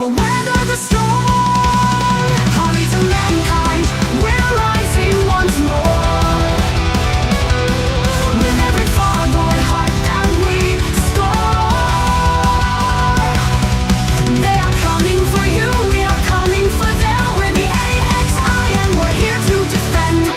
We'll weather the storm. Hurry to mankind, we're rising once more. With every forlorn heart that we score. They are coming for you, we are coming for them. We're the AXI and we're here to defend.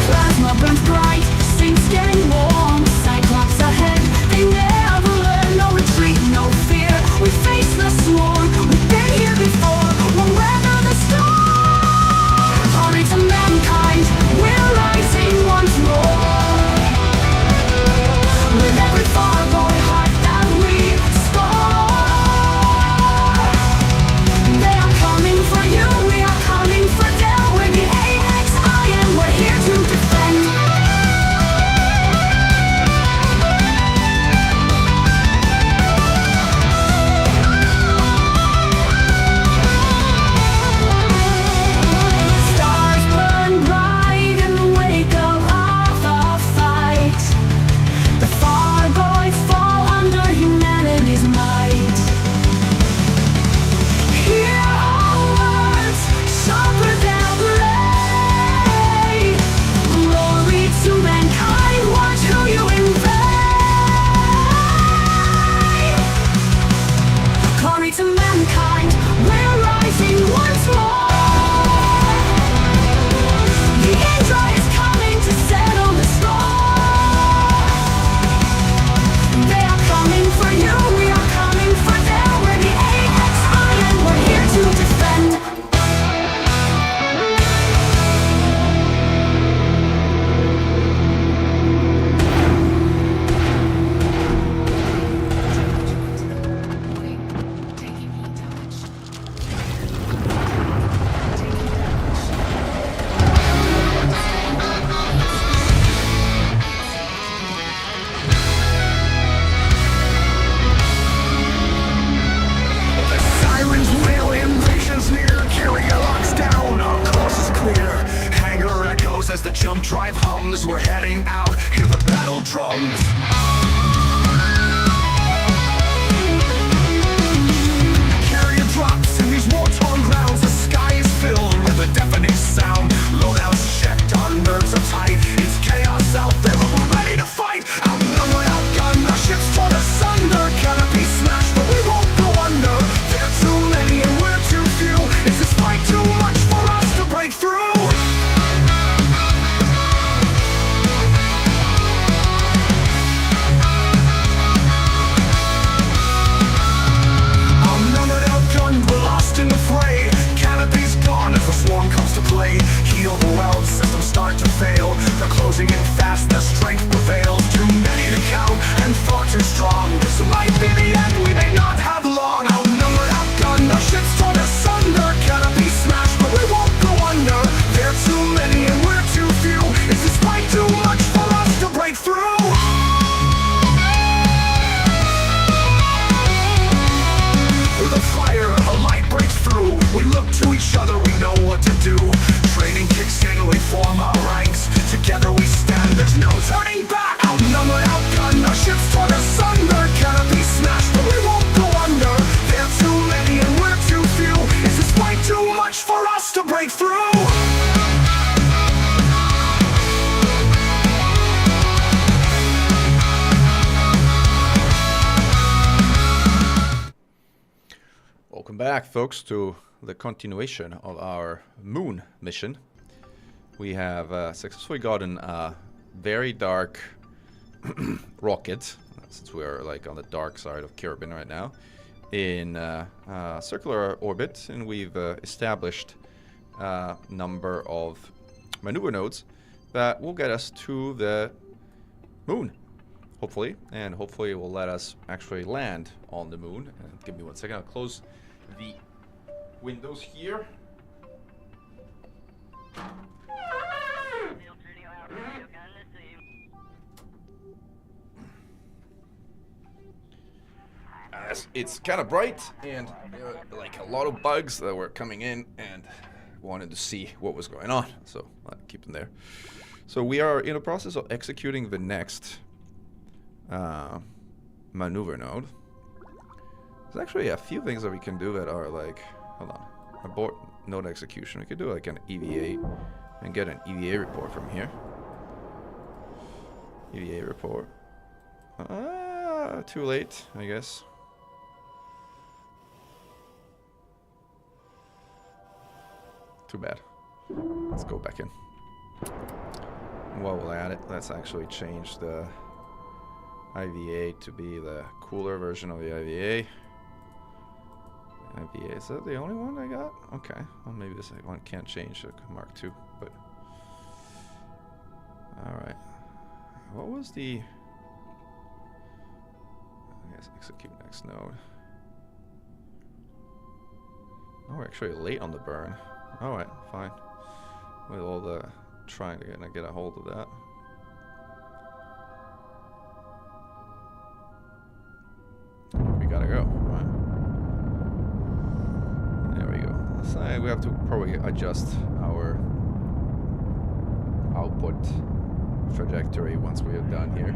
Plasma burns bright, sinks getting warm. Cyclops ahead, they never learn. No retreat, no fear, we face the swarm. We've been here before, we'll weather the storm. Hurry to mankind, we're rising once more. With every forlorn heart that we score. They are coming for you, we are coming for them. We're the AXI and we're here to defend. Stars burn bright in the wake of our fight. The Fargoids fall under humanity's might. Hear our words, sharper than blade. Glory to mankind, watch who you invade. Glory to mankind, we're rising once more. The Indra is coming to settle the score. They are coming for you, we are coming for them. We're the AXI and we're here to defend. Sirens wail, invasion's near. Carry your locks down, our course is clear. Hangar echoes as the jump drive hums. We're heading out, hear the battle drums. Carrier drops in these war-torn grounds. The sky is filled with a deafening sound. Loadouts checked, our nerves are tight. It's chaos out there, but we're ready to fight. Outnumbered, outgunned, our ships torn asunder. Canopy smashed, but we won't go under. There are too many and we're too few. Is this fight too much for us to break through? Outnumbered, outgunned, we're lost in the fray. Canopy's gone as the swarm comes to play. Heal the world, systems start to fail. They're closing in fast, their strength prevails. Too many to count and far too strong. This might be the end, we may not have long. Outnumbered, outgunned, our ships torn asunder. Canopy smashed, but we won't go under. There are too many and we're too few. Is this fight too much for us to break through? The fire, a light breaks through. We look to each other, we know what to do. Training kicks in, we form our ranks. Together we stand, there's no turning back. Outnumbered, outgunned, our ships torn asunder. Canopy smashed, but we won't go under. There are too many and we're too few. Is this fight too much for us to break through? Welcome back, folks, to the continuation of our moon mission. We have successfully gotten a very dark rocket, since we're like on the dark side of Kerbin right now, in circular orbit, and we've established a number of maneuver nodes that will get us to the moon, hopefully, and hopefully it will let us actually land on the moon. And give me 1 second, I'll close the windows here. As it's kind of bright, and like a lot of bugs that were coming in and wanted to see what was going on, so I'll keep them there. So we are in the process of executing the next maneuver node. There's actually a few things that we can do that are like, hold on, abort node execution. We could do like an EVA and get an EVA report from here. EVA report. Too late, I guess. Too bad. Let's go back in. While we're at it, let's actually change the IVA to be the cooler version of the IVA. IVA, is that the only one I got? Okay, well maybe this one can't change to Mark II, but... Alright. What was the... I guess execute next node. Oh, we're actually late on the burn. Alright, fine. With all the trying to get a hold of that. We gotta go, right? There we go. So we have to probably adjust our output trajectory once we are done here.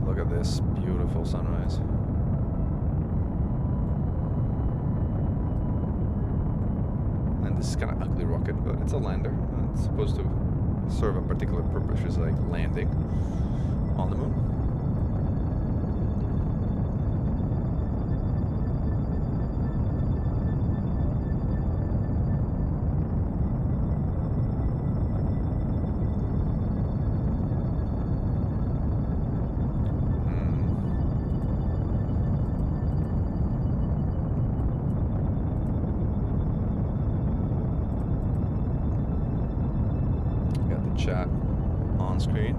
Look at this beautiful sunrise. And this is kind of ugly rocket, but it's a lander. It's supposed to serve a particular purpose, which is like landing on the moon. Chat on screen.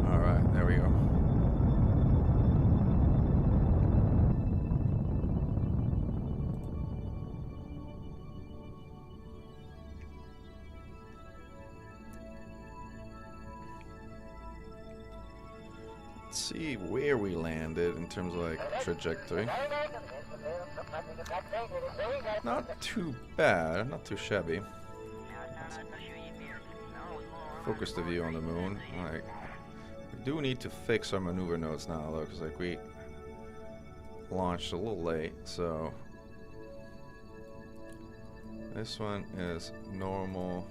All right, there we go. Let's see where we landed in terms of like trajectory. Not too bad, not too shabby. Focus the view on the moon. Like, we do need to fix our maneuver nodes now, though, because like we launched a little late. So this one is normal.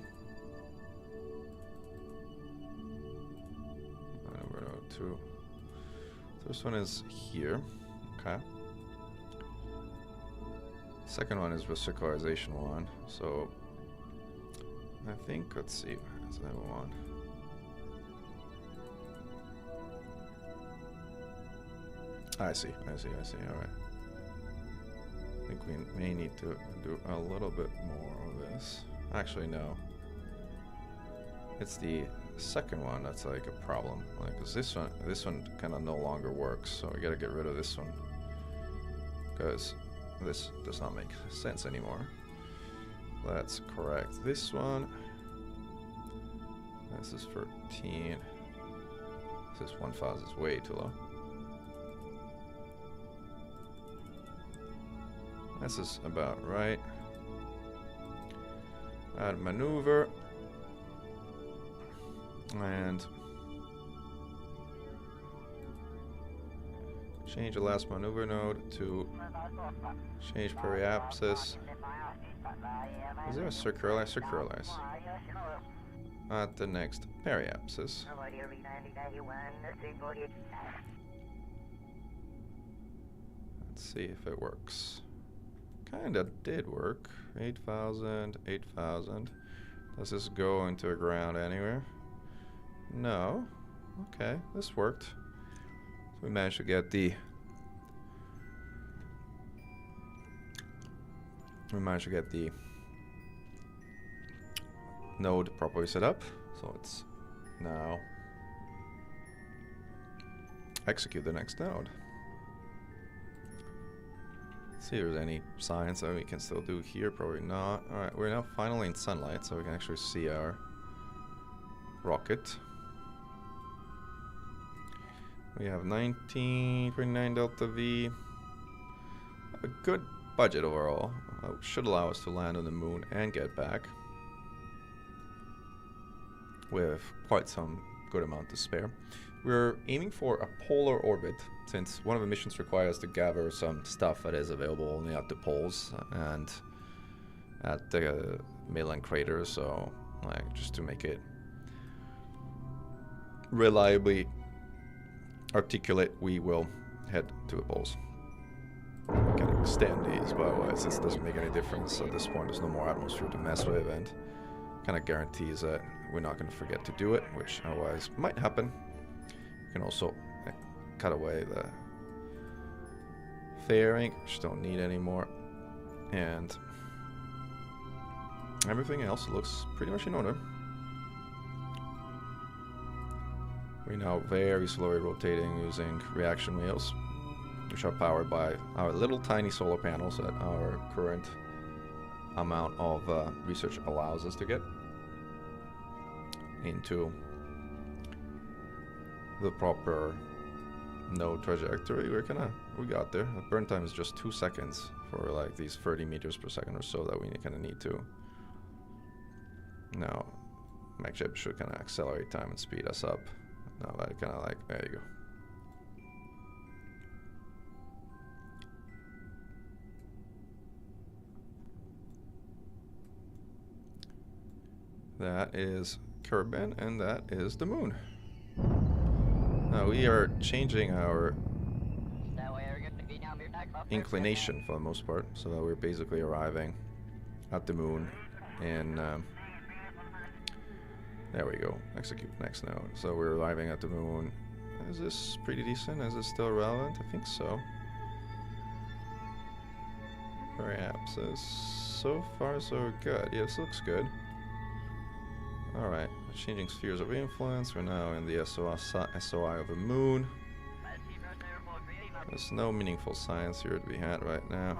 Maneuver node 2. This one is here. Okay. Second one is recircularization 1, so I think, let's see, that's another one. I see, alright. I think we may need to do a little bit more of this. Actually, no. It's the second one that's like a problem, like, cause this one kind of no longer works, so we gotta get rid of this one. Because this does not make sense anymore. Let's correct this one. This is 13. This is 1,000 is way too low. This is about right. Add maneuver. And change the last maneuver node to change periapsis. Is there a circularize? Circularize. At the next periapsis. Let's see if it works. Kinda did work. 8,000, 8,000. Does this go into the ground anywhere? No. Okay, this worked. We managed to get the node properly set up, so let's now execute the next node. Let's see if there's any signs that we can still do here. Probably not. Alright, we're now finally in sunlight, so we can actually see our rocket. We have 1929 Delta V. A good budget overall. Should allow us to land on the moon and get back with quite some good amount to spare. We're aiming for a polar orbit, since one of the missions requires to gather some stuff that is available only at the poles and at the mainland crater, so like just to make it reliably articulate, we will head to the poles. We can extend these, but otherwise this doesn't make any difference. At this point there's no more atmosphere to mess with, and kind of guarantees that we're not going to forget to do it, which otherwise might happen. You can also cut away the fairing, which don't need anymore, and everything else looks pretty much in order. We're now very slowly rotating using reaction wheels, which are powered by our little tiny solar panels that our current amount of research allows us to get into the proper node trajectory. We got there. The burn time is just 2 seconds for like these 30 meters per second or so that we kind of need to. Now, MechJib should kind of accelerate time and speed us up. Now that kind of like, there you go. That is Kerbal, and that is the moon. Now we are changing our inclination for the most part, so that we're basically arriving at the moon in there we go, execute next node. So we're arriving at the moon. Is this pretty decent? Is this still relevant? I think so. Perhaps. So far so good. Yeah, this looks good. Alright, changing spheres of influence. We're now in the SOI of the moon. There's no meaningful science here to be had right now.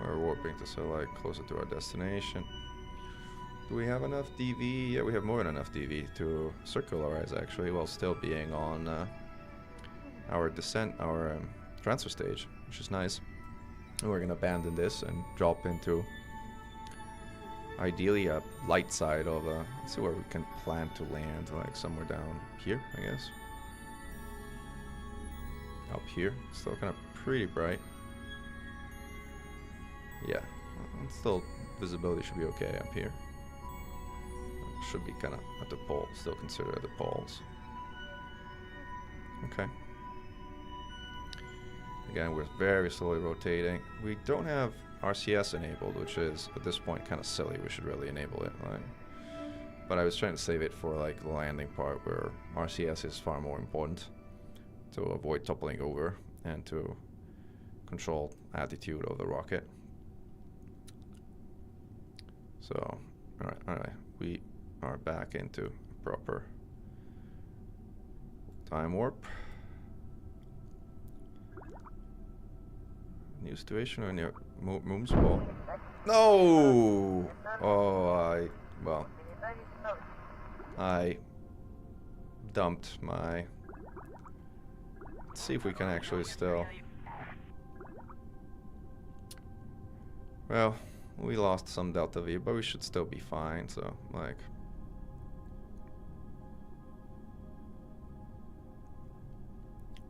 We're warping to satellite closer to our destination. Do we have enough DV? Yeah, we have more than enough DV to circularize actually, while still being on our descent, our transfer stage, which is nice. And we're gonna abandon this and drop into ideally a light side of let's see where we can plan to land, like somewhere down here, I guess. Up here, still kind of pretty bright. Yeah, still visibility should be okay up here. Should be kind of at the pole, still considered at the poles. Okay. Again, we're very slowly rotating. We don't have RCS enabled, which is at this point kind of silly. We should really enable it, right? But I was trying to save it for like the landing part, where RCS is far more important to avoid toppling over and to control attitude of the rocket. So, alright, we are back into proper time warp. New situation or new moon's ball? No! Oh, I dumped my. Let's see if we can actually still. Well, we lost some Delta V, but we should still be fine, so, like.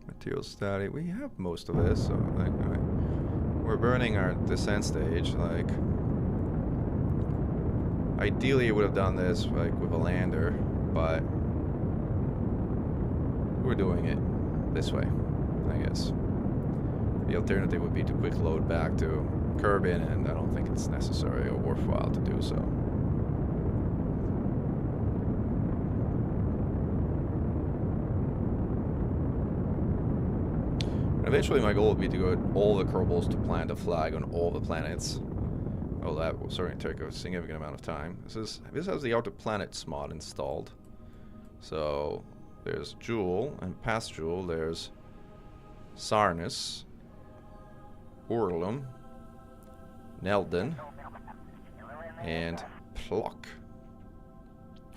Material static, we have most of this, so, like, we're burning our descent stage, like. Ideally, you would have done this, like, with a lander, but we're doing it this way, I guess. The alternative would be to quick load back to Kerbal, and I don't think it's necessary or worthwhile to do so. Eventually my goal would be to go at all the Kerbals to plant a flag on all the planets. Oh, that will certainly take a significant amount of time. This has the Outer Planets mod installed. So there's Joule, and past Joule there's Sarnus, Orlum, Nelden, and Plock.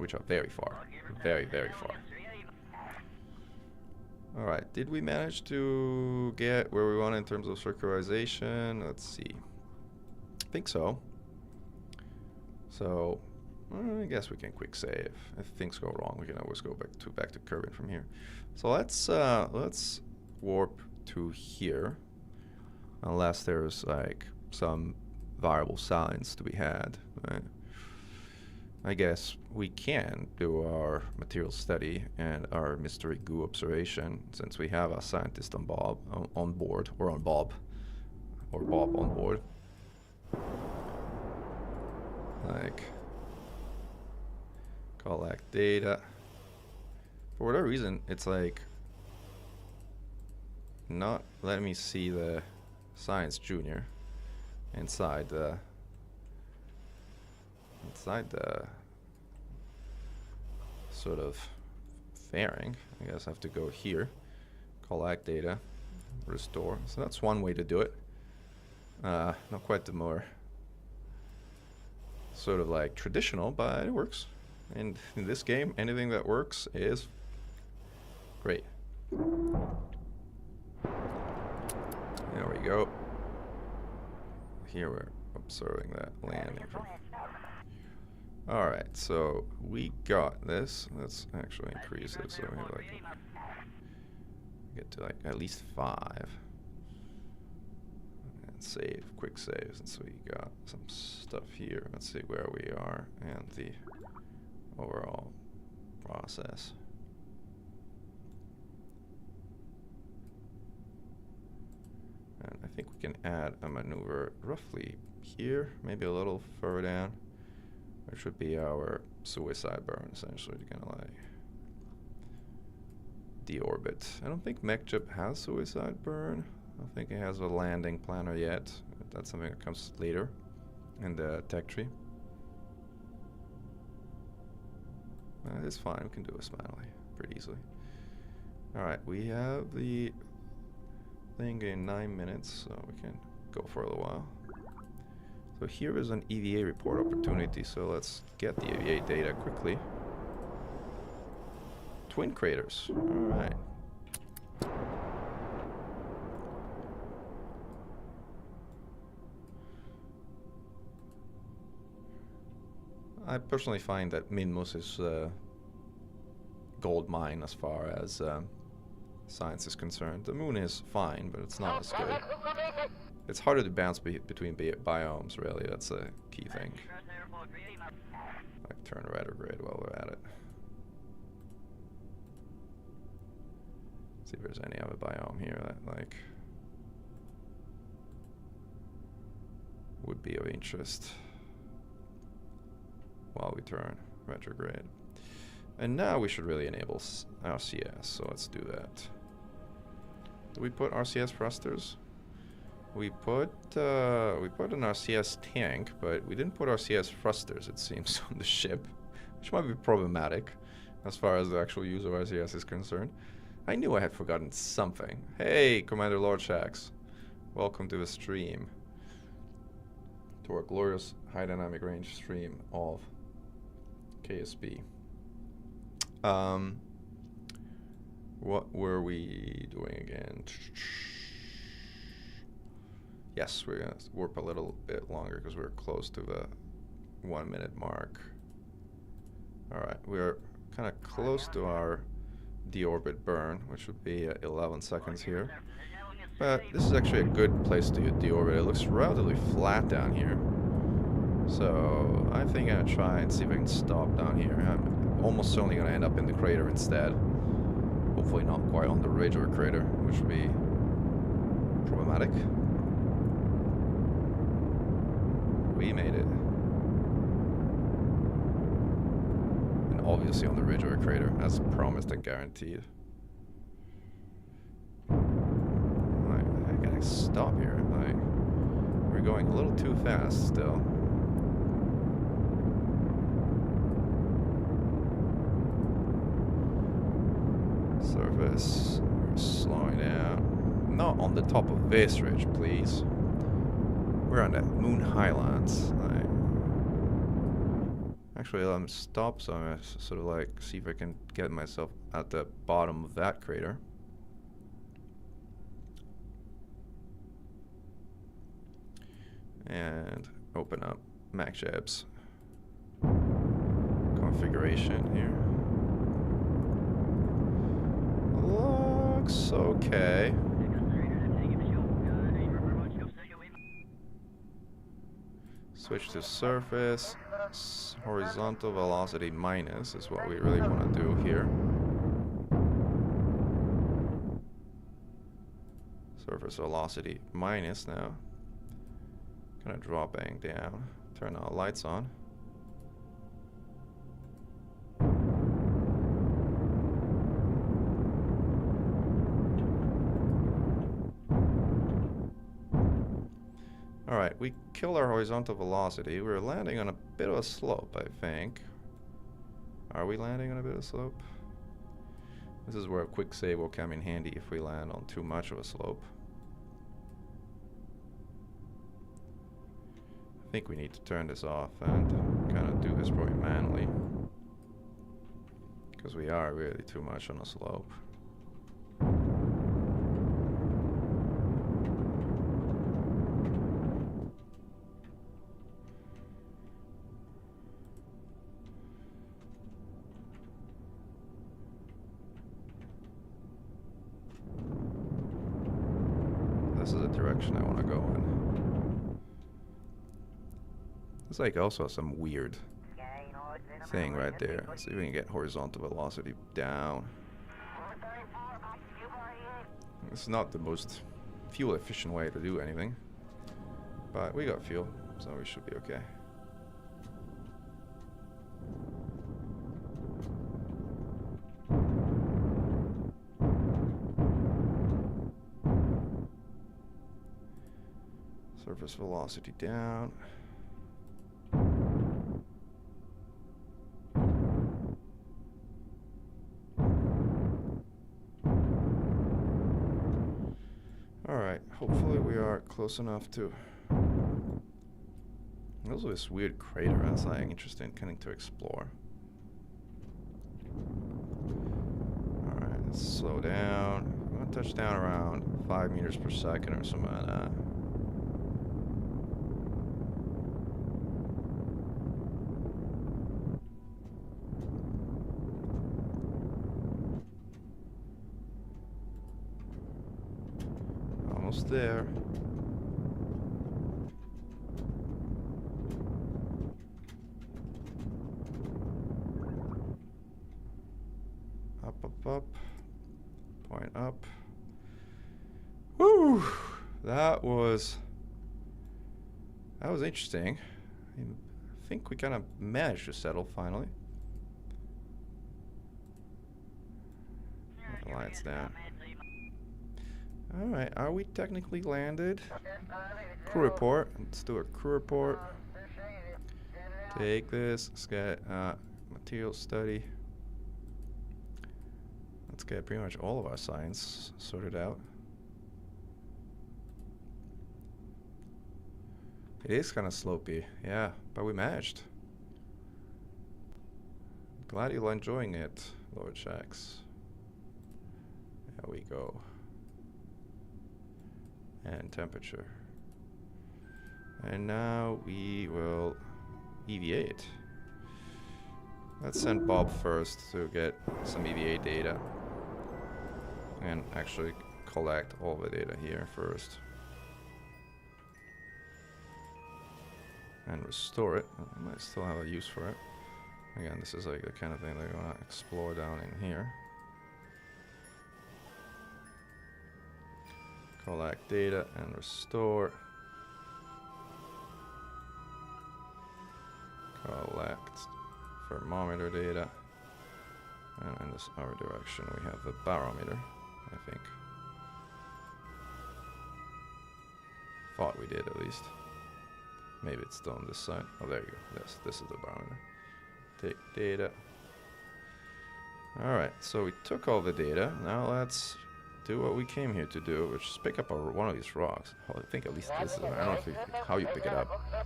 which are very far. Very, very far. Alright, did we manage to get where we want in terms of circularization? Let's see. I think so. So, I guess we can quick save. If things go wrong, we can always go back to Kerbin from here. So let's warp to here. Unless there's like some variable signs to be had, right? I guess we can do our material study and our mystery goo observation since we have a scientist on Bob on board, or on Bob, or Bob on board. Like, collect data. For whatever reason, it's like not letting me see the Science Junior inside the sort of fairing. I guess I have to go here, collect data, restore. So that's one way to do it. Not quite the more sort of like traditional, but it works. And in this game, anything that works is great. There we go. Here we're observing that landing from. Alright, so we got this. Let's actually increase it so we have like get to like at least 5. And save, quick save, since we got some stuff here. Let's see where we are and the overall process. And I think we can add a maneuver roughly here, maybe a little further down. Which would be our suicide burn, essentially, to kind of like deorbit. I don't think Mechan has suicide burn. I don't think it has a landing planner yet. That's something that comes later in the tech tree. It's fine, we can do this manually pretty easily. Alright, we have the thing in 9 minutes, so we can go for a little while. So here is an EVA report opportunity, so let's get the EVA data quickly. Twin craters, alright. I personally find that Minmus is a gold mine as far as science is concerned. The moon is fine, but it's not as good. It's harder to bounce between biomes, really. That's a key thing. Like turn retrograde while we're at it. See if there's any other biome here that like would be of interest while we turn retrograde. And now we should really enable RCS, so let's do that. Do we put RCS thrusters? We put an RCS tank, but we didn't put RCS thrusters, it seems, on the ship, which might be problematic as far as the actual use of RCS is concerned. I knew I had forgotten something. Hey, Commander Lord Shax, welcome to the stream, to our glorious high dynamic range stream of KSP. What were we doing again? Yes, we're gonna warp a little bit longer because we're close to the 1 minute mark. Alright, we're kind of close to our deorbit burn, which would be 11 seconds here. But this is actually a good place to deorbit. It looks relatively flat down here. So I think I'm gonna try and see if I can stop down here. I'm almost certainly gonna end up in the crater instead. Hopefully not quite on the ridge or crater, which would be problematic. We made it. And obviously on the ridge or crater, as promised and guaranteed. Like, I gotta stop here. Like, we're going a little too fast still. Surface, we're slowing down. Not on the top of this ridge, please. We're on the Moon Highlands. Actually, let me stop, so I'm gonna sort of like see if I can get myself at the bottom of that crater. And open up MacJab's configuration here. Looks okay. Switch to surface. Horizontal velocity minus is what we really want to do here. Surface velocity minus now. Gonna drop bang down. Turn our lights on. Alright, we killed our horizontal velocity. We're landing on a bit of a slope, I think. Are we landing on a bit of a slope? This is where a quick save will come in handy if we land on too much of a slope. I think we need to turn this off and kind of do this probably manually. Because we are really too much on a slope. This is the direction I want to go in. It's like also some weird thing right there. Let's see if we can get horizontal velocity down. It's not the most fuel efficient way to do anything, but we got fuel, so we should be okay. Surface velocity down. Alright, hopefully we are close enough to... Also this weird crater that's like interesting kind of to explore. Alright, let's slow down. I'm gonna touch down around 5 meters per second or something like that. Almost there. Up, up, up. Point up. Woo! That was interesting. I think we kind of managed to settle finally. The lights down. Alright, are we technically landed? Crew report. Let's do a crew report. Take this. Let's get material study. Let's get pretty much all of our science sorted out. It is kind of slopey, yeah, but we managed. Glad you're enjoying it, Lord Shax. There we go. And temperature. And now we will EVA it. Let's send Bob first to get some EVA data. And actually collect all the data here first. And restore it. I might still have a use for it. Again, this is like the kind of thing that I want to explore down in here. Collect data and restore. Collect thermometer data. And in this other direction we have the barometer, I think. Thought we did at least. Maybe it's still on this side. Oh, there you go. This is the barometer. Take data. Alright, so we took all the data. Now let's do what we came here to do, which is pick up one of these rocks. Well, I think at least this is, I don't know if how you pick it up.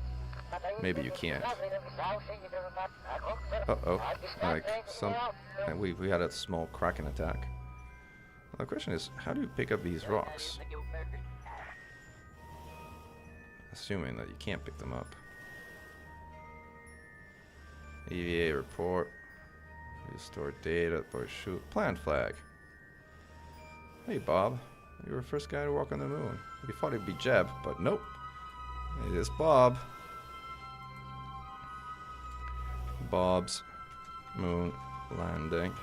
maybe you can't. Uh-oh. Like, we had a small Kraken attack. Well, the question is, how do you pick up these rocks? Assuming that you can't pick them up. EVA report. Restore data. Shoot. Plant flag. Hey, Bob. You were the first guy to walk on the moon. We thought it'd be Jeb, but nope. It is Bob. Bob's moon landing.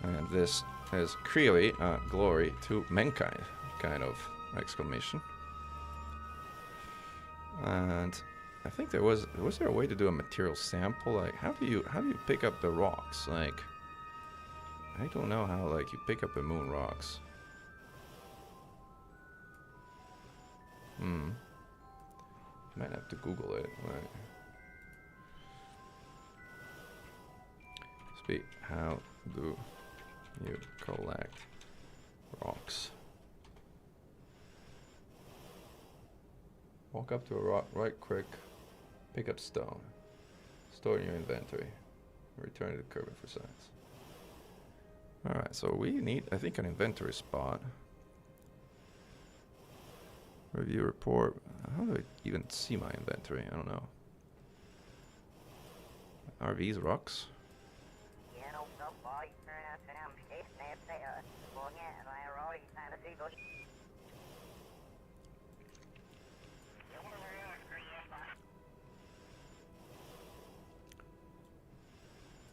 And this is clearly glory to mankind, kind of exclamation. And I think was there a way to do a material sample? Like, how do you pick up the rocks? Like, I don't know how, like, you pick up the moon rocks. Might have to Google it. Like, speak. How do you collect rocks? Walk up to a rock, right click, pick up stone, store in your inventory, return to the Kerbal for science. Alright, so we need, I think, an inventory spot. Review report. How do I even see my inventory? I don't know. Are these rocks?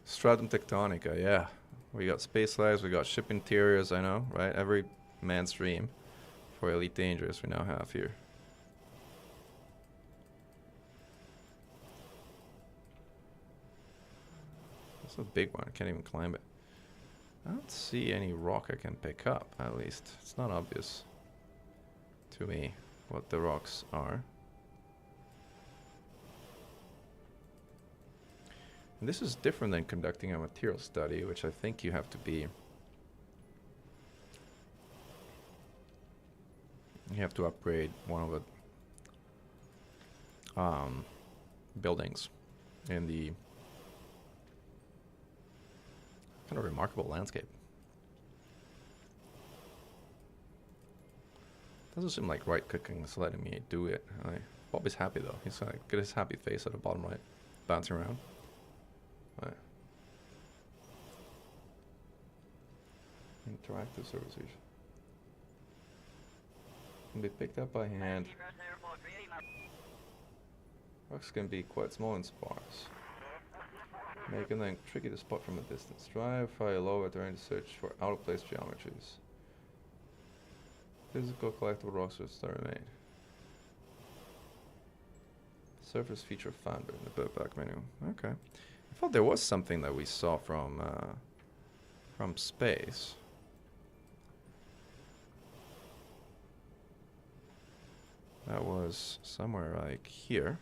Stratum Tectonica, yeah. We got space lives, we got ship interiors, I know, right? Every man's dream for Elite Dangerous we now have here. That's a big one, I can't even climb it. I don't see any rock I can pick up, at least. It's not obvious to me what the rocks are. And this is different than conducting a material study, which I think you have to be... You have to upgrade one of the buildings in the kind of remarkable landscape. Doesn't seem like right clicking is letting me do it. Bob is happy though. He's like, get his happy face at the bottom right, bouncing around. Right. Interactive services can be picked up by hand. Rocks can be quite small and sparse, making them tricky to spot from a distance. Drive fire low at the range to search for out-of-place geometries. Physical collectible rocks that remain. Surface feature found in the build back menu. Okay. I thought there was something that we saw from space. That was somewhere like here.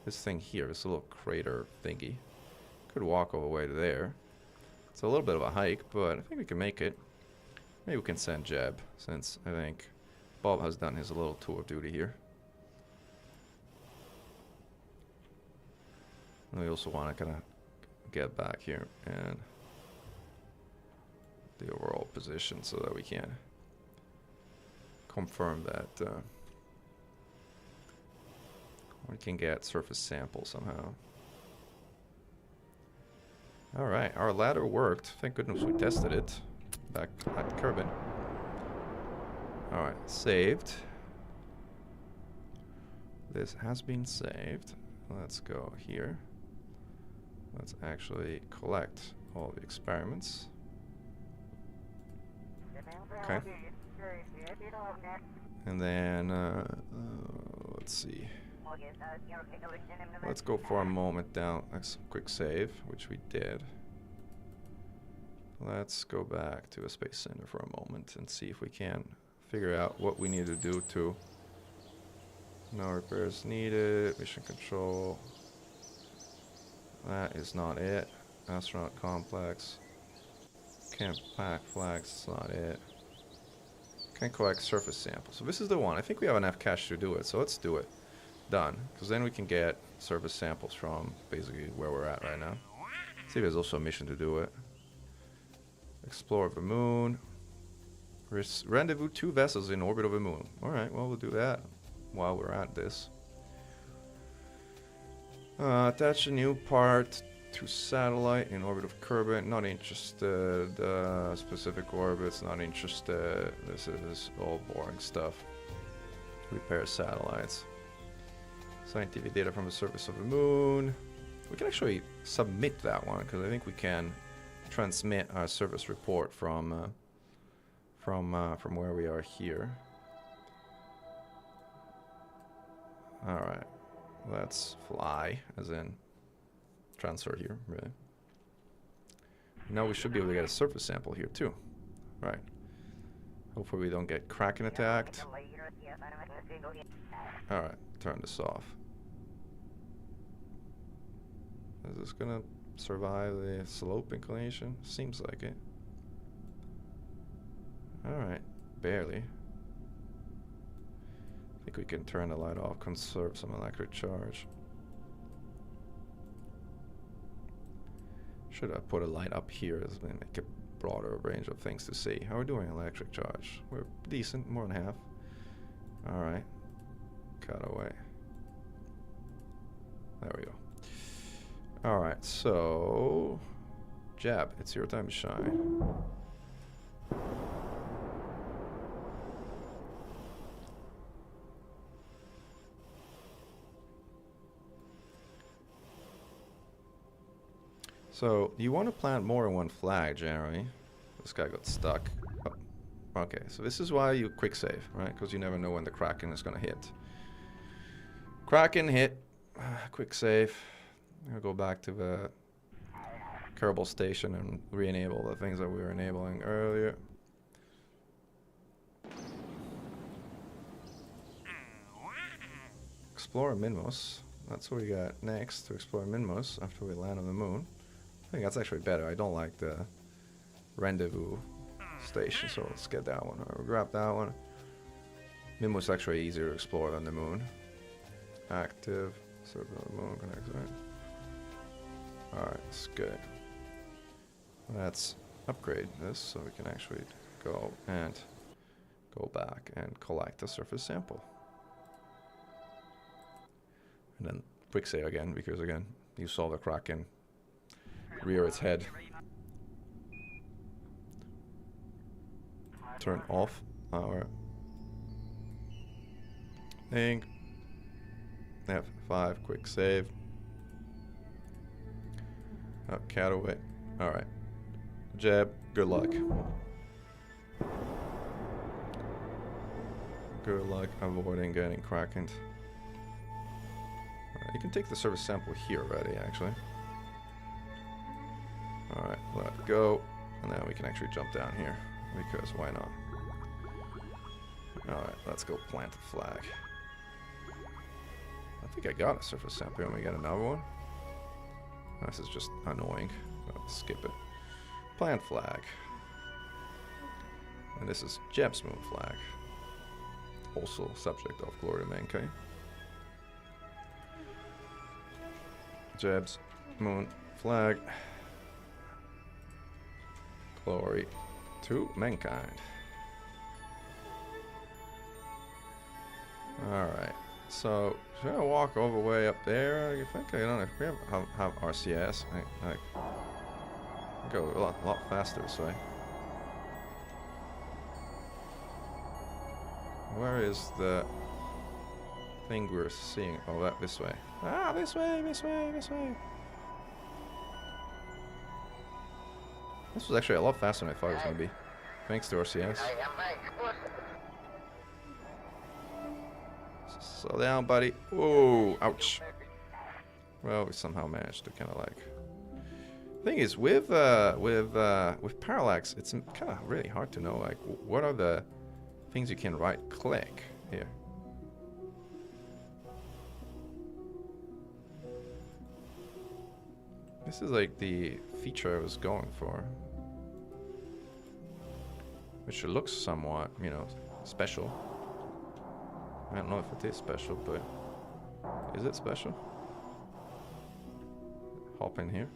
This thing here, this little crater thingy. Could walk all the way to there. It's a little bit of a hike, but I think we can make it. Maybe we can send Jeb, since I think Bob has done his little tour of duty here. And we also want to kind of get back here and the overall position so that we can confirm that we can get surface samples somehow. Alright, our ladder worked. Thank goodness we tested it back at Kerbin. Alright, saved. This has been saved. Let's go here. Let's actually collect all the experiments. Okay. And then, let's see. Let's go for a moment down, a quick save, which we did. Let's go back to a space center for a moment and see if we can figure out what we need to do to... No repairs needed, mission control. That is not it. Astronaut complex. Can't pack flags, that's not it. Can collect surface samples. So this is the one. I think we have enough cash to do it, so let's do it. done, because then we can get surface samples from basically where we're at right now. See if there's also a mission to do it. Explore the moon. Rendezvous 2 vessels in orbit of the moon. Alright, well, we'll do that while we're at this. Attach a new part to satellite in orbit of Kerbal. Not interested. Specific orbits, not interested. This is all boring stuff. Repair satellites. Scientific data from the surface of the moon. We can actually submit that one, because I think we can transmit our service report from where we are here. Alright, let's fly, as in transfer here, really. Now we should be able to get a surface sample here too. Right. Hopefully we don't get Kraken attacked. Alright, turn this off. Is this gonna survive the slope inclination? Seems like it. Alright, barely. I think we can turn the light off, conserve some electric charge. Should I put a light up here as we make a broader range of things to see. How are we doing electric charge? We're decent, more than half. Alright. Cut away. There we go. Alright, so Jab, it's your time to shine. So, you want to plant more than one flag generally. This guy got stuck. Oh, okay, so this is why you quick save, right? Because you never know when the Kraken is going to hit. Kraken hit. Quick save. I'll go back to the Kerbal station and re-enable the things that we were enabling earlier. Explore Minmos. That's what we got next, to explore Minmos after we land on the moon. I think that's actually better. I don't like the rendezvous station, so let's get that one. We'll grab that one. Minmos is actually easier to explore than the moon. Active. Server on the moon connects, right? Alright, it's good. Let's upgrade this so we can actually go back and collect a surface sample. And then quick save again, because again, you saw the Kraken rear its head. Turn off our thing. F5, quick save. Oh, cat away. Alright. Jab, good luck. Good luck avoiding getting Krakened. Alright, you can take the service sample here already, actually. Alright, let go. And then we can actually jump down here, because why not? Alright, let's go plant the flag. I think I got a surface sample. Let me get another one. This is just annoying. I'll skip it. Plant flag. And this is Jeb's moon flag. Also subject of Glory to Mankind. Jeb's moon flag. Glory to mankind. Alright. So, should I walk all the way up there? I think I don't know if we have RCS. I go a lot faster this way. Where is the thing we're seeing? Oh, that this way. Ah, this way, this way, this way. This was actually a lot faster than I thought it was going to be. Thanks to RCS. Slow down, buddy. Whoa, ouch. Well, we somehow managed to kind of like. Thing is, with parallax, it's kind of really hard to know like what are the things you can right-click here. This is like the feature I was going for, which looks somewhat, you know, special. I don't know if it is special, but Is it special? Hop in here.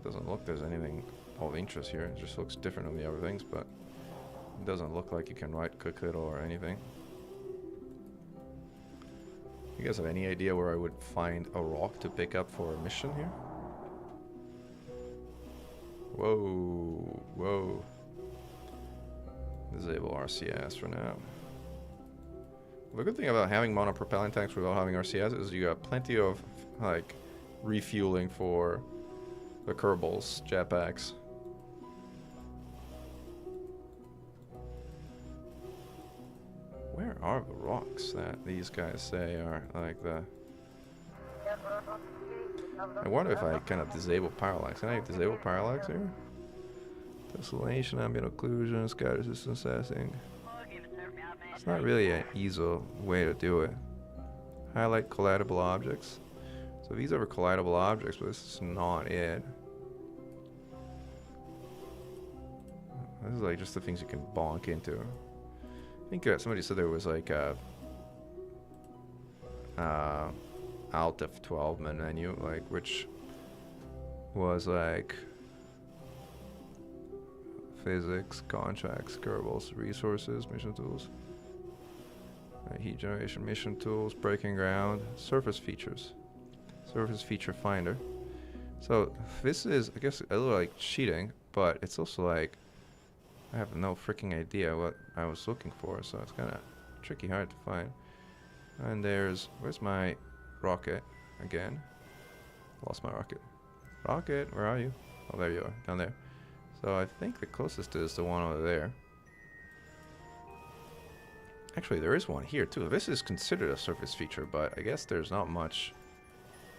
Doesn't look there's anything of interest here. It just looks different than the other things, but it doesn't look like you can right click it or anything. You guys have any idea where I would find a rock to pick up for a mission here? Whoa, whoa. Disable RCS for now. The good thing about having monopropellant tanks without having RCS is you got plenty of like refueling for the Kerbals jetpacks. Where are the rocks that these guys say are like the... I wonder if I kind of disable parallax. Can I disable parallax here? Tesselation, ambient occlusion, scatter resistance assessing. It's not really an easy way to do it. Highlight collidable objects. So these are collidable objects, but this is not it. This is like just the things you can bonk into. I think somebody said there was like a Alt F12 menu, like which was like physics, contracts, Kerbals, resources, mission tools, heat generation, mission tools, breaking ground, surface features, surface feature finder. So this is, I guess, a little like cheating, but it's also like I have no freaking idea what I was looking for, so it's kind of tricky, hard to find. And there's, where's my rocket again? Lost my rocket. Rocket, where are you? Oh, there you are, down there. So I think the closest is the one over there. Actually, there is one here too. This is considered a surface feature, but I guess there's not much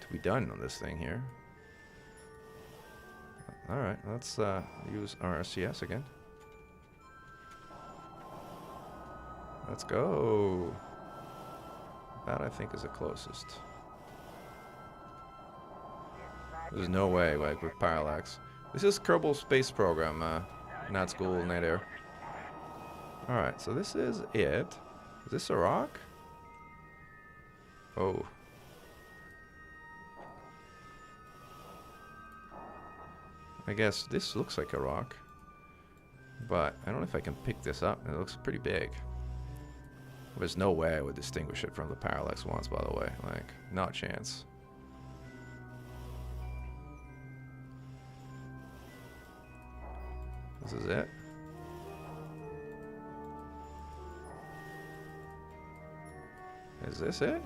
to be done on this thing here. Alright, let's use our RCS again. Let's go. That I think is the closest. There's no way, like with parallax. This is Kerbal Space Program, not school, net air. Alright, so this is it. Is this a rock? Oh. I guess this looks like a rock. But I don't know if I can pick this up. It looks pretty big. There's no way I would distinguish it from the parallax ones, by the way. Like, not a chance. This is it. Is this it?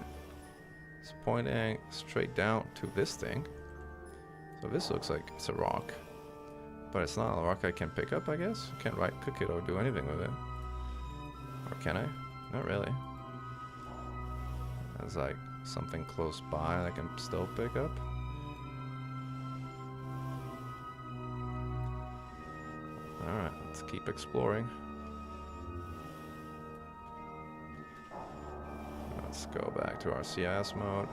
It's pointing straight down to this thing. So this looks like it's a rock. But it's not a rock I can pick up, I guess. I can't right click it or do anything with it. Or can I? Not really. There's like something close by that I can still pick up. Alright, let's keep exploring. Let's go back to our CIS mode.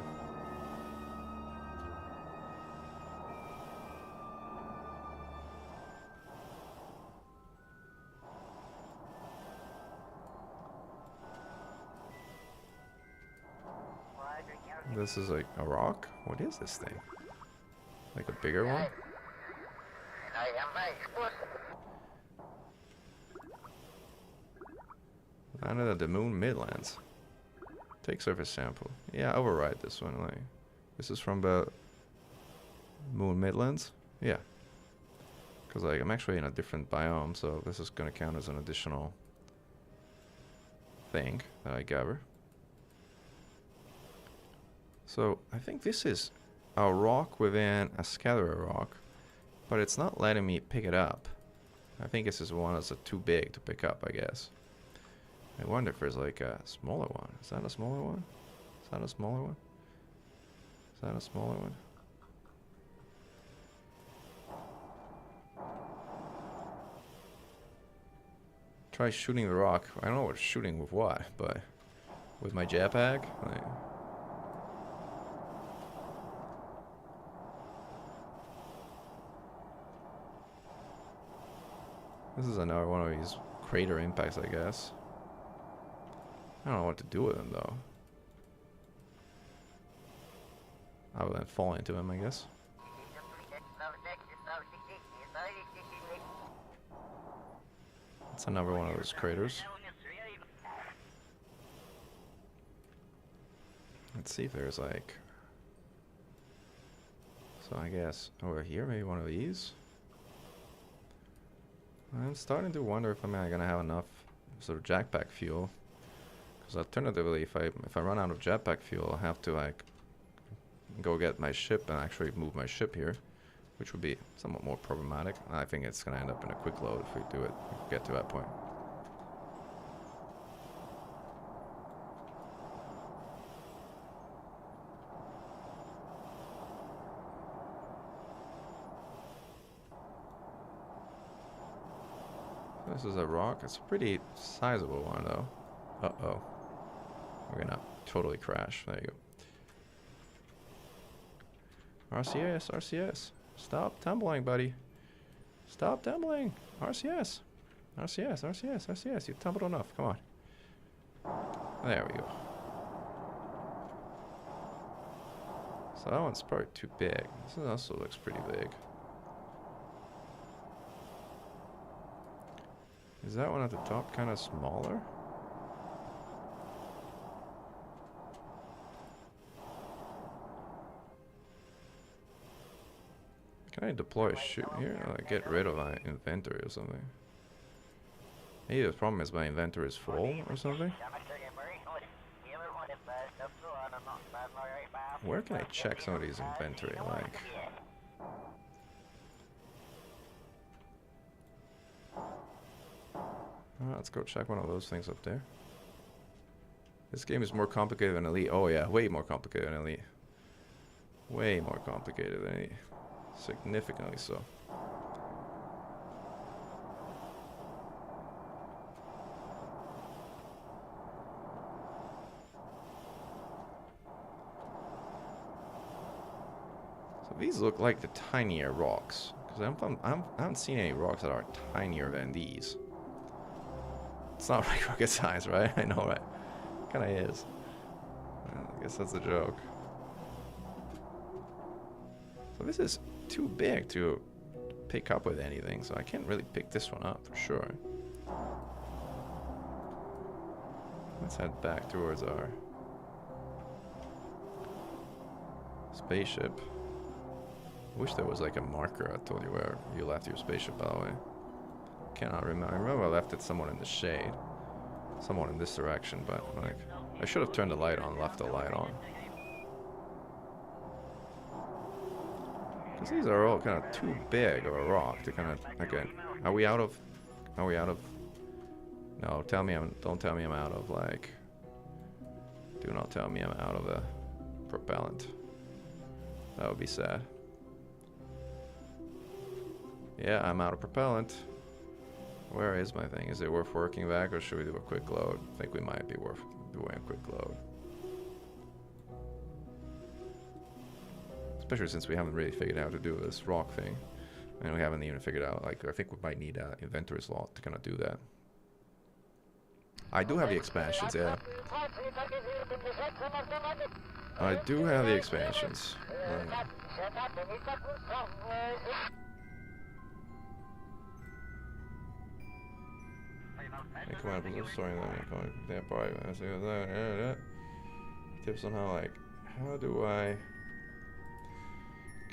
This is like a rock? What is this thing? Like a bigger one? Landed at the Moon Midlands. Take surface sample. Yeah, override this one. Like, this is from the Moon Midlands? Yeah. Because like I'm actually in a different biome, so this is gonna count as an additional thing that I gather. So I think this is a rock within a scatterer rock, but it's not letting me pick it up. I think this is one that's too big to pick up, I guess. I wonder if there's like a smaller one. Is that a smaller one? Is that a smaller one? Is that a smaller one? Try shooting the rock. I don't know what shooting with what, but with my jetpack, like. This is another one of these crater impacts, I guess. I don't know what to do with them, though. Other than fall into him, I guess. It's another one of those craters. Let's see if there's like... So I guess over here, maybe one of these? I'm starting to wonder if I'm gonna have enough sort of jetpack fuel. Because alternatively, if I run out of jetpack fuel, I'll have to like go get my ship and actually move my ship here, which would be somewhat more problematic. I think it's gonna end up in a quick load if we do it, if we get to that point. This is a rock. It's a pretty sizable one, though. Uh-oh. We're gonna totally crash. There you go. RCS, RCS. Stop tumbling, buddy. Stop tumbling. RCS. RCS, RCS, RCS. You tumbled enough. Come on. There we go. So that one's probably too big. This also looks pretty big. Is that one at the top kind of smaller? Can I deploy a chute here? Or like get rid of my inventory or something? Maybe the problem is my inventory is full or something? Where can I check some of these inventory? Like... let's go check one of those things up there. This game is more complicated than Elite. Oh yeah, way more complicated than Elite. Way more complicated than Elite. Significantly so. So these look like the tinier rocks. Because I haven't seen any rocks that are tinier than these. It's not like rocket science, right? I know, right? Kinda is. I guess that's a joke. So this is too big to pick up with anything, so I can't really pick this one up for sure. Let's head back towards our spaceship. I wish there was like a marker that told you where you left your spaceship, by the way. Cannot remember. I remember I left it somewhat in the shade. Somewhat in this direction, but like I should have turned the light on, left the light on. Because these are all kind of too big of a rock to kind of... Again, are we out of... No, tell me don't tell me I'm out of, like... Do not tell me I'm out of a propellant. That would be sad. Yeah, I'm out of propellant. Where is my thing? Is it worth working back, or should we do a quick load? I think we might be worth doing a quick load. Especially since we haven't really figured out how to do this rock thing. And we haven't even figured out, like, I think we might need an inventory slot to kind of do that. I do have the expansions, yeah. I do have the expansions. Tips on how, like, how do I...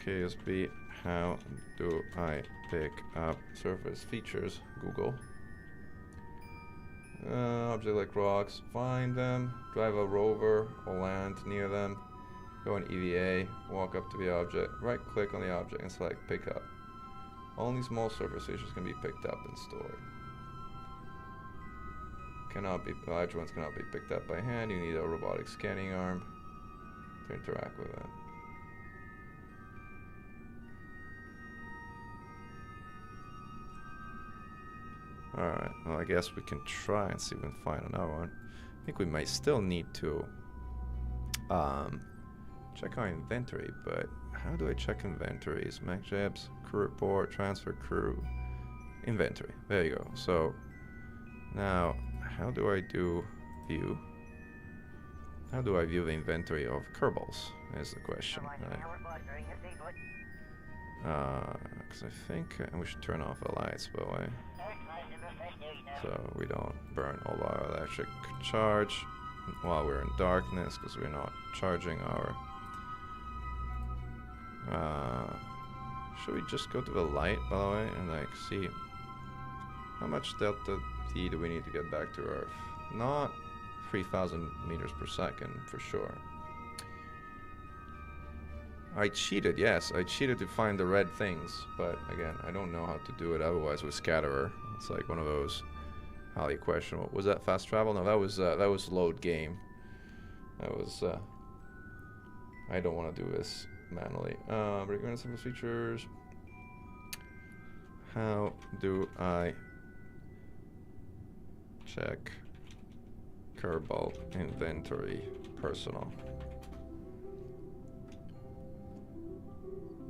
KSP, how do I pick up surface features? Google. Object like rocks, find them, drive a rover or land near them, go in EVA, walk up to the object, right click on the object and select pick up. Only small surface features can be picked up and stored. Large ones cannot be picked up by hand. You need a robotic scanning arm to interact with them. Alright, well I guess we can try and see if we can find another one. I think we might still need to check our inventory, but how do I check inventories? Mac jabs, crew report, transfer crew, inventory. There you go. So now how do I do view? How do I view the inventory of Kerbals? Is the question. Because I think we should turn off the lights, by the way, so we don't burn all our electric charge while we're in darkness, because we're not charging our... should we just go to the light, by the way, and like see how much delta T do we need to get back to Earth? Not 3,000 meters per second, for sure. I cheated, yes, I cheated to find the red things, but again, I don't know how to do it otherwise with Scatterer. It's like one of those highly questionable. Was that fast travel? No, that was load game. That was I don't want to do this manually. Recommend some features. How do I check Kerbal inventory personal?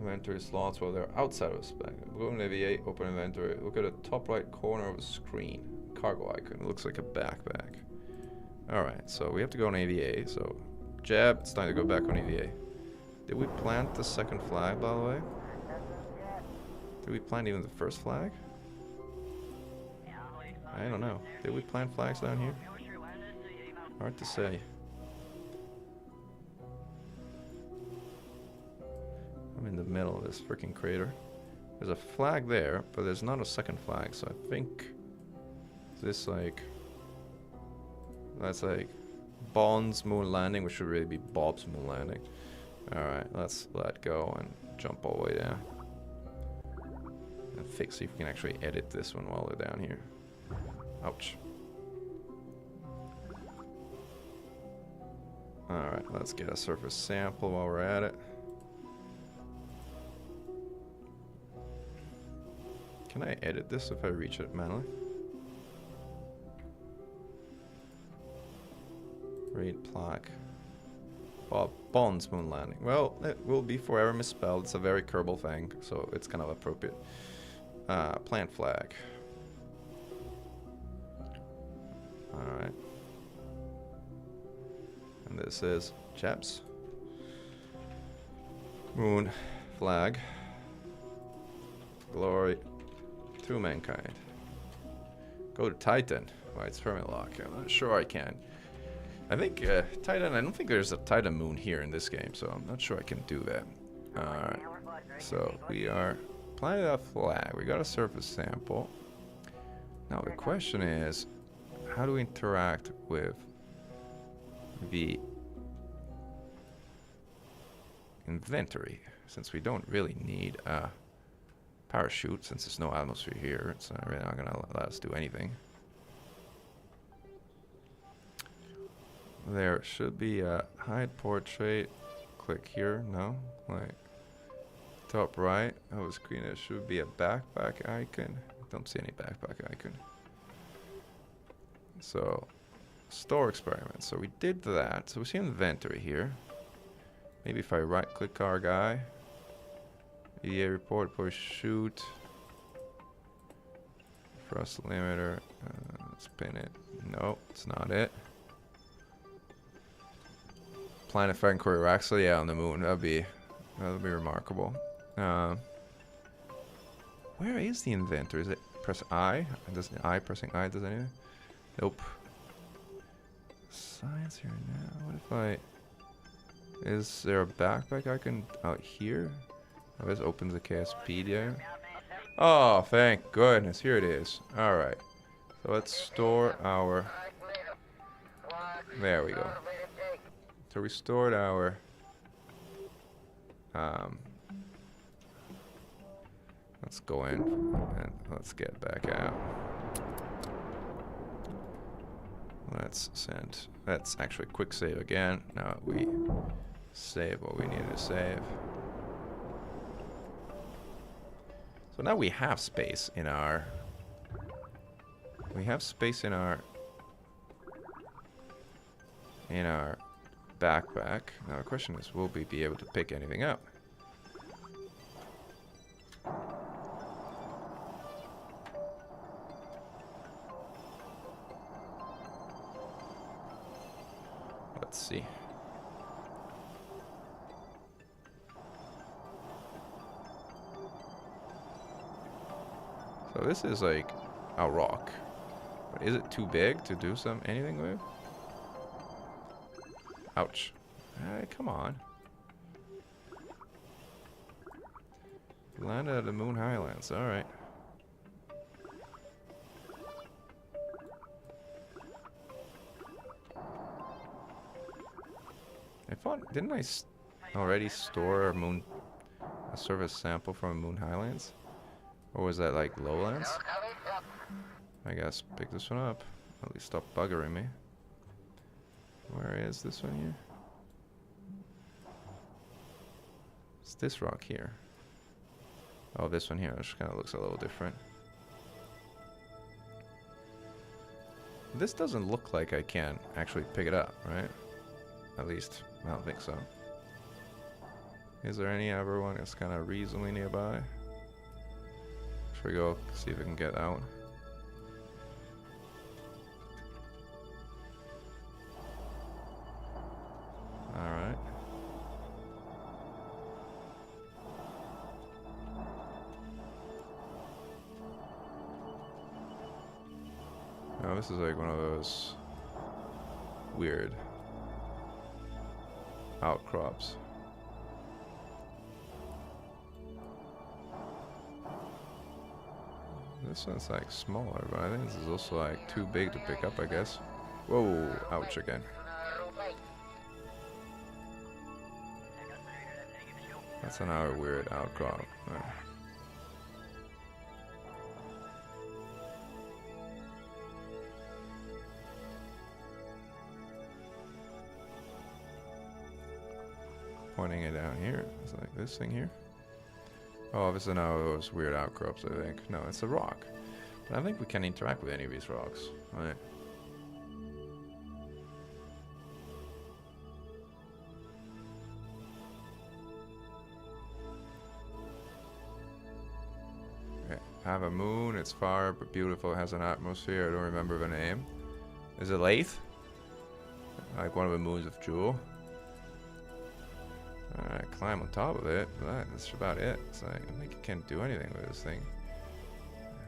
Inventory slots while they're outside of a spec. Go in AVA, open inventory. Look at the top right corner of the screen. Cargo icon. It looks like a backpack. Alright, so we have to go on AVA. So, Jab, it's time to go back on AVA. Did we plant the second flag, by the way? Did we plant even the first flag? I don't know. Did we plant flags down here? Hard to say. I'm in the middle of this freaking crater. There's a flag there, but there's not a second flag, so I think this like... that's like Bond's moon landing, which should really be Bob's moon landing. Alright, let's let go and jump all the way down. And see if we can actually edit this one while we're down here. Ouch. Alright, let's get a surface sample while we're at it. Can I edit this if I reach it manually? Read plaque. Bob Bond's moon landing. Well, it will be forever misspelled. It's a very Kerbal thing, so it's kind of appropriate. Plant flag. Alright. And this is Jab's moon flag. Glory to mankind. Go to Titan. Why, it's permanent lock. I'm not sure I can. I think Titan, I don't think there's a Titan moon here in this game, so I'm not sure I can do that. Alright. So we are planting a flag. We got a surface sample. Now the question is, how do we interact with the inventory? Since we don't really need a parachute, since there's no atmosphere here, it's not really not gonna let us do anything. There should be a hide portrait. Click here. No, like top right of the screen, there should be a backpack icon. Don't see any backpack icon. So, store experiment. So we did that. So we see inventory here. Maybe if I right click our guy, EA report, push shoot, thrust limiter, spin it. No, it's not it. Planet Fire and Courier Axle, yeah, on the moon. That'd be remarkable. Where is the inventory? Is it press I? Does I pressing I does anything? Nope. Science here now. What if I? Is there a backpack icon out here? Oh, this opens the KSP there. Oh, thank goodness. Here it is. Alright. So let's store our... There we go. So we stored our... let's go in and let's get back out. Let's send... Let's actually quick save again. Now we save what we needed to save. So now we have space in our... We have space in our backpack. Now the question is, will we be able to pick anything up? Let's see. So this is like a rock. But is it too big to do anything with? Ouch. Come on. Landed at the Moon Highlands. Alright. I thought, didn't I already store a service sample from Moon Highlands? Or was that like Lowlands? I guess pick this one up. At least stop buggering me. Where is this one here? It's this rock here. Oh, this one here, which kind of looks a little different. This doesn't look like I can actually pick it up, right? At least, I don't think so. Is there any other one that's kind of reasonably nearby? Should we go see if we can get out? Alright. Oh, this is like one of those weird outcrops. This one's like smaller, but I think this is also like too big to pick up, I guess. Whoa, ouch again. That's another weird outcrop. Pointing it down here. It's like this thing here. Oh, this is now those weird outcrops, I think. No, it's a rock. But I think we can interact with any of these rocks. Right. Okay. Have a moon, it's far but beautiful, it has an atmosphere, I don't remember the name. Is it Lathe? Like one of the moons of Jewel. Alright, climb on top of it, but that's about it. It's like, I think you can't do anything with this thing.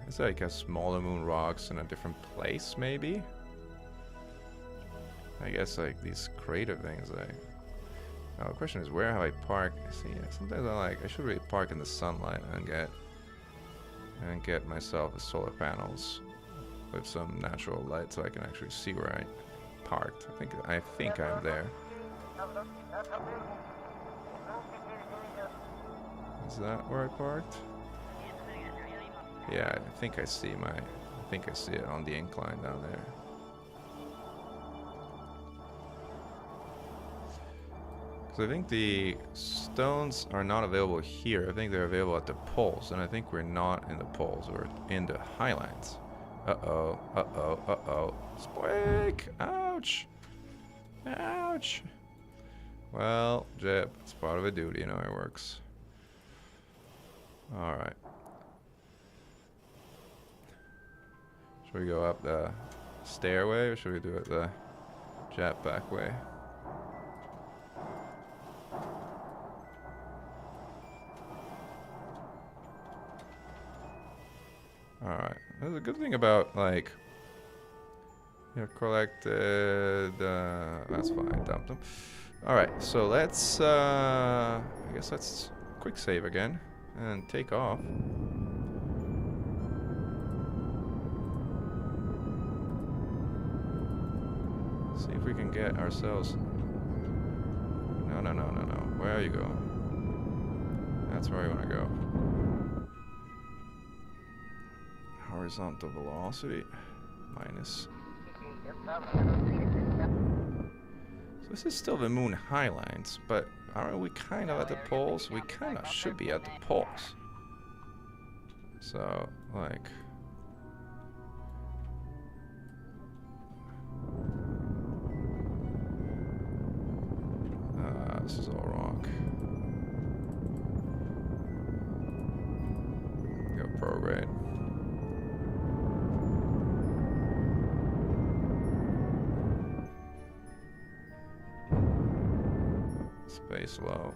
It's like a smaller moon rocks in a different place, maybe? I guess like these crater things, like... Now the question is, where have I parked? See, sometimes I should really park in the sunlight and get myself the solar panels with some natural light so I can actually see where I parked. I think I'm there. Is that where I parked? Yeah, I think I see it on the incline down there. So I think the stones are not available here. I think they're available at the poles, and I think we're not in the poles. We're in the highlands. Uh-oh, uh-oh, uh-oh. Squeak! Ouch! Ouch! Well, Jeb, it's part of a duty, you know how it works. Alright. Should we go up the stairway, or should we do it the jetpack way? Alright. There's a good thing about, like... You collected... that's fine, dump them. Alright, so let's... I guess let's quick save again. And take off. See if we can get ourselves... No, no, no, no, no. Where are you going? That's where I want to go. Horizontal velocity. Minus. So this is still the Moon Highlands, but aren't we kind of at the poles? We kind of should be at the poles. So, like... this is all rock. Go prograde. slow.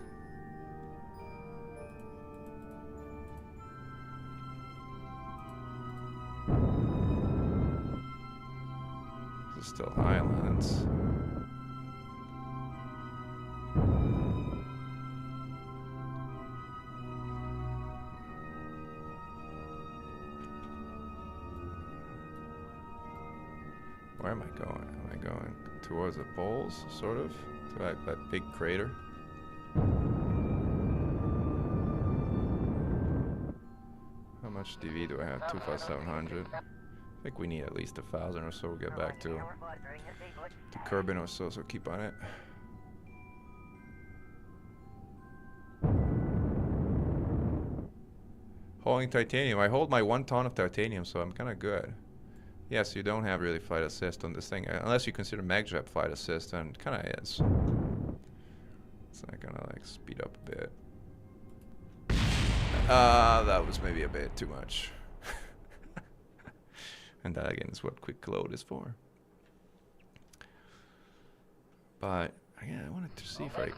This is still Highlands. Where am I going? Am I going towards the poles, sort of? To that big crater? How much DV do I have? 25700. I think we need at least 1,000 or so. We'll get back to Kerbin or so, so keep on it. Holding titanium. I hold my 1 ton of titanium, so I'm kind of good. Yes, you don't have really flight assist on this thing, unless you consider MagJet flight assist, and it kind of is. It's not gonna like speed up a bit. That was maybe a bit too much. And that again is what quick load is for. But yeah, I wanted to see if I.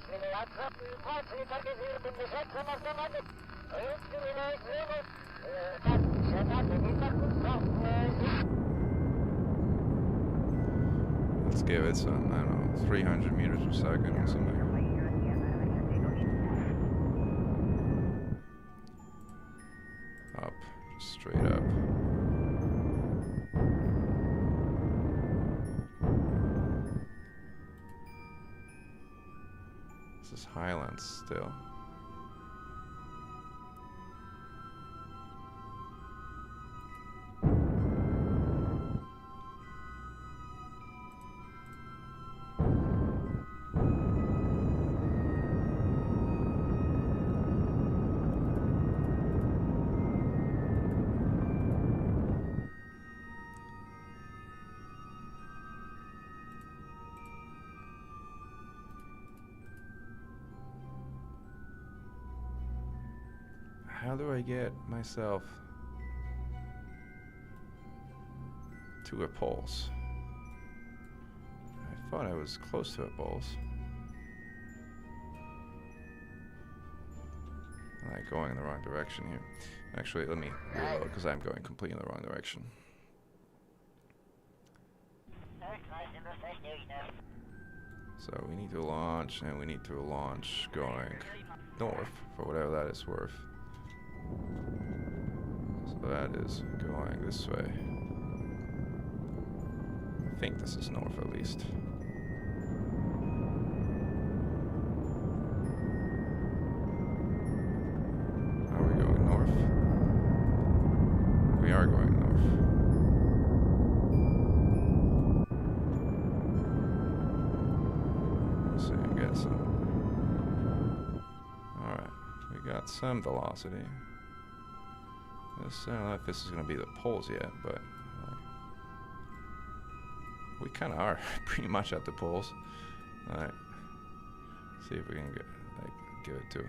Let's give it some, I don't know, 300 meters per second or something. Up, just straight up. This is Highlands still. How do I get myself to a pulse? I thought I was close to a pulse. I'm like going in the wrong direction here. Actually, let me reload because I'm going completely in the wrong direction. So we need to launch, and we need to launch going north for whatever that is worth. So that is going this way. I think this is north at least. Are we going north? We are going north. Let's see, get some. Alright, we got some velocity. I don't know if this is going to be the poles yet, but we kind of are pretty much at the poles. Alright, see if we can get, like, give it to.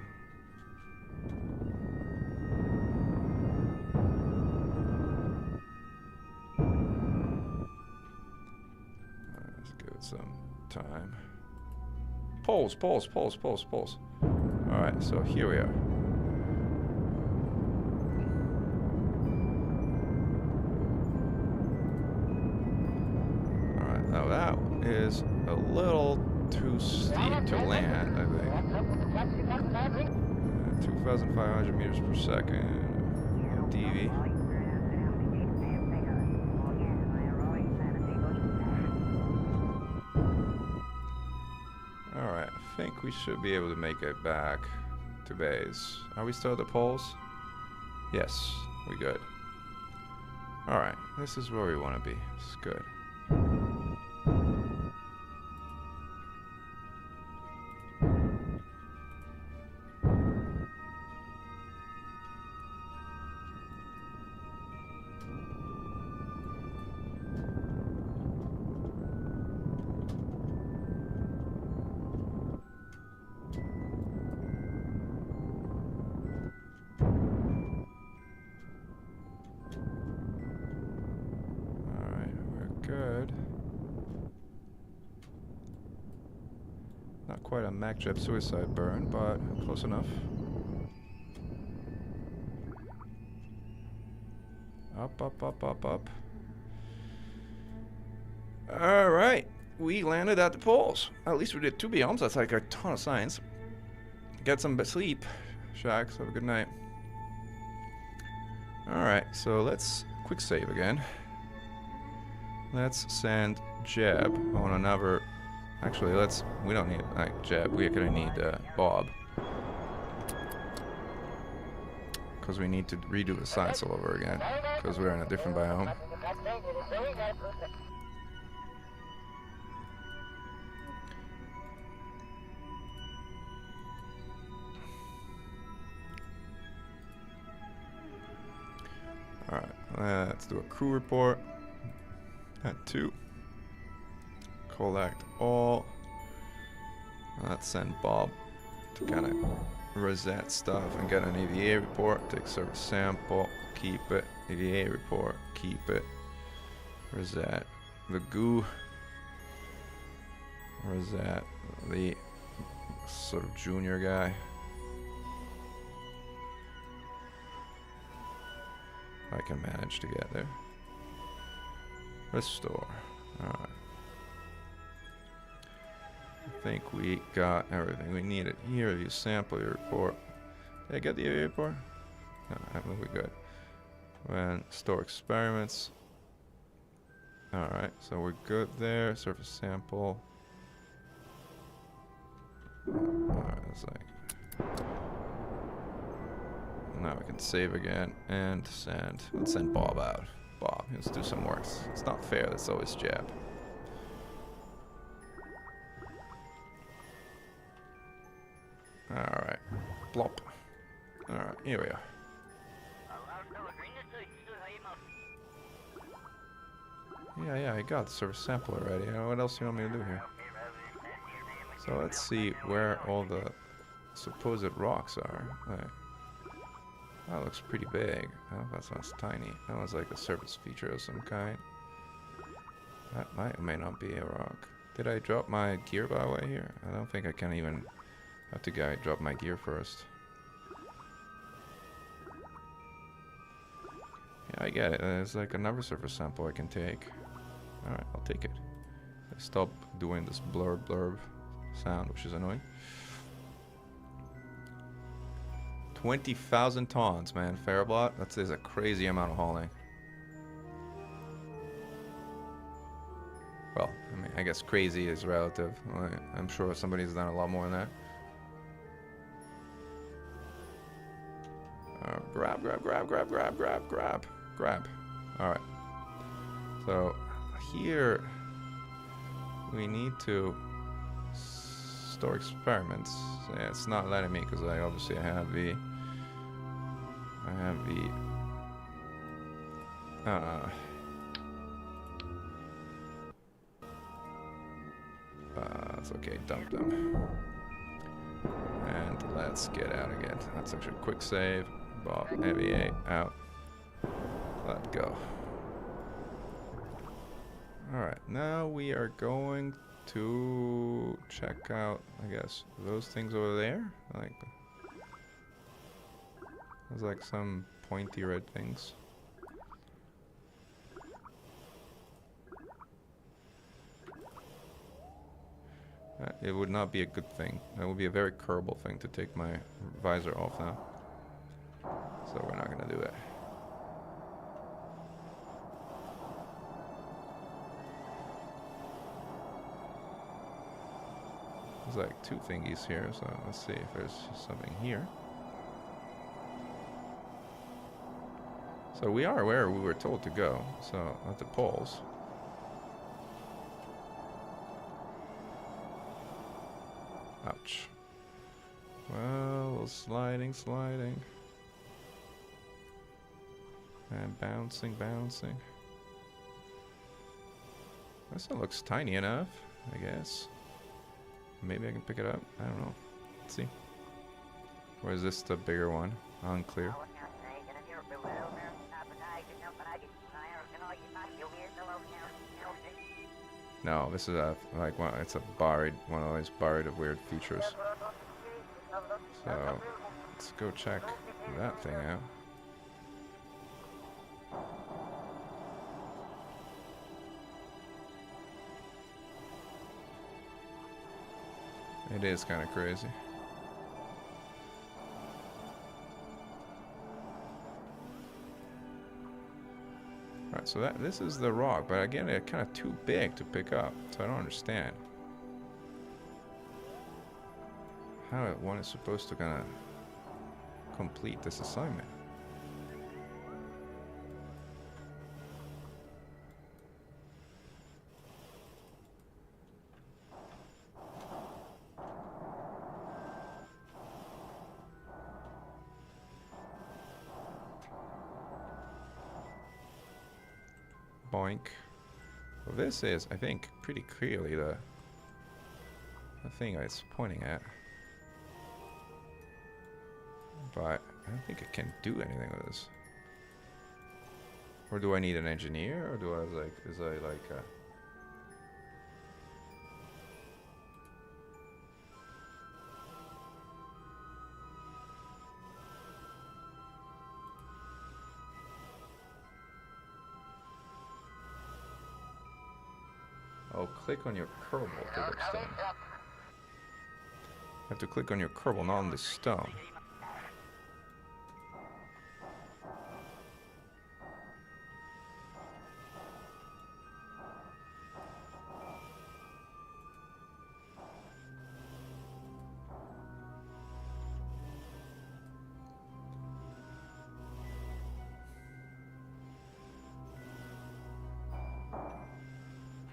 Alright, let's give it some time. Poles, poles, poles, poles, poles. Alright, so here we are. Now that is a little too steep to land, I think. 2,500 meters per second. DV. Alright, I think we should be able to make it back to base. Are we still at the poles? Yes, we good. Alright, this is where we want to be. It's good. quite a Mac Jeb suicide burn, but close enough. Up, up, up, up, up. Alright, we landed at the poles. At least we did 2 biomes, that's like a ton of science. Get some sleep, Shax, have a good night. Alright, so let's quick save again. Let's send Jeb on another... Actually, we don't need Jeb, we're gonna need Bob. Because we need to redo the science all over again. Because we're in a different biome. Alright, let's do a crew report. At 2. Collect all. Let's send Bob to kind of reset stuff and get an EVA report. Take service sample, keep it. EVA report, keep it. Reset the goo. Reset the sort of junior guy. I can manage to get there. Restore. Alright. I think we got everything we needed here. You sample your report. Did I get the report? No, I think we're good. And store experiments. Alright, so we're good there. Surface sample. Alright, it's like... Now we can save again and send. Let's send Bob out. Bob, let's do some work. It's not fair, that's always Jab. Alright. Plop. Alright, here we are. Yeah, I got the service sample already. What else do you want me to do here? So let's see where all the supposed rocks are. Right. That looks pretty big. Oh, that sounds tiny. That was like a surface feature of some kind. That might or may not be a rock. Did I drop my gear by the way here? I don't think I can even have to drop my gear first. Yeah, I get it. There's like another surface sample I can take. Alright, I'll take it. I stop doing this blurb sound, which is annoying. 20,000 tons, man. Ferroblot, that is a crazy amount of hauling. Well, I mean, I guess crazy is relative. I'm sure somebody's done a lot more than that. Grab. Alright. So, here we need to store experiments. Yeah, it's not letting me because I have the it's okay, dump them. And let's get out again. That's actually a quick save. Bob, AVA, out. Let go. Alright, now we are going to check out, I guess, those things over there. Like, there's like some pointy red things. It would not be a good thing. That would be a very Kerbal thing to take my visor off now. So we're not gonna do it. There's like 2 thingies here, so let's see if there's something here. So we are where we were told to go, so at the poles. Ouch. Well, sliding. And bouncing. This one looks tiny enough, I guess. Maybe I can pick it up. I don't know. Let's see. Or is this the bigger one? Unclear. No, this is a like one. It's a buried one of those buried of weird features. So let's go check that thing out. It is kind of crazy. Alright, so this is the rock, but again, they're kind of too big to pick up, so I don't understand how one is supposed to kind of complete this assignment. Boink. Well, this is, I think, pretty clearly the thing it's pointing at. But I don't think it can do anything with this. Or do I need an engineer? Or do I like, is I like oh, click on your Kerbal to look stone. You have to click on your Kerbal, not on the stone.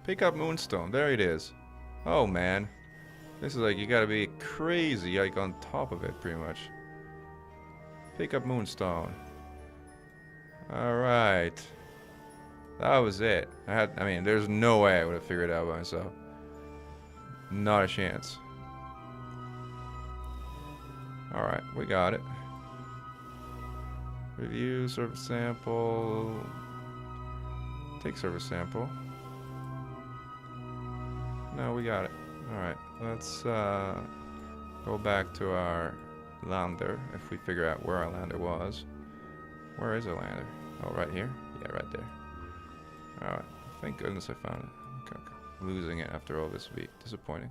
Pick up Moonstone. There it is. Oh man, this is like, you gotta be crazy, like on top of it pretty much. Pick up Moonstone. Alright, that was it. I mean, there's no way I would have figured it out by myself. Not a chance. Alright, we got it. Review surface sample. Take surface sample. No, we got it. Alright, let's go back to our lander, if we figure out where our lander was. Where is our lander? Oh, right here? Yeah, right there. Alright, thank goodness I found it. Okay. Losing it after all this would be disappointing.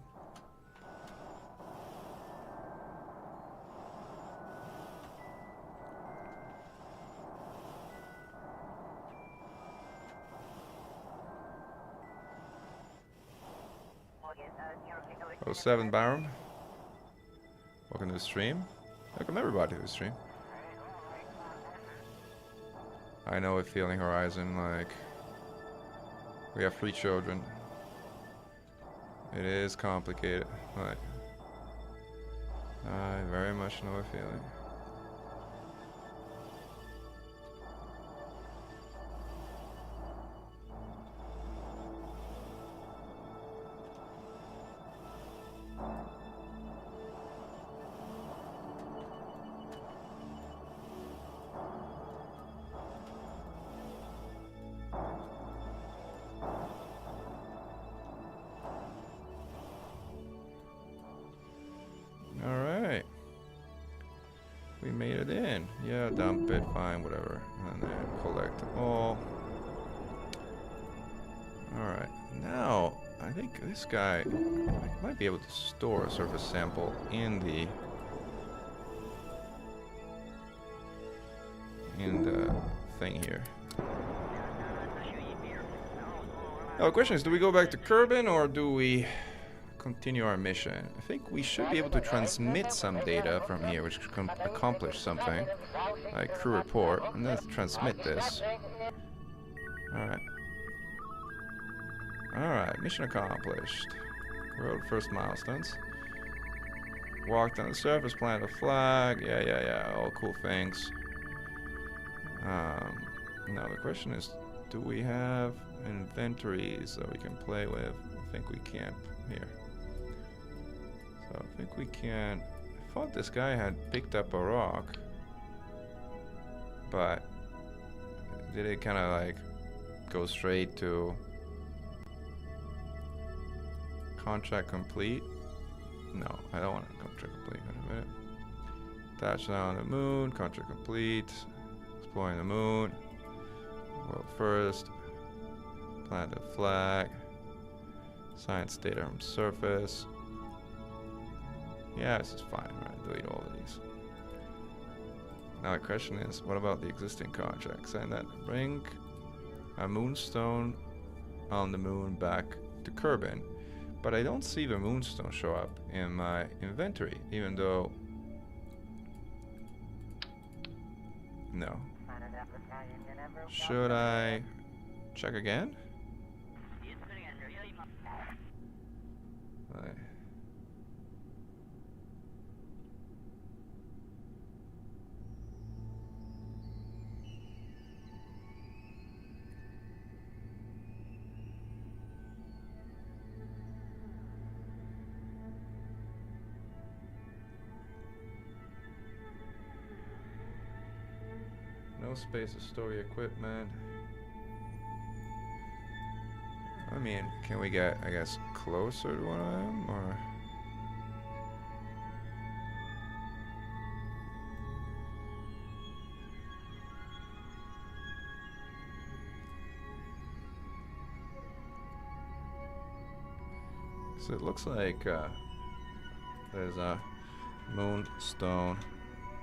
Oh, 7 Barum. Welcome to the stream. Welcome everybody to the stream. I know with Feeling Horizon, like, we have 3 children. It is complicated. Like, I very much know a feeling. Dump it, fine, whatever. And then collect all. Alright, now I think this guy might be able to store a surface sample in the thing here. Now the question is, do we go back to Kerbin or do we continue our mission? I think we should be able to transmit some data from here, which can accomplish something, like crew report, and let's transmit this. Alright. Alright, mission accomplished. Road first milestones. Walk down the surface, plant a flag, yeah, all cool things. Now the question is, do we have inventories that we can play with? I think we can here. So I think we can. I thought this guy had picked up a rock, but did it kind of like go straight to Contract complete. No, I don't want a contract complete. Wait a minute. Touchdown on the moon. Contract complete. Exploring the moon. World first. Plant the flag. Science data from surface. Yeah, this is fine. Right, delete all of these. Now the question is, what about the existing contract? Saying that bring a moonstone on the moon back to Kerbin, but I don't see the moonstone show up in my inventory, even though... No. Should I check again? Right. No space to store your equipment. I mean, can we get, I guess, closer to one of them, or? So it looks like there's a moonstone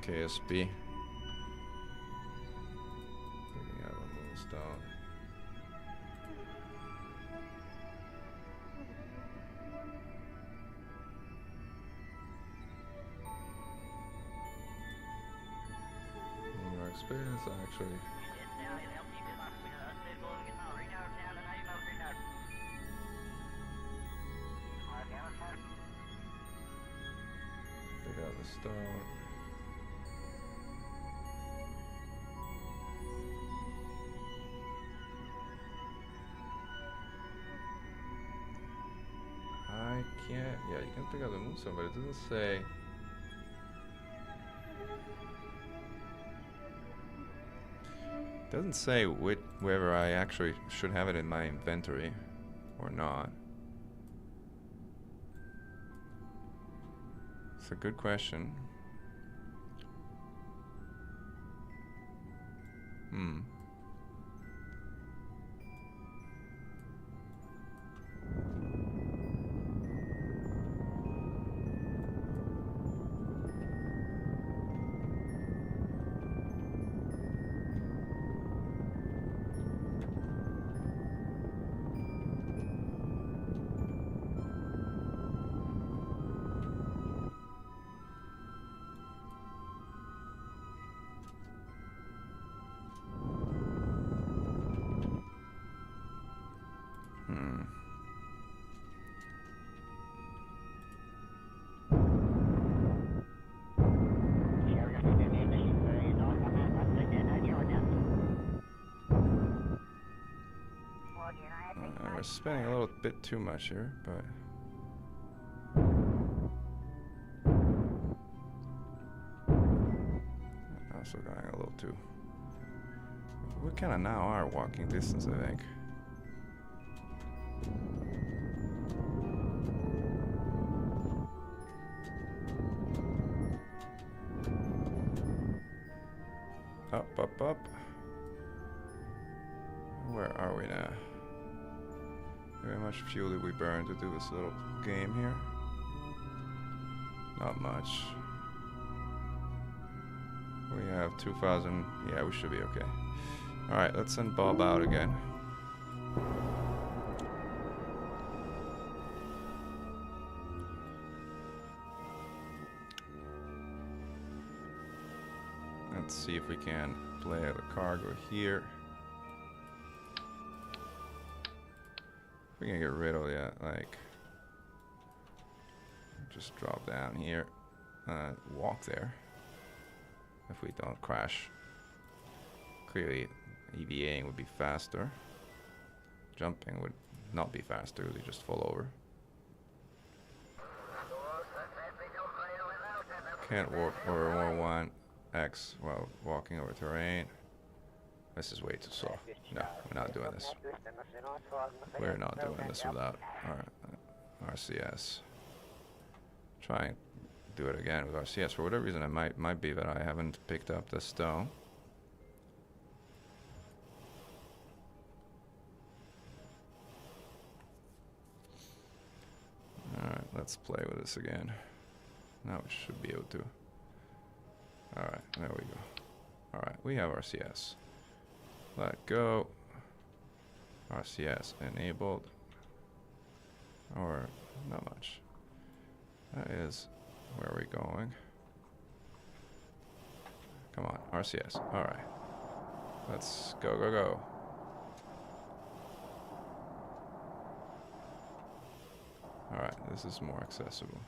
KSP. Picking out a moonstone. Your experience actually. Pick out the stone. I can't. Yeah, you can pick out the moonstone, but it doesn't say. Doesn't say whether I actually should have it in my inventory or not. It's a good question. We're spending a little bit too much here, but also going a little too. We kind of now are walking distance, I think. Up, up, up. Where are we now? How much fuel did we burn to do this little game here? Not much. We have 2,000. Yeah, we should be okay. Alright, let's send Bob out again. Let's see if we can play out a cargo here. We can get rid of that, like, just drop down here, walk there. If we don't crash, clearly EVAing would be faster. Jumping would not be faster, we just fall over. Can't walk over 1x while walking over terrain. This is way too slow. No, we're not doing this. We're not doing this without. Alright. RCS. Try and do it again with RCS. For whatever reason, it might be that I haven't picked up the stone. Alright, let's play with this again. Now we should be able to. Alright, there we go. Alright, we have RCS. Let go. RCS enabled. Or not much. That is where we're going. Come on, RCS. Alright. Let's go, go, go. Alright, this is more accessible.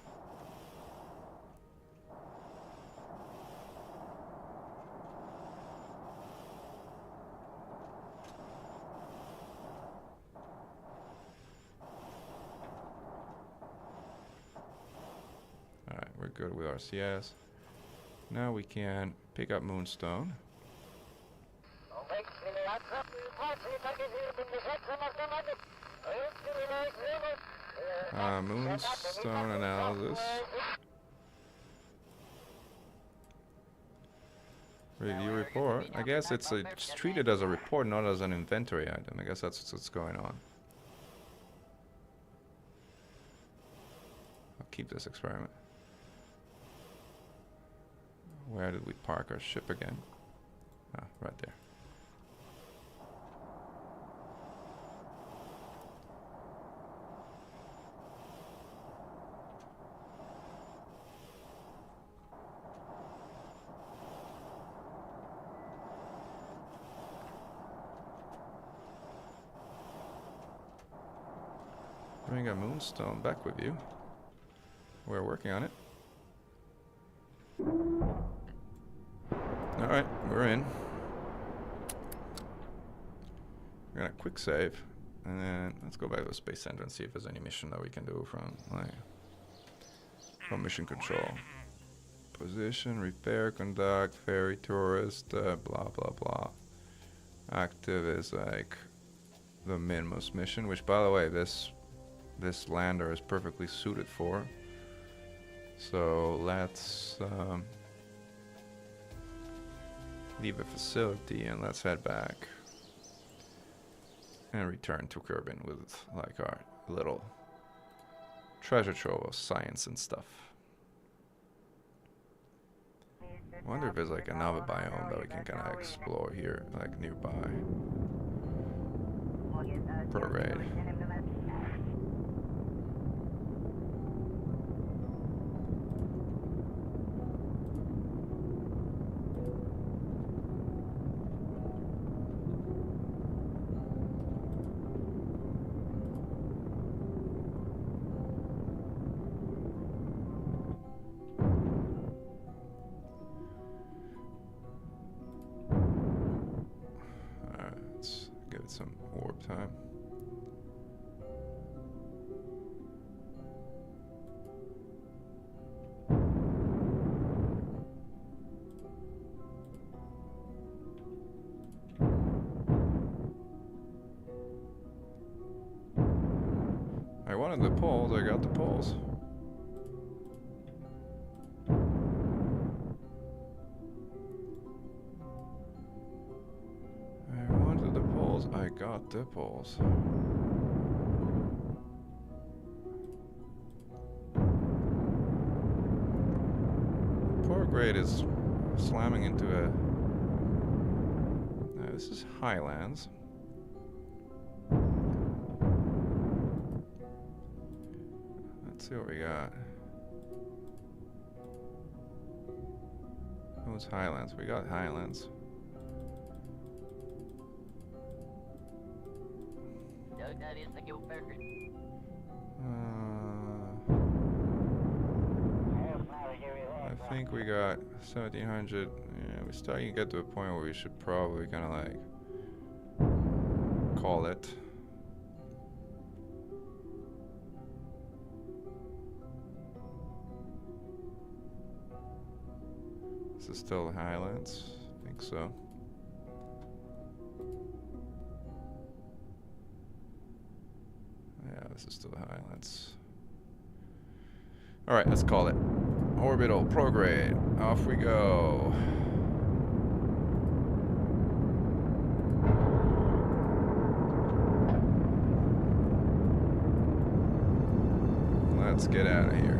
Alright, we're good with RCS. Now we can pick up Moonstone. Moonstone analysis. Review report. I guess it's treated as a report, not as an inventory item. I guess that's what's going on. I'll keep this experiment. Where did we park our ship again? Ah, right there. Bring a Moonstone back with you. We're working on it. Alright, we're in. We're gonna quick save. And then let's go back to the Space Center and see if there's any mission that we can do from mission control. Position, repair, conduct, ferry, tourist, blah blah blah. Active is like the Minmus mission, which by the way this lander is perfectly suited for. So let's leave the facility and let's head back and return to Kerbin with like our little treasure trove of science and stuff. I wonder if there's like another biome that we can kind of explore here, like nearby. Prograde. Some warp time. I wanted the poles, I got the poles. I got the poles. Poor grade is slamming into a... this is Highlands. Let's see what we got. Who's Highlands? We got Highlands. I think we got 1700. Yeah, we're starting to get to a point where we should probably kind of like call it. This is still the Highlands. I think so. Yeah, this is still the Highlands. Alright, let's call it. Orbital prograde. Off we go. Let's get out of here.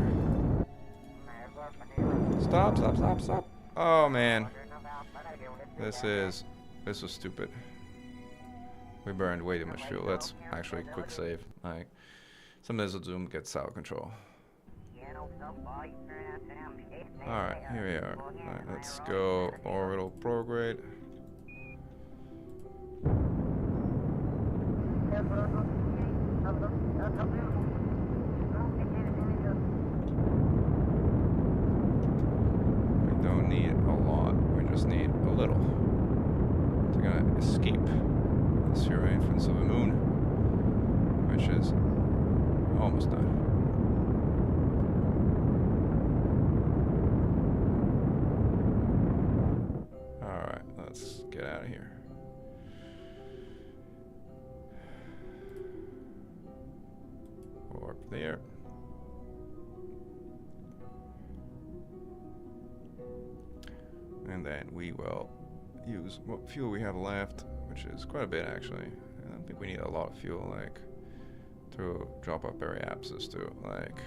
Stop, stop, stop, stop. Oh man. This was stupid. We burned way too much fuel. Let's actually quick save. Like, some missile zoom gets out of control. Alright, here we are. Alright, let's go orbital prograde. We don't need a lot, we just need a little. We're gonna escape the sphere influence of the moon, which is almost done. Let's get out of here. Warp there. And then we will use what fuel we have left, which is quite a bit actually. I don't think we need a lot of fuel, like, to drop our periapsis to like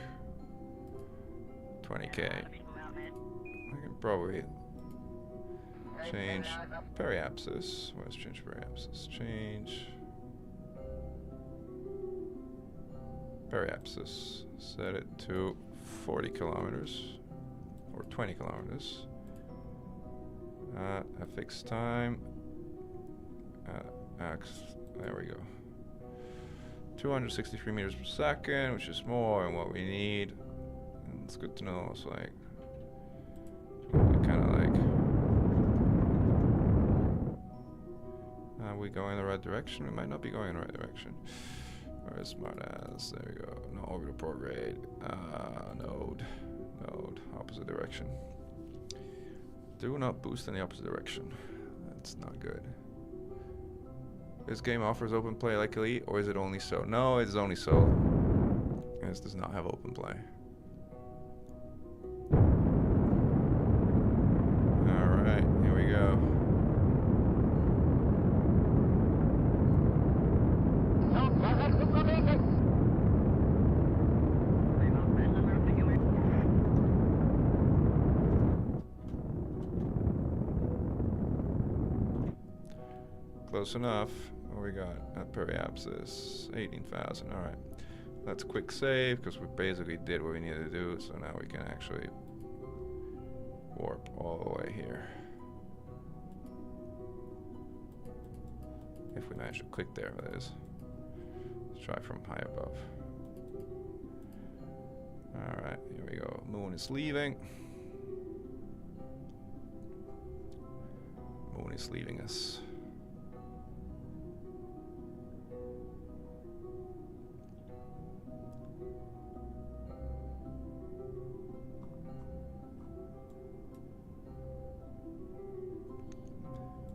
20k. I can probably change periapsis. Let's change periapsis. Change periapsis. Set it to 40 kilometers or 20 kilometers. A fixed time. There we go. 263 meters per second, which is more than what we need. And it's good to know. It's like we kind of like. Are we going in the right direction? We might not be going in the right direction. Where is smartass? There we go. No, orbital prograde. Node. Opposite direction. Do not boost in the opposite direction. That's not good. This game offers open play like Elite, or is it only so? No, it's only so. This does not have open play. Alright, here we go. Close enough. What we got at periapsis? 18,000. All right. Let's quick save because we basically did what we needed to do. So now we can actually warp all the way here. If we manage to click there, that is. Let's try from high above. All right. Here we go. Moon is leaving. Moon is leaving us.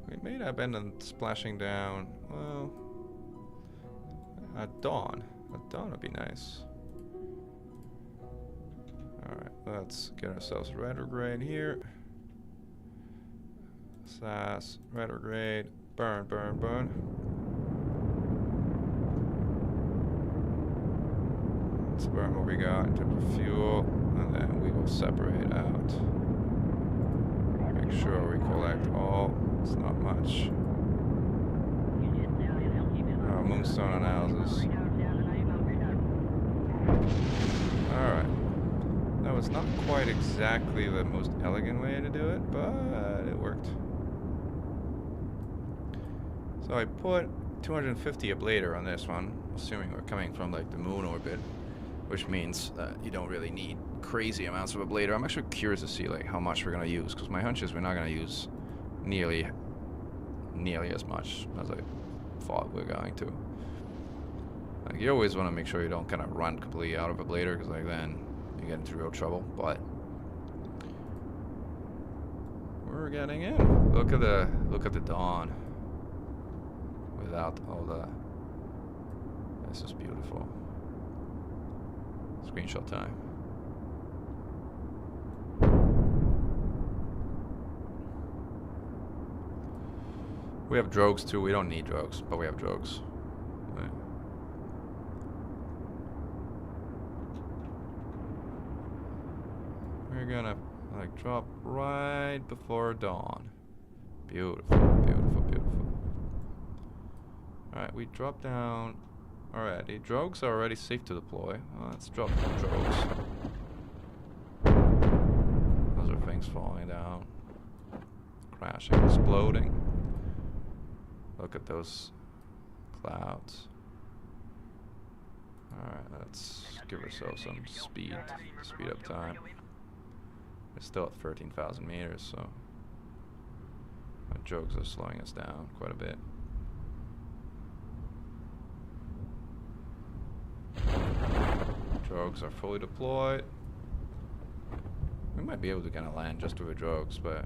We may have been splashing down, well, at dawn. At dawn would be nice. Alright, let's get ourselves a retrograde here. SAS, retrograde, burn, burn, burn. Let's burn what we got in terms of fuel, and then we will separate out. Make sure we collect all. It's not much. Oh, moonstone on houses. Alright. That was not quite exactly the most elegant way to do it, but it worked. So I put 250 ablator on this one, assuming we're coming from like the moon orbit, which means that you don't really need crazy amounts of ablator. I'm actually curious to see like how much we're gonna use, because my hunch is we're not gonna use nearly as much as I thought we were going to. Like, you always want to make sure you don't kind of run completely out of ablator, because like then you get into real trouble. But we're getting in. Look at the dawn without all the. This is beautiful. Screenshot time. We have drogues too. We don't need drogues, but we have drogues. Right. We're gonna like drop right before dawn. Beautiful, beautiful, beautiful. Alright, we drop down already. Drogues are already safe to deploy. Well, let's drop the drogues. Those are things falling down. Crashing, exploding. Look at those clouds. Alright, let's give ourselves some speed up time. We're still at 13,000 meters, so our drogues are slowing us down quite a bit. Drogues are fully deployed. We might be able to kind of land just with the drogues, but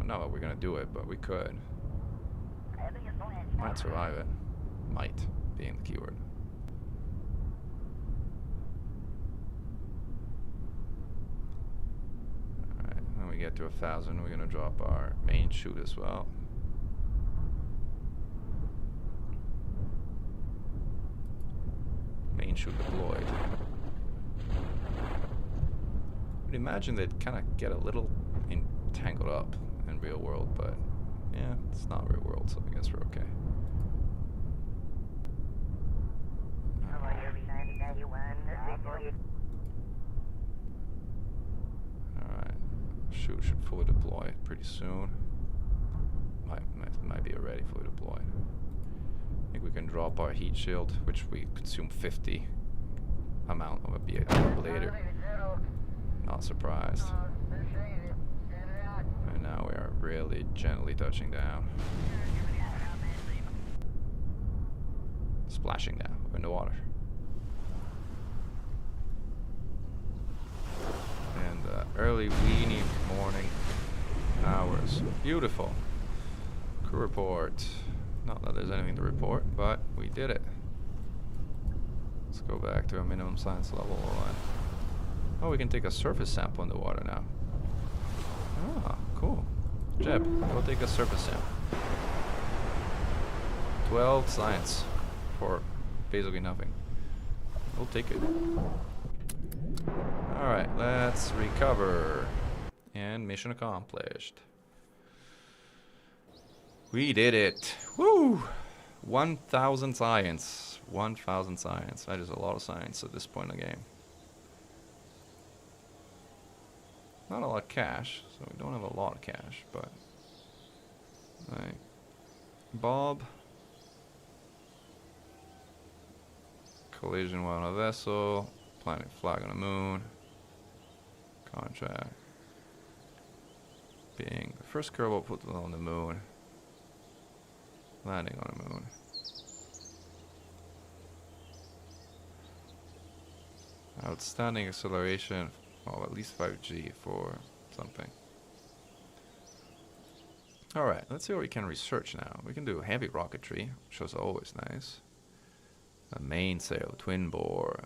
not that we're gonna do it, but we could. Might survive it. Might being the keyword. Alright, when we get to 1,000, we're gonna drop our main chute as well. Main chute deployed. I'd imagine they'd kind of get a little entangled up in real world, but yeah, it's not real world, so I guess we're okay. Alright, chute should fully deploy pretty soon. Might be already fully deployed. I think we can drop our heat shield, which we consume 50 amount of a later. Not surprised. And now we are really gently touching down. Splashing down in the water. And early weeny morning hours. Beautiful. Crew report. Not that there's anything to report, but we did it. Let's go back to our minimum science level. Oh, we can take a surface sample in the water now. Ah, cool. Jeb, go take a surface sample. 12 science for basically nothing. We'll take it. Alright, let's recover. And mission accomplished. We did it. Woo! 1,000 science. 1,000 science. That is a lot of science at this point in the game. Not a lot of cash, so we don't have a lot of cash, but... Like, Bob. Collision while on a vessel. Planting flag on the moon. Contract. Being the first Kerbal put on the moon. Landing on the moon. Outstanding acceleration of at least 5G for something. Alright, let's see what we can research now. We can do heavy rocketry, which is always nice. A mainsail, twin bore,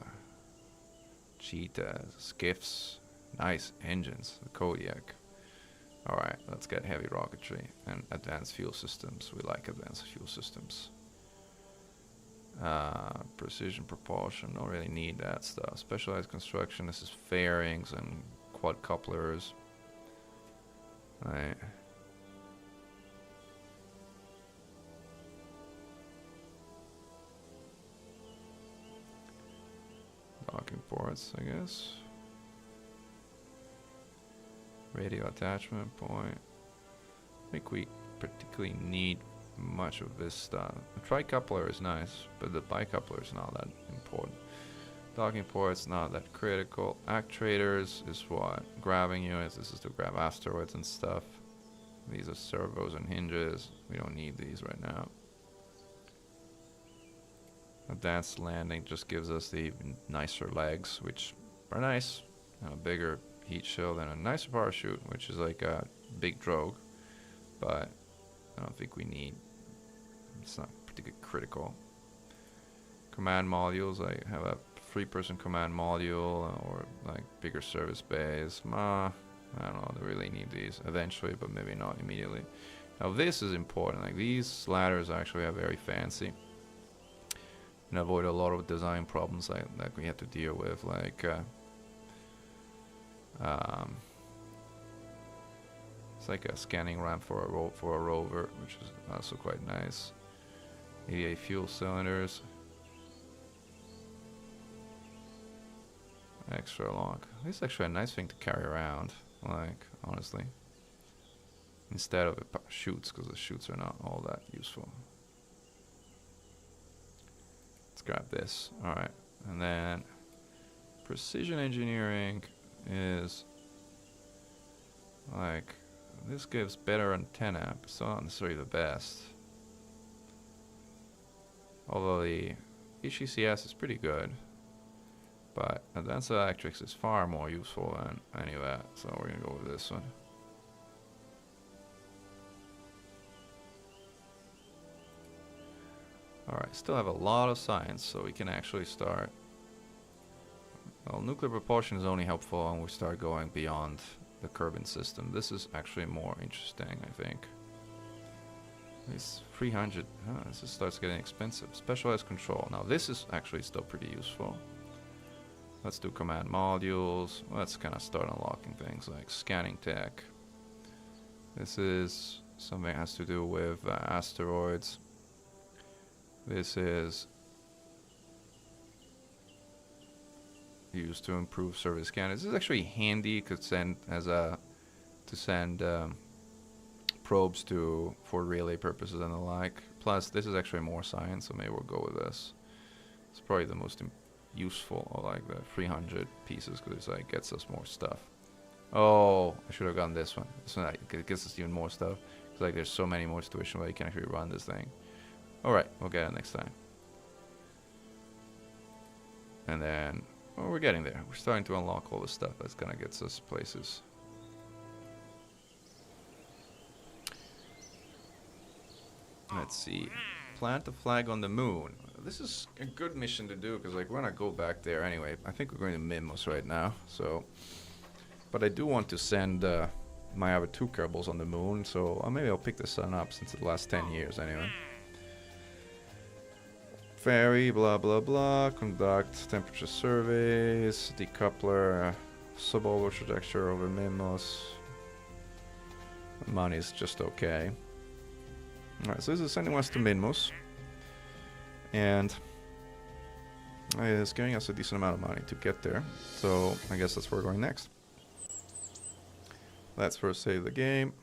cheetahs, skiffs, nice engines, the Kodiak. Alright, let's get heavy rocketry and advanced fuel systems. We like advanced fuel systems. Precision propulsion, don't really need that stuff. Specialized construction, this is fairings and quad couplers. Right. Docking ports, I guess. Radio attachment point. I think we particularly need much of this stuff. The tri-coupler is nice, but the bicoupler is not that important. Docking ports not that critical. Actuators is what? Grabbing units. This is to grab asteroids and stuff. These are servos and hinges. We don't need these right now. Advanced landing just gives us the nicer legs, which are nice. And a bigger heat shield and a nicer parachute, which is like a big drogue. But I don't think we need. It's not particularly critical. Command modules. I have a 3-person command module or like bigger service bays. I don't know. I really need these eventually, but maybe not immediately. Now this is important. Like these ladders actually are very fancy and avoid a lot of design problems that we had to deal with, like it's like a scanning ramp for a rover, which is also quite nice. 88 fuel cylinders. Extra long. This is actually a nice thing to carry around, like, honestly. Instead of chutes, because the chutes are not all that useful. Let's grab this. Alright. And then precision engineering is like, this gives better antenna, but it's not necessarily the best. Although the HECS is pretty good. But advanced electrics is far more useful than any of that, so we're gonna go with this one. Alright, still have a lot of science, so we can actually start. Well, nuclear propulsion is only helpful when we start going beyond the Kerbal system. This is actually more interesting, I think. It's 300. This just starts getting expensive. Specialized control. Now this is actually still pretty useful. Let's do command modules. Let's kind of start unlocking things like scanning tech. This is something that has to do with asteroids. This is used to improve service scan. This is actually handy to send probes for relay purposes and the like. Plus, this is actually more science, so maybe we'll go with this. It's probably the most useful, or like the 300 pieces, because it like gets us more stuff. Oh, I should have gotten this one. This one like, gets us even more stuff. It's like there's so many more situations where you can actually run this thing. All right, we'll get it next time. And then, well, we're getting there. We're starting to unlock all the stuff that's gonna get us places. Let's see. Plant a flag on the moon. This is a good mission to do because like we're gonna go back there anyway. I think we're going to Mimos right now. So, but I do want to send my other 2 Kerbals on the moon. So maybe I'll pick this one up since it lasts 10 years anyway. Ferry, blah blah blah. Conduct temperature surveys. Decoupler. Suborbital trajectory over Mimos. Money is just okay. Alright, so this is sending us to Mimos. And it's giving us a decent amount of money to get there. So I guess that's where we're going next. Let's first save the game.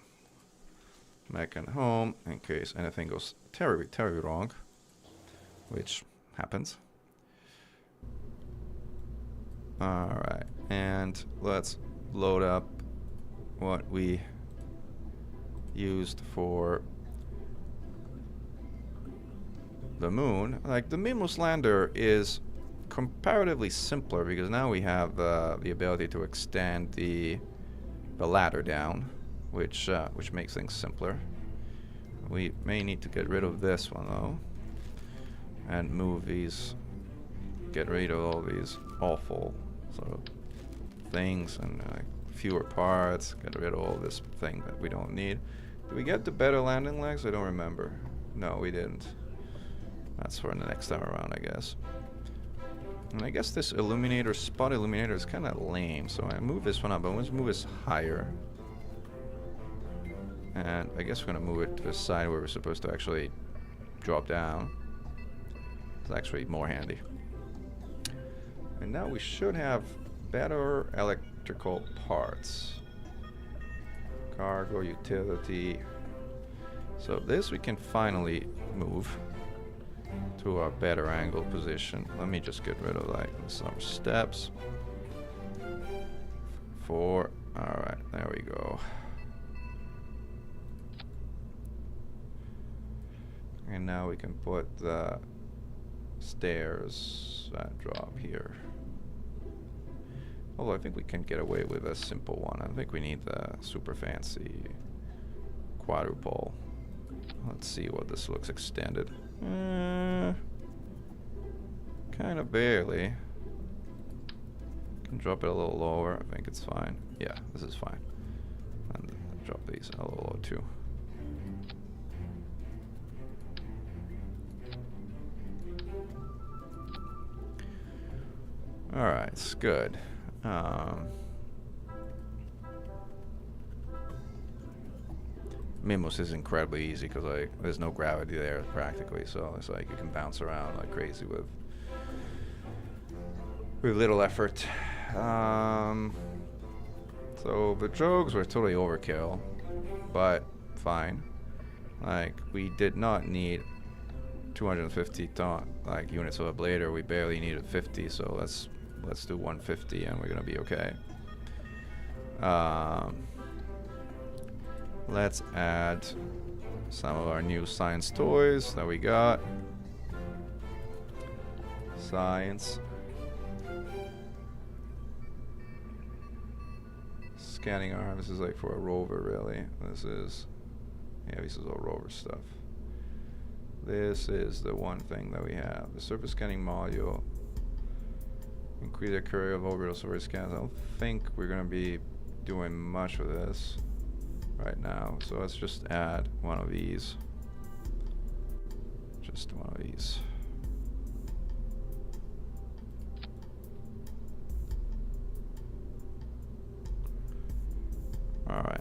Mechan home in case anything goes terribly wrong. Which happens. Alright, and let's load up what we used for the moon. Like the Mimos lander is comparatively simpler because now we have the ability to extend the ladder down, which makes things simpler. We may need to get rid of this one though, and move these, get rid of all these awful sort of things and fewer parts. Get rid of all this thing that we don't need. Did we get the better landing legs? I don't remember. No, we didn't. That's for the next time around, I guess. And I guess this illuminator, spot illuminator, is kind of lame. So I move this one up, but let's move this higher. And I guess we're going to move it to the side where we're supposed to actually drop down. It's actually more handy. And now we should have better electrical parts. Cargo, utility. So this we can finally move to a better angle position. Let me just get rid of like some steps. 4. Alright, there we go. And now we can put the stairs that drop here. Although I think we can get away with a simple one. I think we need the super fancy quadruple. Let's see what this looks extended. Kind of barely. Can drop it a little lower. I think it's fine. Yeah, this is fine. And drop these a little lower too. Alright, it's good. Mimos is incredibly easy because like there's no gravity there practically, so it's like you can bounce around like crazy with little effort. So the drogues were totally overkill, but fine. Like we did not need 250 ton like units of a blader. We barely needed 50, so let's do 150 and we're gonna be okay. Let's add some of our new science toys that we got. Science. Scanning arm. This is like for a rover, really. This is, yeah, this is all rover stuff. This is the one thing that we have. The surface scanning module. Increase the curve of orbital surface scans. I don't think we're gonna be doing much with this right now, so let's just add one of these. Just one of these. Alright,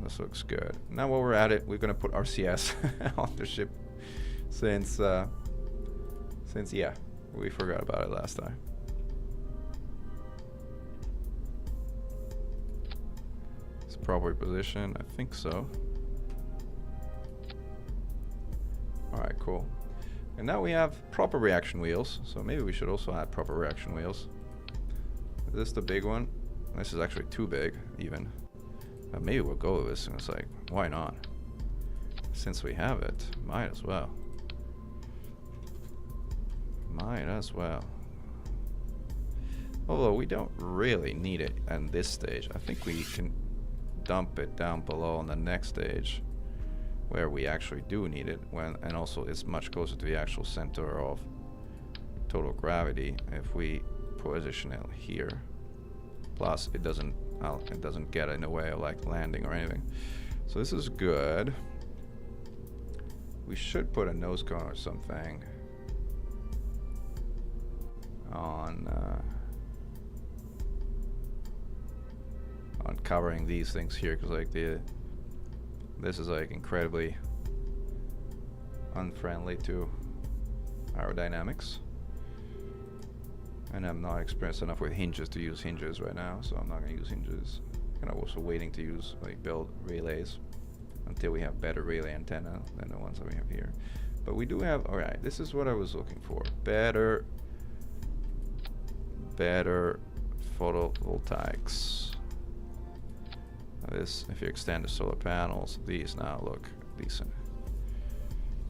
this looks good. Now while we're at it, we're gonna put RCS on the ship since yeah, we forgot about it last time. Proper position, I think so. Alright, cool. And now we have proper reaction wheels, so maybe we should also add proper reaction wheels. Is this the big one? This is actually too big, even. Maybe we'll go with this, and it's like, why not? Since we have it, might as well. Might as well. Although we don't really need it at this stage. I think we can dump it down below on the next stage where we actually do need it, and also it's much closer to the actual center of total gravity if we position it here. Plus it doesn't get in the way of like landing or anything. So this is good. We should put a nose cone or something on covering these things here, because like this is like incredibly unfriendly to aerodynamics, and I'm not experienced enough with hinges to use hinges right now, so I'm not gonna use hinges. And I'm also waiting to use build relays until we have better relay antenna than the ones that we have here. But we do have, alright, this is what I was looking for. Better photovoltaics. This, if you extend the solar panels, these now look decent.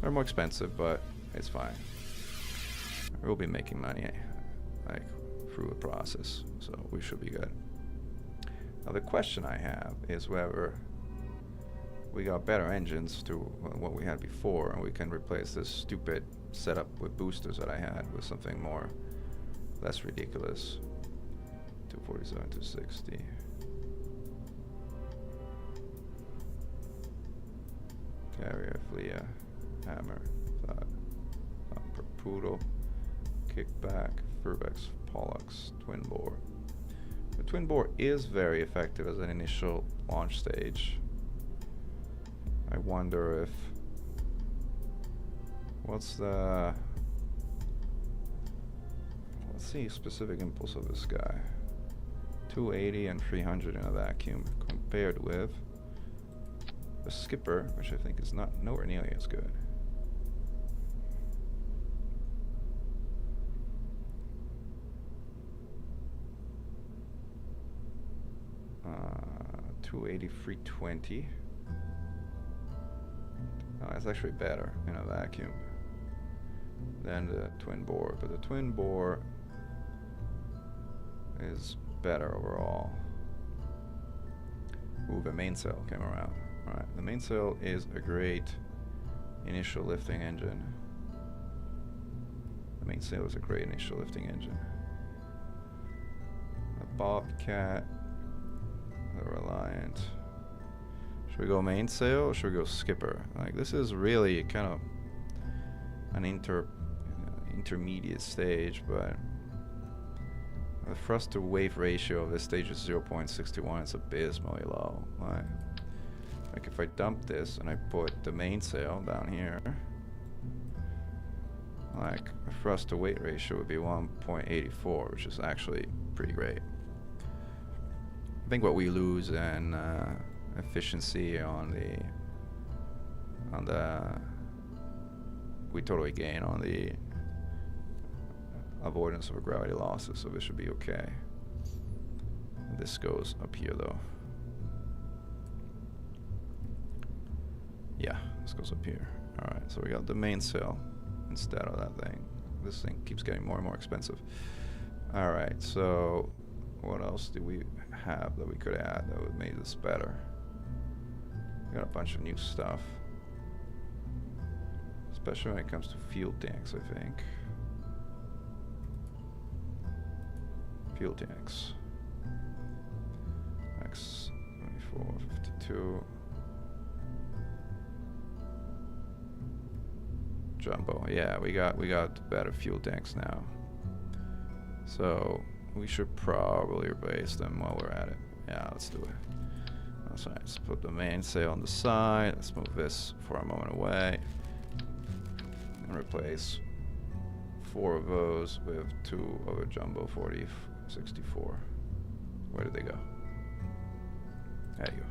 They're more expensive, but it's fine. We'll be making money like through the process, so we should be good. Now the question I have is whether we got better engines to what we had before, and we can replace this stupid setup with boosters that I had with something more, less ridiculous. 247 to 60. Carrier, Flea, Hammer, Thud, Poodle, Kickback, Furbex, Pollux, Twin Bore. The Twin Bore is very effective as an initial launch stage. I wonder if... What's the specific impulse of this guy? 280 and 300 in a vacuum compared with the Skipper, which I think is nowhere nearly as good. Uh, 280, 320. Oh, it's actually better in a vacuum than the Twin Bore, but the Twin Bore is better overall. Ooh, the mainsail came around. Alright, the mainsail is a great initial lifting engine. The mainsail is a great initial lifting engine. A Bobcat, the Reliant. Should we go mainsail or should we go Skipper? Like, this is really kind of an intermediate stage, but The thrust to wave ratio of this stage is 0.61. It's abysmally low. Like if I dump this and I put the mainsail down here, like the thrust to weight ratio would be 1.84, which is actually pretty great. I think what we lose in efficiency on the we totally gain on the avoidance of gravity losses, so this should be okay. This goes up here though. Yeah, this goes up here. Alright, so we got the mainsail instead of that thing. This thing keeps getting more and more expensive. Alright, so what else do we have that we could add that would make this better? We got a bunch of new stuff. Especially when it comes to fuel tanks, I think. Fuel tanks. X24, 52. Jumbo. Yeah, we got better fuel tanks now. So we should probably replace them while we're at it. Yeah, let's do it. That's right. Let's put the mainsail on the side. Let's move this for a moment away. And replace 4 of those with 2 of a Jumbo 4064. Where did they go? There you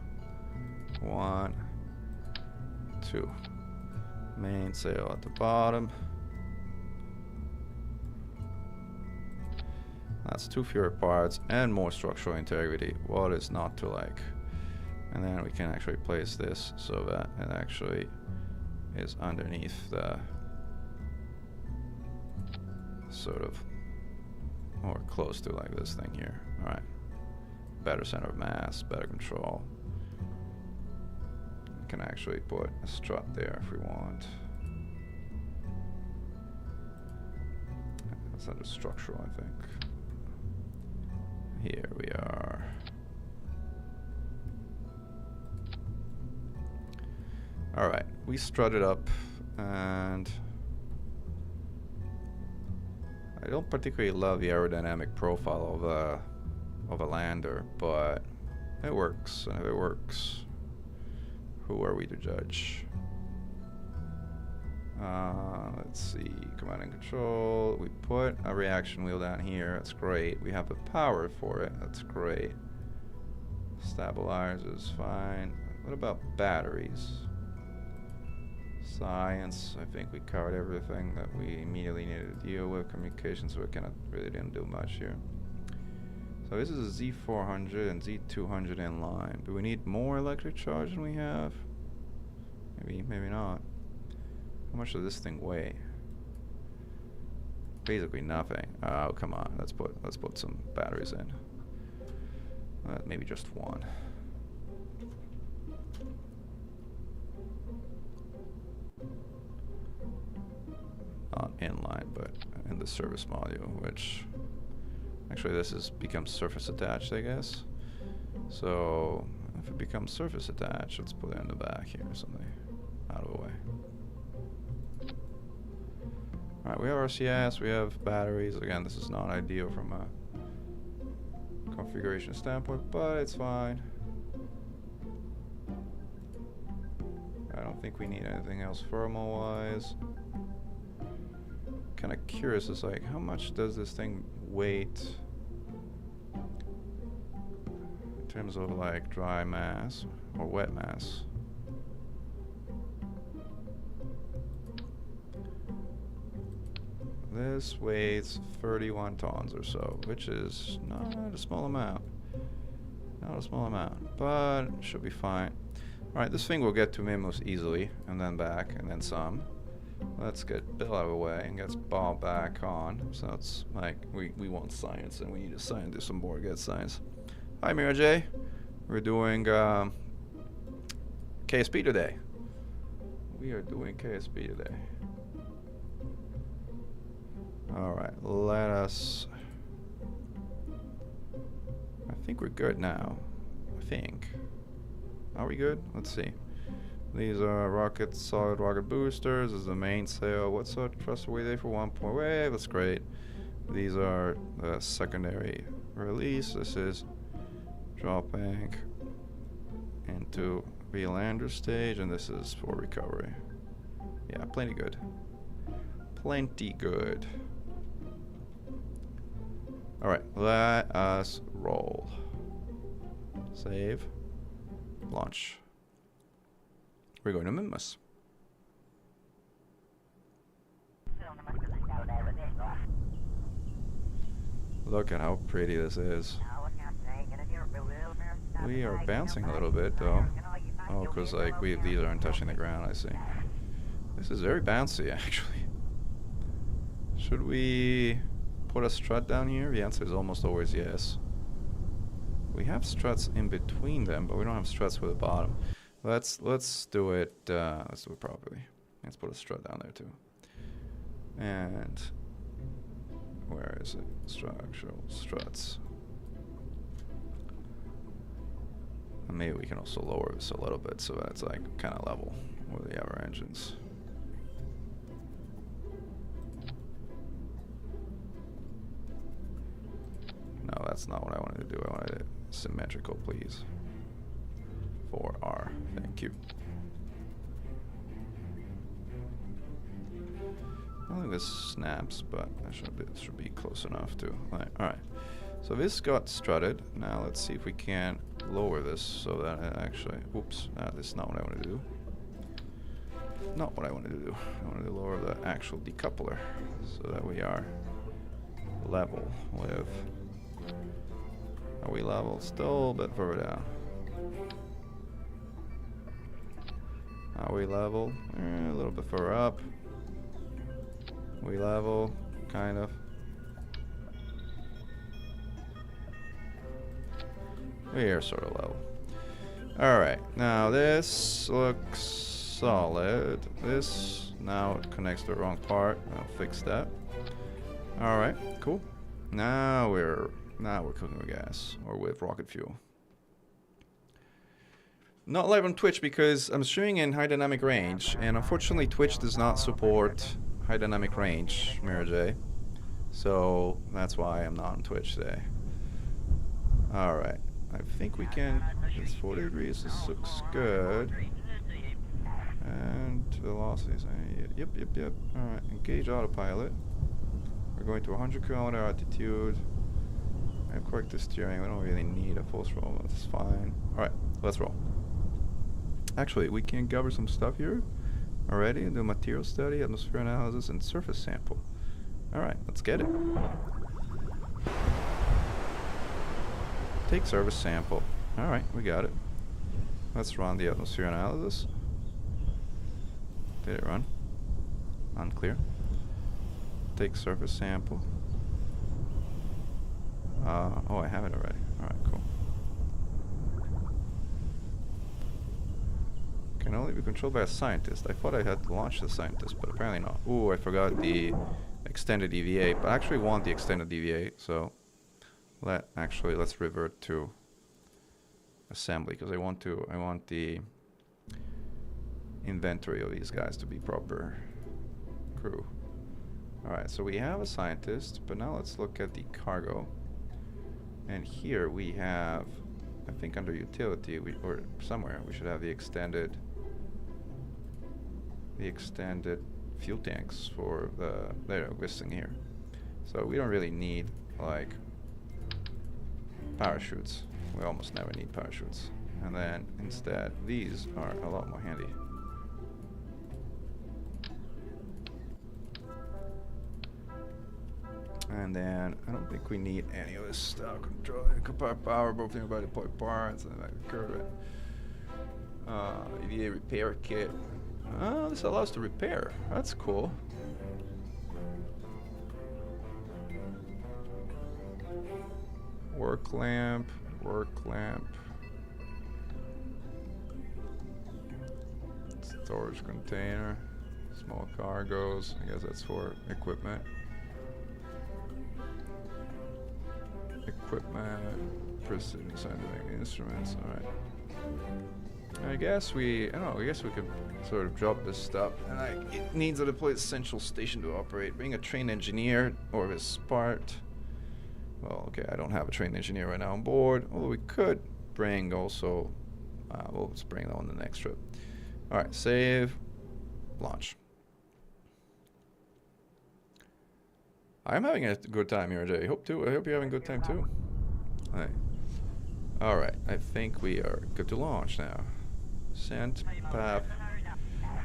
go. 1, 2. Mainsail at the bottom. That's 2 fewer parts and more structural integrity. What is not to like? And then we can actually place this so that it actually is underneath the sort of, or close to like this thing here. All right, better center of mass, better control. We can actually put a strut there if we want. That's under structural, I think. Here we are. All right, we strutted up, and I don't particularly love the aerodynamic profile of a lander, but it works, and if it works, who are we to judge? Let's see, command and control. We put a reaction wheel down here. That's great. We have the power for it. That's great. Stabilizers, fine. What about batteries? Science, I think we covered everything that we immediately needed to deal with. Communications, we kind of really didn't do much here. So this is a Z400 and Z200 in line. Do we need more electric charge than we have? Maybe, maybe not. How much does this thing weigh? Basically nothing. Oh, come on. Let's put some batteries in. Maybe just 1. Not inline, but in the service module, which actually this is becomes surface attached, I guess. So if it becomes surface attached, let's put it in the back here or something. Out of the way. Alright, we have RCS, we have batteries. Again, this is not ideal from a configuration standpoint, but it's fine. I don't think we need anything else thermal wise. Kind of curious, is like, how much does this thing weight in terms of like dry mass or wet mass? This weighs 31 tons or so, which is not a small amount. Not a small amount, but should be fine. Alright, this thing will get to Mimos easily, and then back, and then some. Let's get Bill out of the way and get Bob back on. So it's like, we want science, and we need a scientist on board to get science. Hi, Mira J. We're doing KSP today. We are doing KSP today. Alright, let us... I think we're good now. I think. Are we good? Let's see. These are solid rocket boosters. This is the mainsail. What's our thrust weight there for 1 point? Wave, that's great. These are the secondary release. This is dropping into re-lander stage, and this is for recovery. Yeah, plenty good. Plenty good. Alright, let us roll. Save. Launch. We're going to Mimas. Look at how pretty this is. We are bouncing a little bit though. Oh, because like these aren't touching the ground, I see. This is very bouncy actually. Should we put a strut down here? The answer is almost always yes. We have struts in between them, but we don't have struts for the bottom. Let's do it. Let's do it properly. Let's put a strut down there too. And where is it? Structural struts. And maybe we can also lower this a little bit so that it's like kind of level with the other engines. No, that's not what I wanted to do. I wanted it symmetrical, please. 4R, thank you. I don't think this snaps, but I should be close enough to. Alright, so this got strutted. Now let's see if we can lower this so that it actually. Oops, this is not what I wanted to do. Not what I wanted to do. I wanted to lower the actual decoupler so that we are level with. Are we level? Still a bit further down. Are we level? A little bit further up. We level, kind of. We are sort of level. Alright, now this looks solid. This, now it connects to the wrong part. I'll fix that. Alright, cool. Now we're cooking with gas, or with rocket fuel. Not live on Twitch because I'm streaming in high dynamic range, and unfortunately Twitch does not support high dynamic range, Mirajay. So that's why I'm not on Twitch today. Alright, I think we can. It's 40 degrees, this looks good. And velocities, yep. Alright, engage autopilot. We're going to 100 km altitude. I have corrected steering, we don't really need a full throttle, that's fine. Alright, let's roll. Actually, we can gather some stuff here already. Do material study, atmosphere analysis, and surface sample. Alright, let's get it. Take surface sample. Alright, we got it. Let's run the atmosphere analysis. Did it run? Unclear. Take surface sample. Oh, I have it already. Alright, cool. Can only be controlled by a scientist. I thought I had to launch the scientist, but apparently not. Ooh, I forgot the extended EVA, but I actually want the extended EVA, so let's revert to assembly, because I want the inventory of these guys to be proper crew. Alright, so we have a scientist, but now let's look at the cargo. And here we have, I think under utility, or somewhere, we should have the extended fuel tanks for they're listing here. So we don't really need like parachutes. We almost never need parachutes. And then instead, these are a lot more handy. And then I don't think we need any of this stuff. Control, compare power, both body parts, and like curve. EVA repair kit. This allows us to repair. That's cool. Work lamp. Storage container. Small cargoes. I guess that's for equipment. Precision scientific instruments. Alright. I guess we could sort of drop this stuff. And it needs a deployed central station to operate. Being a trained engineer or this part. Well, okay, I don't have a trained engineer right now on board. Although we could bring also. Well, let's bring that on the next trip. All right, save, launch. I'm having a good time here, Jay. I hope you're having a good time too. All right, I think we are good to launch now. Send path.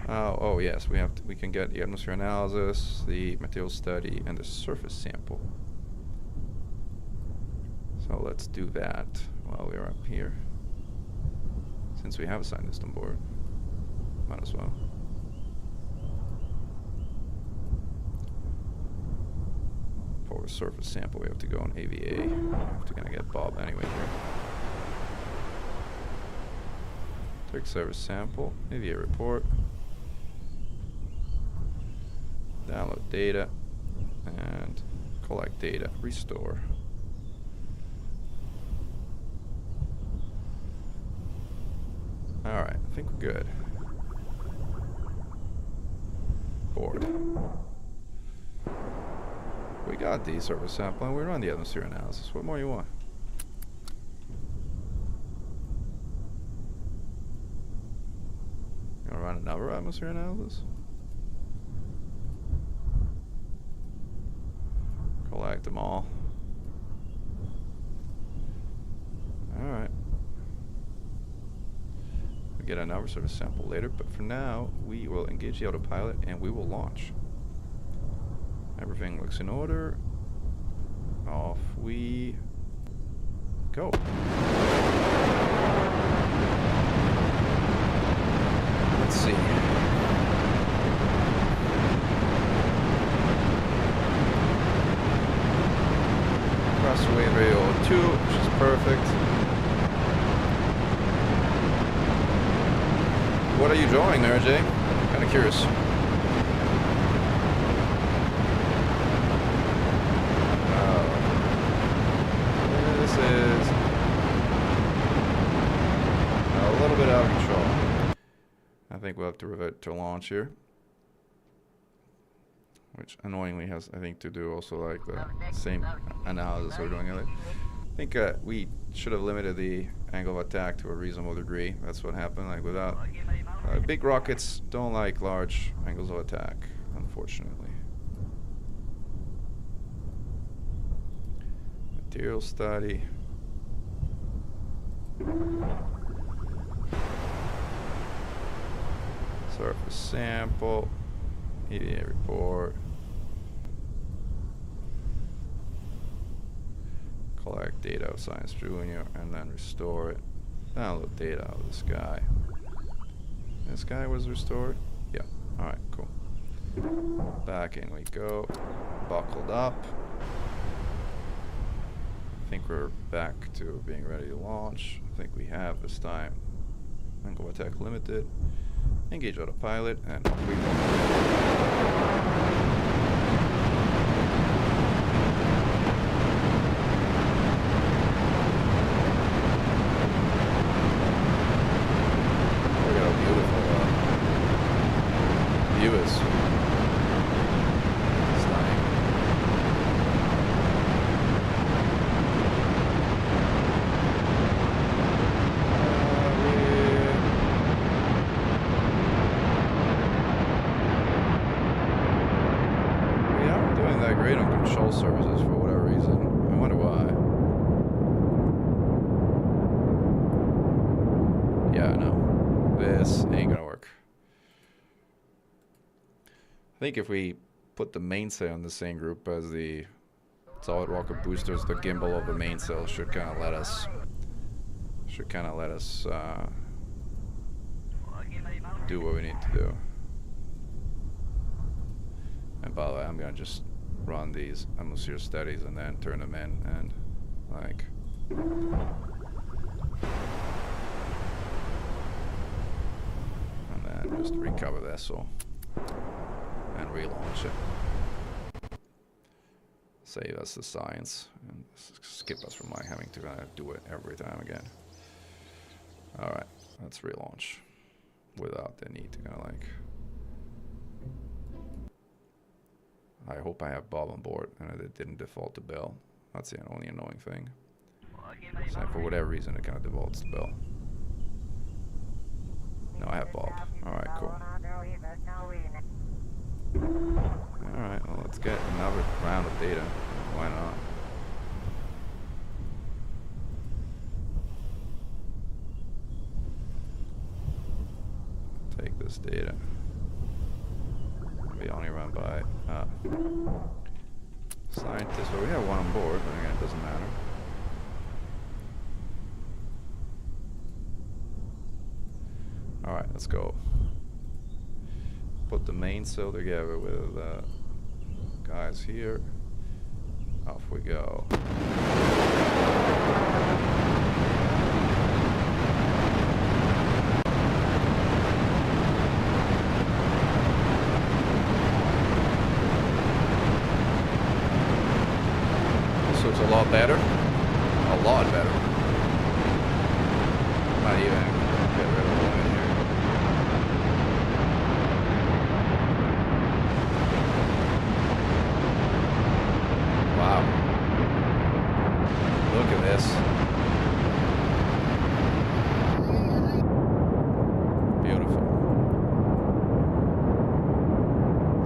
Oh yes, we can get the atmosphere analysis, the material study, and the surface sample. So let's do that while we're up here. Since we have a scientist on board, might as well. For the surface sample, we have to go on AVA. We have to kind of get Bob anyway here. Take service sample, AVA report. Download data and collect data. Restore. Alright, I think we're good. Board. We got the surface sample and we're on the atmosphere analysis. What more you want? You wanna run another atmosphere analysis? Collect them all. Alright. We get another surface sample later, but for now we will engage the autopilot and we will launch. Everything looks in order. Off we go. Let's see. Crossway radio 2, which is perfect. What are you drawing there, Jay? Kind of curious. This is a little bit out of control. I think we'll have to revert to launch here. Which annoyingly has, I think, to do also like the same analysis we're doing. I think we should have limited the angle of attack to a reasonable degree. That's what happened. Like without big rockets don't like large angles of attack, unfortunately. Material study. Surface sample. EVA report. Collect data of Science Junior and then restore it. Download data of this guy. This guy was restored? Yeah. Alright, cool. Back in we go. Buckled up. I think we're back to being ready to launch. I think we have this time. Angle attack limited. Engage autopilot and we go. Great on control services for whatever reason. I wonder why. Yeah, no. This ain't gonna work. I think if we put the mainsail in the same group as the solid rocket boosters, the gimbal of the mainsail should kind of let us do what we need to do. And by the way, I'm gonna just run these atmosphere studies and then turn them in and like and then just recover the vessel and relaunch it. Save us the science and skip us from like having to do it every time again. Alright. Let's relaunch without the need to kind of like. I hope I have Bob on board and it didn't default to Bell. That's the only annoying thing. So for whatever reason, it kind of defaults to Bell. No, I have Bob. Alright, cool. Alright, well, let's get another round of data. Why not? Take this data. We only run by scientists. Well, we have one on board, but again, it doesn't matter. Alright, let's go. Put the mainsail together with guys here. Off we go. So it's a lot better. A lot better. Might even get rid of the limit here. Wow. Look at this. Beautiful.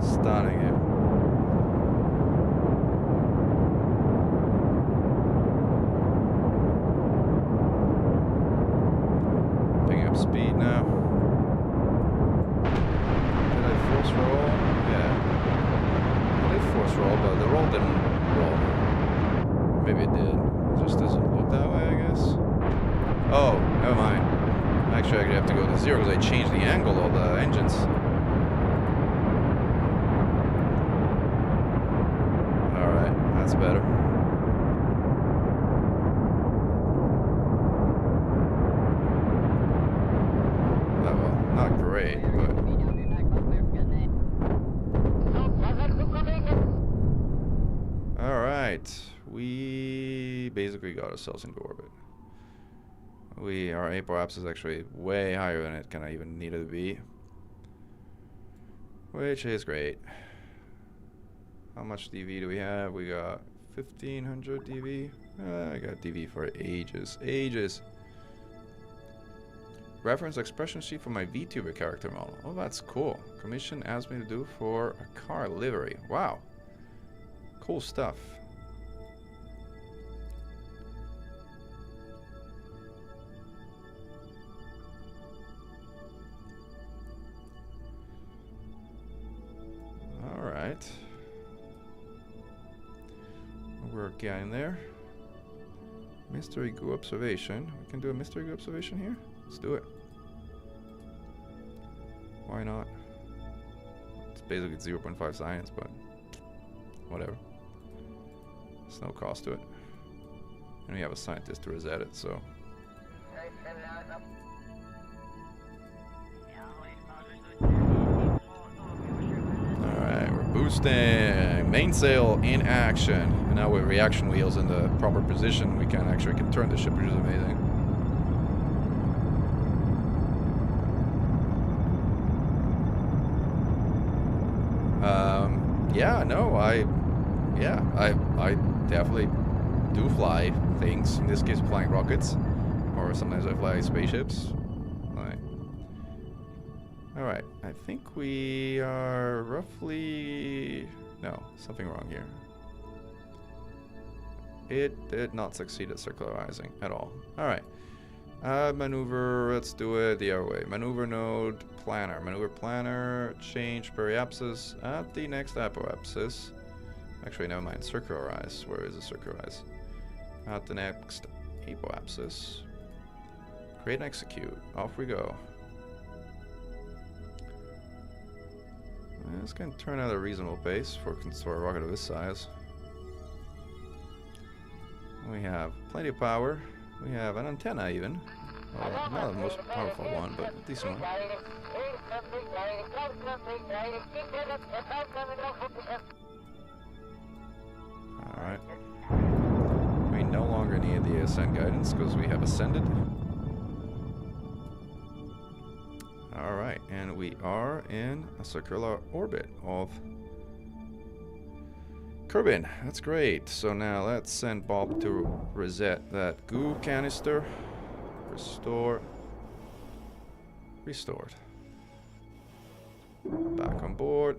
Stunning here. Picking up speed now. Did I force roll? Yeah. I did force roll, but the roll didn't roll. Maybe it did. It just doesn't look that way, I guess. Oh, never mind. Actually, I have to go to 0 because I changed the angle of the engines. Alright, that's better. Oh, well, not great, but... Alright, we basically got ourselves into orbit. Our apoapsis is actually way higher than it kind of even needed to be. Which is great. How much DV do we have? We got 1500 DV. I got DV for ages. Ages. Reference expression sheet for my VTuber character model. Oh, that's cool. Commission asked me to do for a car livery. Wow. Cool stuff. Alright. We're getting there. Mystery goo observation. We can do a mystery goo observation here? Let's do it. Why not? It's basically 0.5 science, but whatever. There's no cost to it. And we have a scientist to reset it, so. Alright, we're boosting. Mainsail in action. And now with reaction wheels in the proper position, we can actually turn the ship, which is amazing. Yeah, no, I definitely do fly things. In this case, flying rockets, or sometimes I fly spaceships. Alright, I think we are roughly... No, something wrong here. It did not succeed at circularizing at all. Alright. Maneuver, let's do it the other way. Maneuver node, planner. Maneuver planner, change periapsis at the next apoapsis. Actually, never mind. Circularize. Where is the circularize? At the next apoapsis. Create and execute. Off we go. It's going to turn out a reasonable pace for a rocket of this size. We have plenty of power. We have an antenna even. Well, not the most powerful one, but a decent one. Alright. We no longer need the ascent guidance because we have ascended. Alright, and we are in a circular orbit of Kerbin. That's great. So now let's send Bob to reset that goo canister. Restore. Restored. Back on board.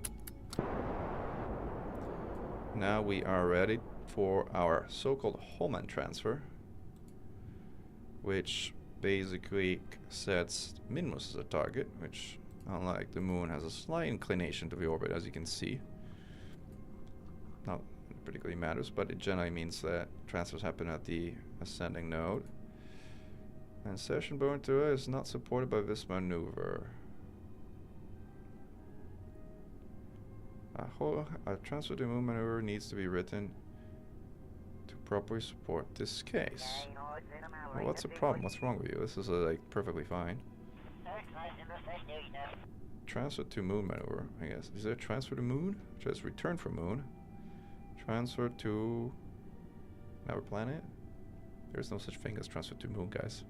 Now we are ready for our so-called Hohmann transfer, which basically sets Minmus as a target, which, unlike the moon, has a slight inclination to the orbit, as you can see. Not particularly matters, but it generally means that transfers happen at the ascending node. And session burn to is not supported by this maneuver. A transfer to moon maneuver needs to be written to properly support this case. Well, what's the problem? What's wrong with you? This is like perfectly fine. Transfer to moon maneuver, I guess. Is there a transfer to moon? Just return from moon. Transfer to another planet? There's no such thing as transfer to moon, guys.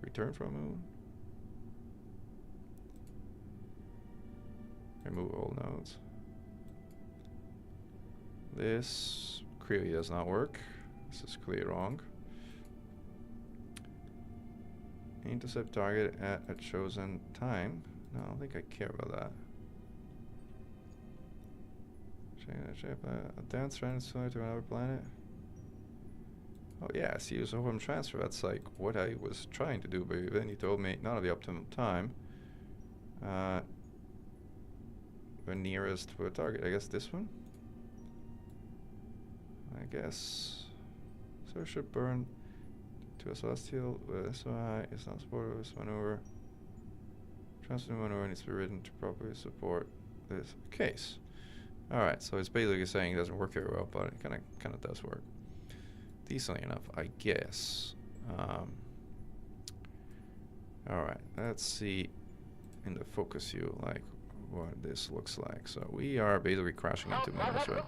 Return from moon. Remove all nodes. This clearly does not work. This is clearly wrong. Intercept target at a chosen time. No, I don't think I care about that. A dance transfer to another planet. Oh yeah, I see. Use Hohmann transfer. That's like what I was trying to do, but then you told me not at the optimum time. The nearest to a target. I guess this one. I guess. So it should burn to a celestial with SOI. It's not supported with this maneuver. Transfer maneuver needs to be written to properly support this case. Alright, so it's basically saying it doesn't work very well, but it kind of does work. Decently enough, I guess. Alright, let's see in the focus view like what this looks like. So we are basically crashing into Minus, right?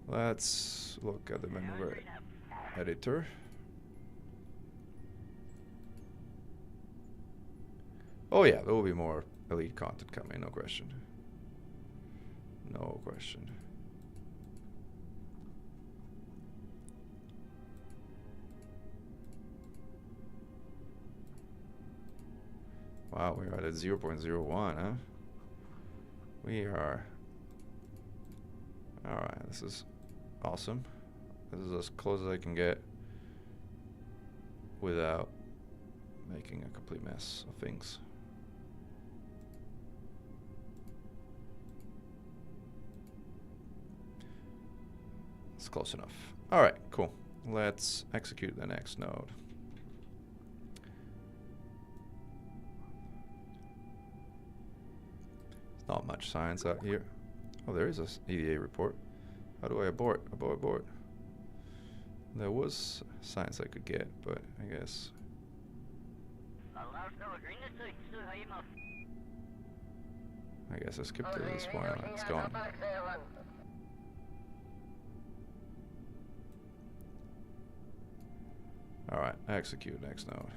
Let's look at the maneuver editor. Oh yeah, there will be more elite content coming, no question. No question. Wow, we're at 0.01, huh? We are... Alright, this is awesome. This is as close as I can get without making a complete mess of things. It's close enough. Alright, cool. Let's execute the next node. Not much science out here. Oh, there is a EDA report. How do I abort? Abort. There was science I could get, but I guess... I guess I skipped it at this point. It's gone. Alright, execute next node.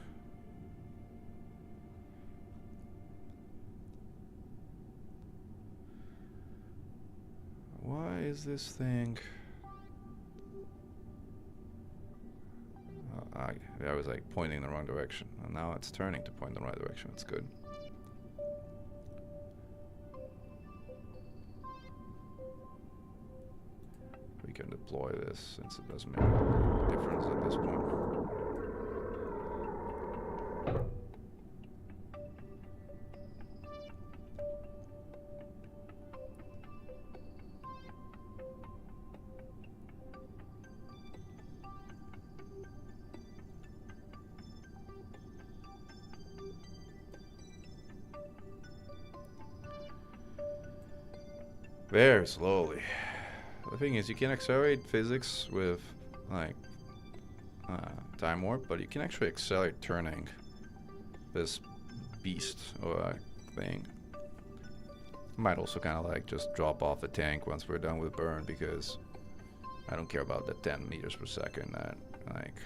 Why is this thing... I was like pointing in the wrong direction, and now it's turning to point in the right direction. It's good. We can deploy this since it doesn't make a difference at this point. Very slowly. The thing is, you can accelerate physics with like time warp, but you can actually accelerate turning this beast or thing. Might also kind of like just drop off the tank once we're done with burn, because I don't care about the 10 meters per second that like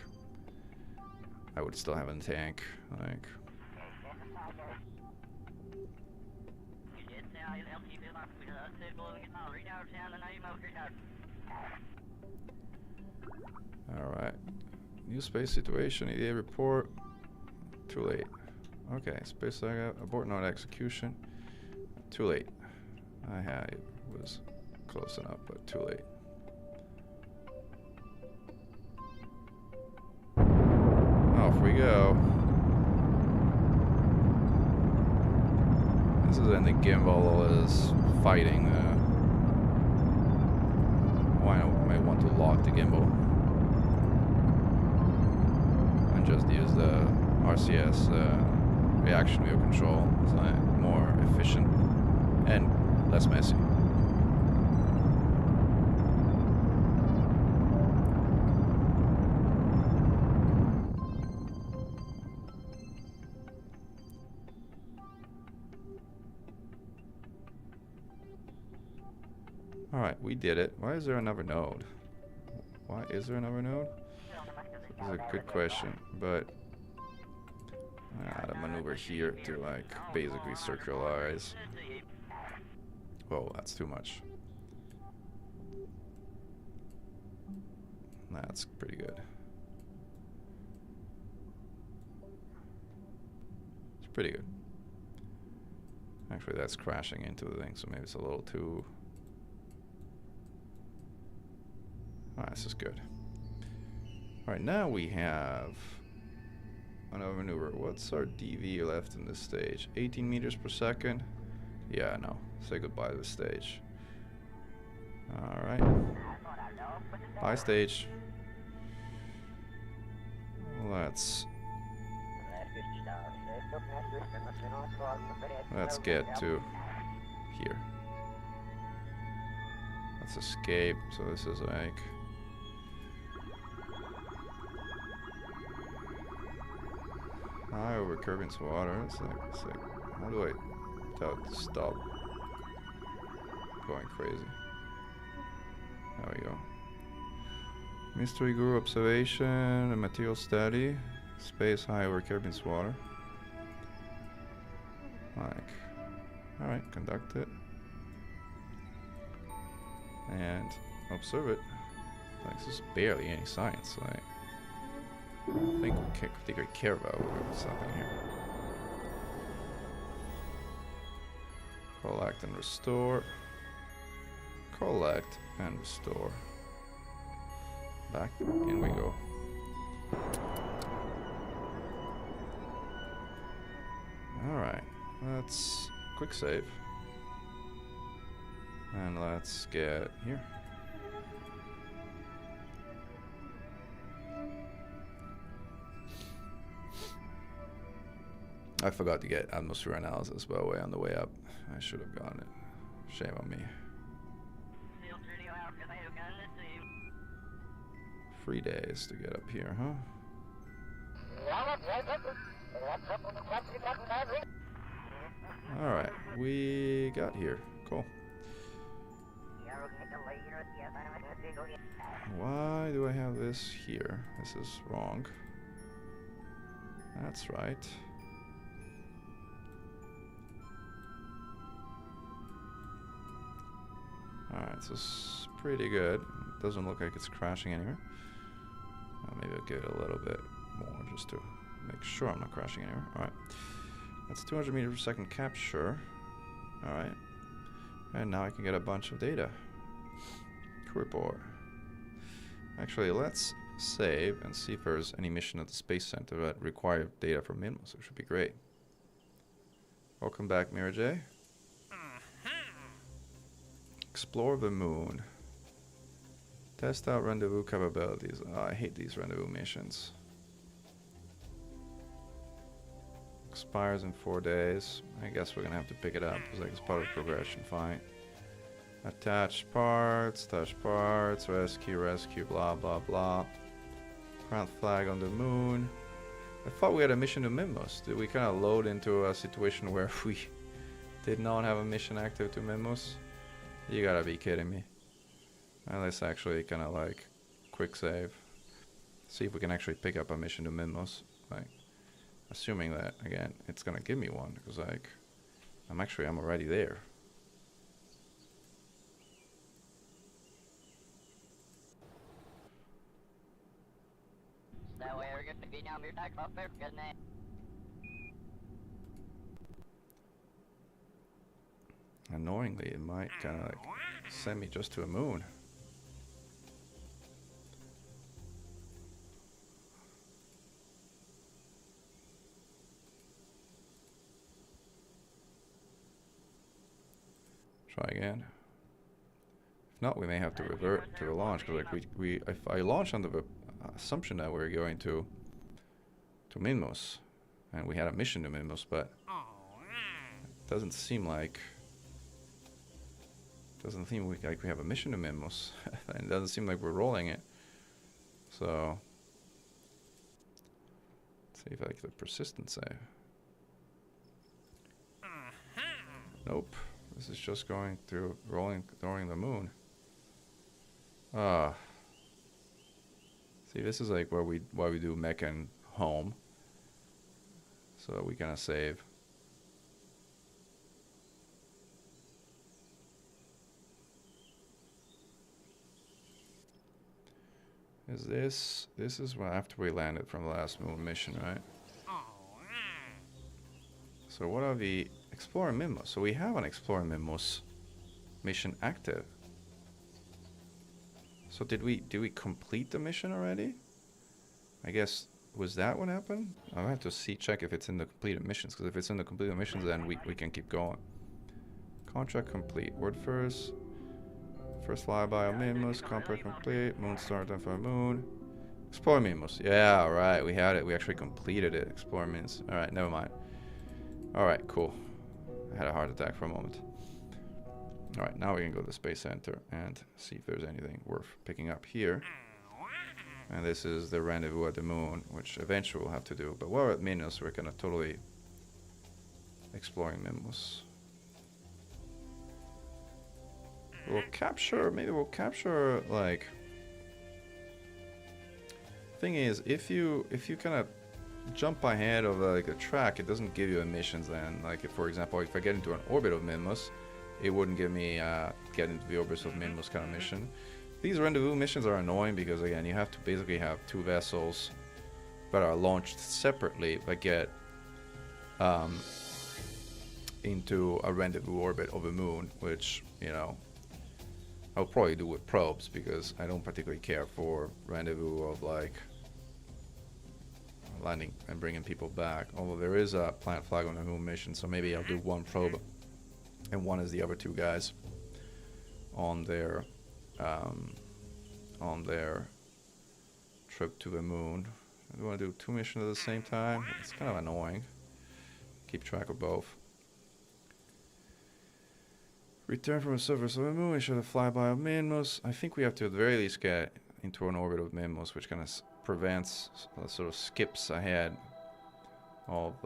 I would still have a tank. Like, alright. New space situation. EDA report. Too late. Okay, space saga. Abort node execution. Too late. It was close enough, but too late. Off we go. This is when the gimbal is fighting. Why I want to lock the gimbal and just use the RCS reaction wheel control. It's like more efficient and less messy. Alright, we did it. Why is there another node? Why is there another node? This is a good question, but I gotta maneuver here to like basically circularize. Whoa, that's too much. That's pretty good. It's pretty good. Actually, that's crashing into the thing, so maybe it's a little too... Alright, this is good. Alright, now we have another maneuver. What's our DV left in this stage? 18 meters per second? Yeah, no. Say goodbye to this stage. Alright. Bye, stage. Let's get to here. Let's escape. So this is like... high over Kerbal water. It's like, how do I tell it to stop going crazy? There we go. Mystery Guru observation and material study. Space high over Kerbal water. Like, alright, conduct it. And observe it. Like, this is barely any science. Like, I don't think we particularly care about something here. Collect and restore. Collect and restore. Back in we go. Alright, let's quick save. And let's get here. I forgot to get atmosphere analysis, by the way, on the way up. I should have gotten it. Shame on me. 3 days to get up here, huh? Alright, we got here. Cool. Why do I have this here? This is wrong. That's right. Alright, so it's pretty good. Doesn't look like it's crashing anywhere. Maybe I'll give it a little bit more just to make sure I'm not crashing anywhere. Alright. That's 200 meters per second capture. Alright. And now I can get a bunch of data. Crew report. Actually, let's save and see if there's any mission at the Space Center that require data from Minmus. It should be great. Welcome back, Mira J. Explore the moon. Test out rendezvous capabilities. Oh, I hate these rendezvous missions. Expires in 4 days. I guess we're gonna have to pick it up. It's like it's part of progression. Fine. Attach parts, rescue, blah blah blah. Ground flag on the moon. I thought we had a mission to Minmus. Did we kind of load into a situation where we did not have a mission active to Minmus? You gotta be kidding me. Let's actually kind of like quick save. See if we can actually pick up a mission to Minmus. Like, assuming that, again, it's gonna give me one, because like, I'm already there. Annoyingly, it might kind of like send me just to a moon. Try again. If not, we may have to revert to the launch, because like if I launch under the assumption that we're going to Minmus, and we had a mission to Minmus, but it doesn't seem like we have a mission to Minmus, and it doesn't seem like we're rolling it. So let's see if I get the persistence save. Nope. This is just going through rolling during the moon. See, this is like why we do Mechan home, so that we kind of save. This is what after we landed from the last moon mission, right? So what are the Explorer Minmus? So we have an Explorer Minmus mission active. So did we complete the mission already? I guess, was that what happened? I'll have to check if it's in the completed missions, because if it's in the completed missions, then we can keep going. Contract complete. Word first. First flyby of Minmus. Contract complete. Moon start time for a moon. Explore Minmus. Yeah, right. We had it. We actually completed it. Explore Minmus. All right, never mind. All right, cool. I had a heart attack for a moment. All right, now we can go to the Space Center and see if there's anything worth picking up here. And this is the rendezvous at the moon, which eventually we'll have to do. But while we're at Minmus, we're kind of totally exploring Minmus. Maybe we'll capture, like... Thing is, if you kind of jump ahead of like a track, it doesn't give you emissions then. Like, if, for example, if I get into an orbit of Minmus, it wouldn't give me get into the orbit of Minmus kind of mission. These rendezvous missions are annoying because, again, you have to basically have two vessels that are launched separately but get into a rendezvous orbit of a moon, which, you know, I'll probably do with probes, because I don't particularly care for rendezvous of like landing and bringing people back. Although there is a plant flag on the moon mission, so maybe I'll do one probe and one is the other two guys on their trip to the moon. I do want to do two missions at the same time. It's kind of annoying. Keep track of both. Return from a surface of the moon. We should have flyby of Minmus. I think we have to at the very least get into an orbit of Minmus, which kind of prevents, sort of skips ahead of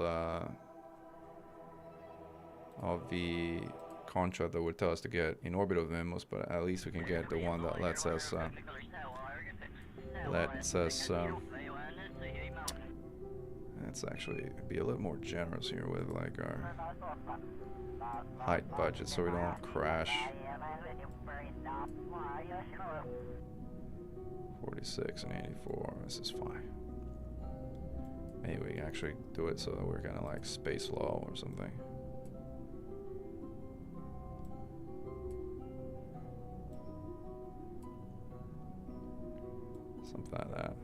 the contract that would tell us to get in orbit of Minmus, but at least we can get the one that lets us let's actually be a little more generous here with like our height budget so we don't crash. 46 and 84, this is fine. Maybe we can actually do it so that we're kind of like space low or something. Something like that.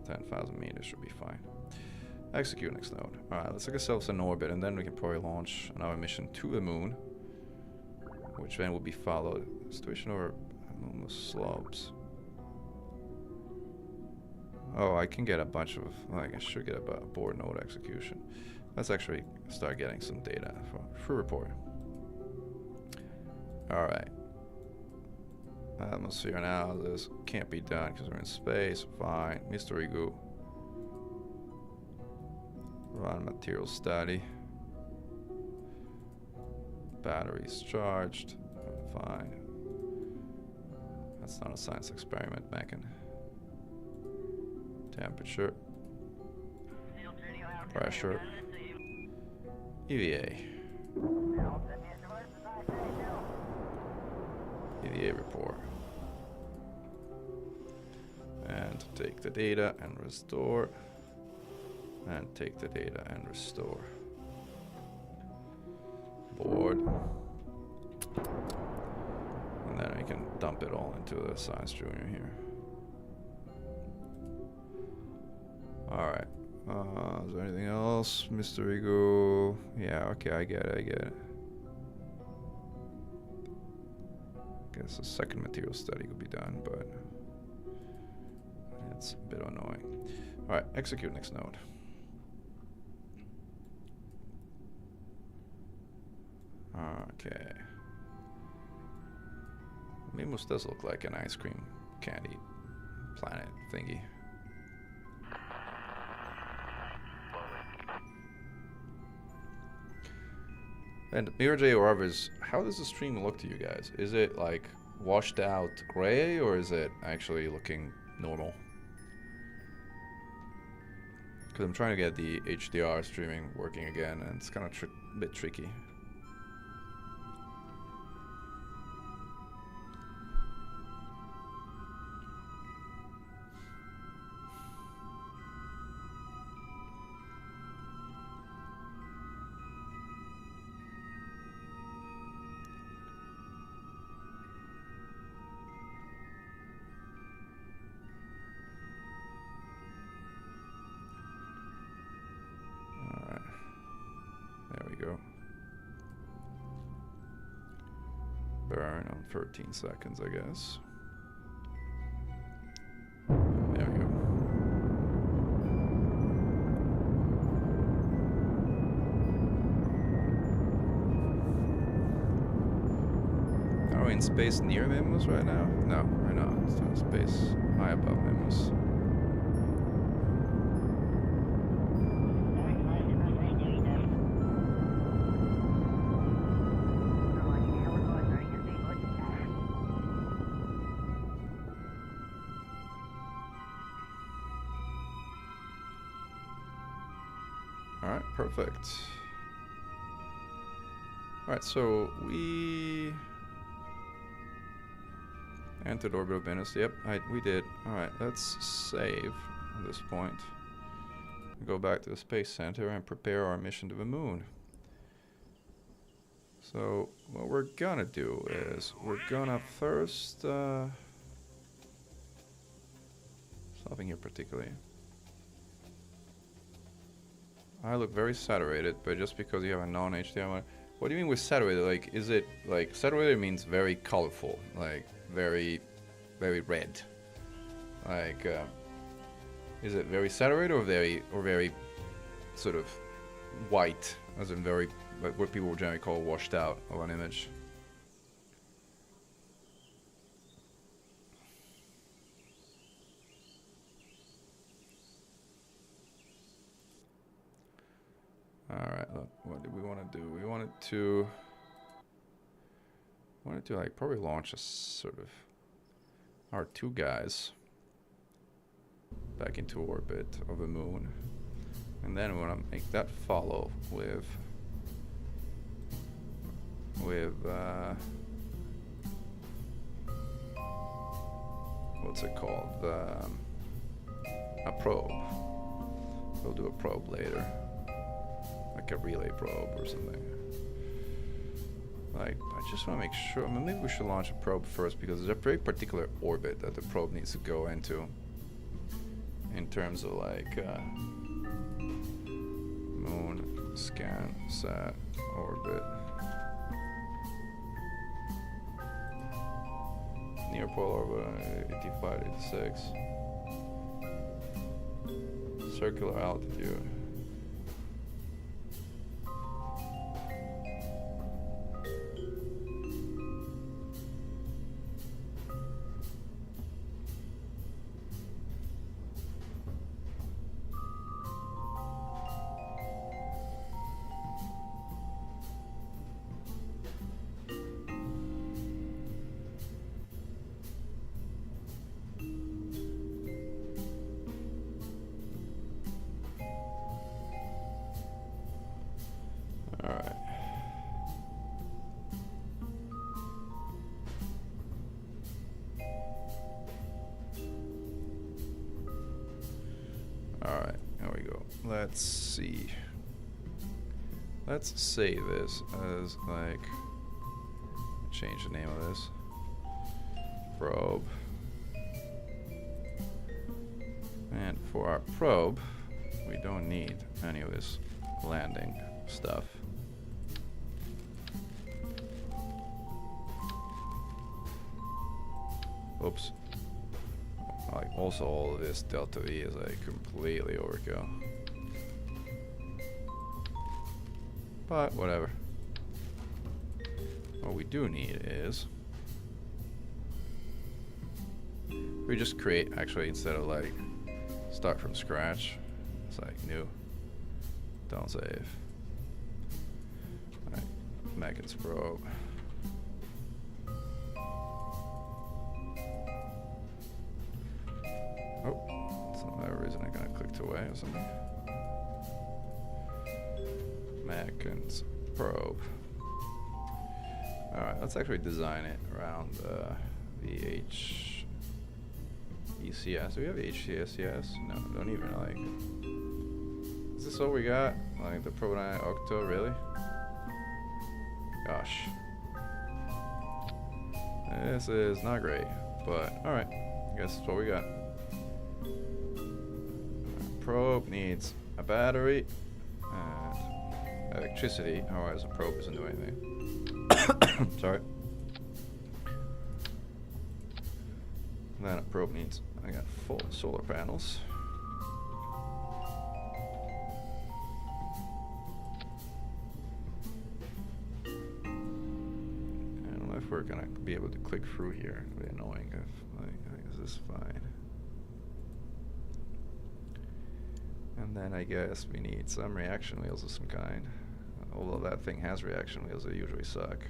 10,000 meters should be fine. Execute next node. Alright, let's take ourselves an orbit and then we can probably launch another mission to the moon, which then will be followed. Situation over almost slopes. Oh, I can get a bunch of, like, I should get a board node execution. Let's actually start getting some data from free report. Alright. Atmosphere analysis can't be done because we're in space. Fine. Mystery goo. Run material study. Batteries charged. Fine. That's not a science experiment, Mechan. Temperature. pressure, EVA. EVA report. And take the data and restore. And take the data and restore. Board. And then I can dump it all into the Science Junior here. Alright. Is there anything else? Mr. Ego. Yeah, okay, I get it. Guess a second material study could be done, but it's a bit annoying. Alright, execute next node. Okay. Mimus does look like an ice cream candy planet thingy. And Mirror J or others, how does the stream look to you guys? Is it like washed out gray or is it actually looking normal? Because I'm trying to get the HDR streaming working again and it's kind of a bit tricky. There we go. Burn on 13 seconds, I guess. There we go. Are we in space near Mimus right now? No, we're not. It's in space high above Mimus. Alright, perfect. Alright, so we entered orbit of Venus. Yep, we did. Alright, let's save at this point. Go back to the Space Center and prepare our mission to the moon. So, what we're gonna do is, we're gonna first... something here particularly. I look very saturated, but just because you have a non-HDR mode. What do you mean with saturated? Like, is it like saturated means very colorful, like very, very red? Like, is it very saturated or very sort of white, as in very like what people would generally call washed out of an image? Alright, what did we want to do? We wanted to like probably launch a sort of our two guys back into orbit of the moon. And then we want to make that follow with what's it called? A probe. We'll do a probe later. Like a relay probe or something. Like, I just want to make sure. I mean, maybe we should launch a probe first because there's a very particular orbit that the probe needs to go into. In terms of like moon, scan, sat, orbit. Near polar orbit 85, 86. Circular altitude. let's see. Let's say this as like, change the name of this. Probe. And for our probe, we don't need any of this landing stuff. Oops. Like also all of this delta V is like completely overkill. But whatever. What we do need is we just create, actually, instead of like start from scratch, it's like new, don't save. Alright, Mechan's probe. Oh, for whatever reason I kind of clicked away or something. Mechan's probe. Alright, let's actually design it around the ECS. Do we have HDS? No, don't even like. Is this all we got? Like the Proton Octo, really? Gosh. This is not great, but alright. I guess that's what we got. Probe needs a battery and electricity, otherwise the probe doesn't do anything. Sorry. And then a probe needs, I got full solar panels. I don't know if we're gonna be able to click through here. It'll be annoying if, like, is this fine? And then I guess we need some reaction wheels of some kind. Although that thing has reaction wheels, they usually suck.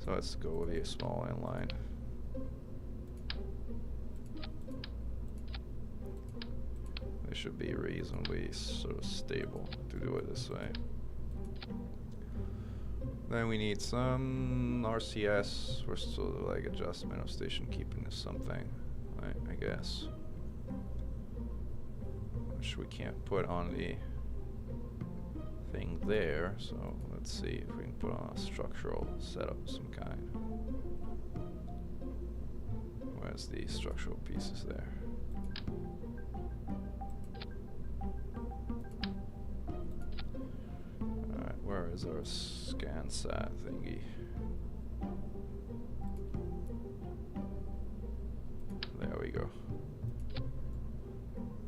So let's go with a small inline. They should be reasonably sort of stable to do it this way. Then we need some RCS for sort of like adjustment of station keeping to something, right, I guess. Which we can't put on the thing there, so let's see if we can put on a structural setup of some kind. Where's the structural pieces there? Alright, where is our ScanSat thingy? There we go.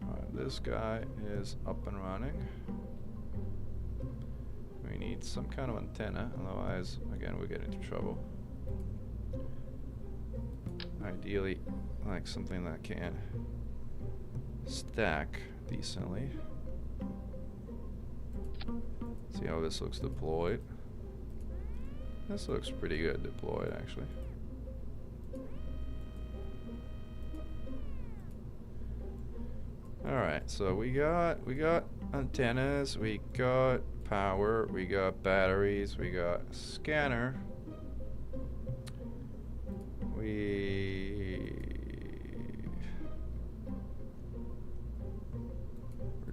Alright, this guy is up and running. We need some kind of antenna, otherwise, again, we get into trouble. Ideally, like something that can stack decently. See how this looks deployed. This looks pretty good deployed, actually. Alright, so we got antennas, we got power, we got batteries, we got a scanner. We're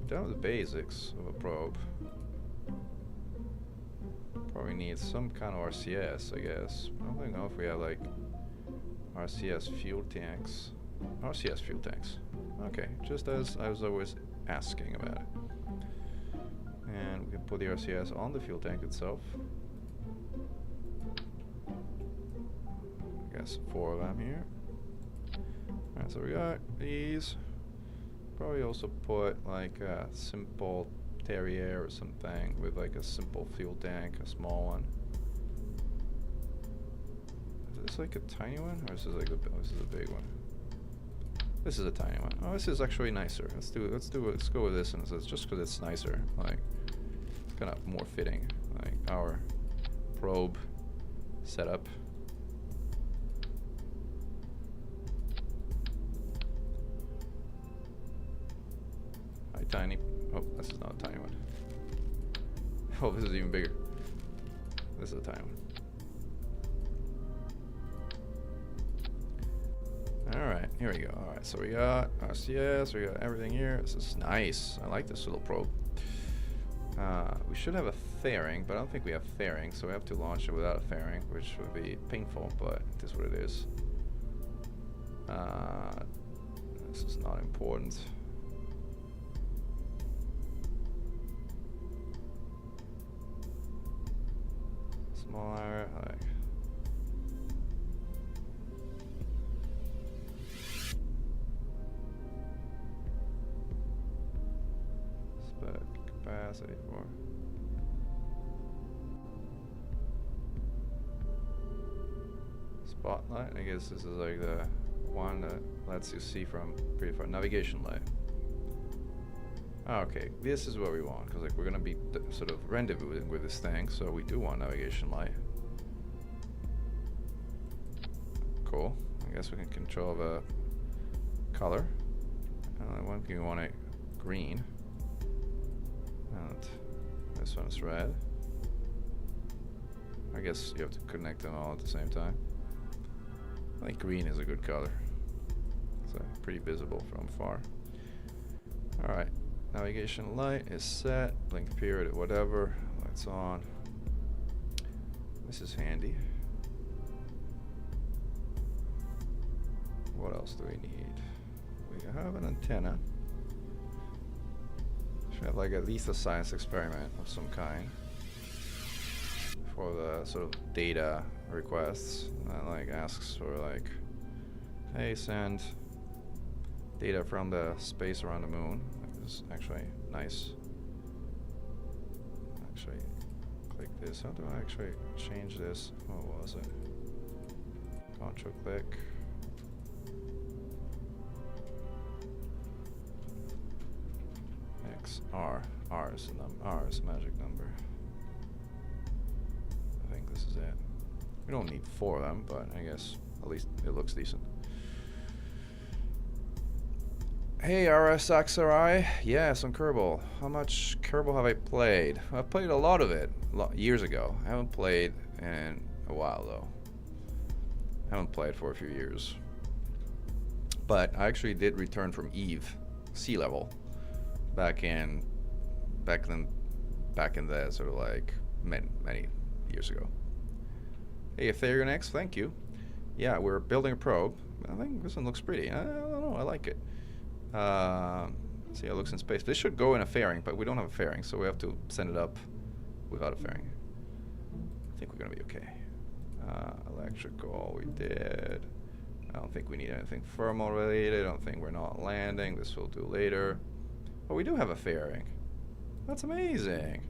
done with the basics of a probe. Probably need some kind of RCS, I guess. I don't know if we have like RCS fuel tanks. RCS fuel tanks. Okay, just as I was always asking about it. And we can put the RCS on the fuel tank itself. I guess 4 of them here. Alright, so we got these. Probably also put like a simple Terrier or something with like a simple fuel tank, a small one. Is this like a tiny one, or is this like this is a big one? This is a tiny one. Oh, this is actually nicer. Let's go with this, and it's just because it's nicer. Like, it's kind of more fitting. Like our probe setup. Hi, tiny. Oh, this is not a tiny one. Oh, this is even bigger. This is a tiny one. Alright, here we go. Alright, so we got RCS, we got everything here. This is nice. I like this little probe. We should have a fairing, but I don't think we have fairing, so we have to launch it without a fairing, which would be painful, but it is what it is. This is not important. Smaller, like. Spec capacity for. Spotlight, I guess this is like the one that lets you see from pretty far. Navigation light. Okay, this is what we want, because like we're gonna be sort of rendezvousing with this thing, so we do want navigation light. Cool. I guess we can control the color. One thing we want it green, and this one's red. I guess you have to connect them all at the same time. I think green is a good color. It's pretty visible from far. All right. Navigation light is set, blink period, whatever, lights on. This is handy. What else do we need? We have an antenna. Should have like at least a science experiment of some kind for the sort of data requests. That like asks for like, hey, send data from the space around the moon. Is actually nice. Actually, click this. How do I actually change this? What was it? Control click. X R. R is the magic number. I think this is it. We don't need 4 of them, but I guess at least it looks decent. Hey RSXRI, yes, on Kerbal. How much Kerbal have I played? I've played a lot of it years ago. I haven't played in a while though. I haven't played for a few years. But I actually did return from EVE sea level back in the sort of like many years ago. Hey Ethereum X, thank you. Yeah, we're building a probe. I think this one looks pretty. I don't know, I like it. See how it looks in space. This should go in a fairing, but we don't have a fairing, so we have to send it up without a fairing. I think we're gonna be okay. Electrical, we did. I don't think we need anything thermal related. I don't think we're not landing. This we'll do later. But we do have a fairing. That's amazing.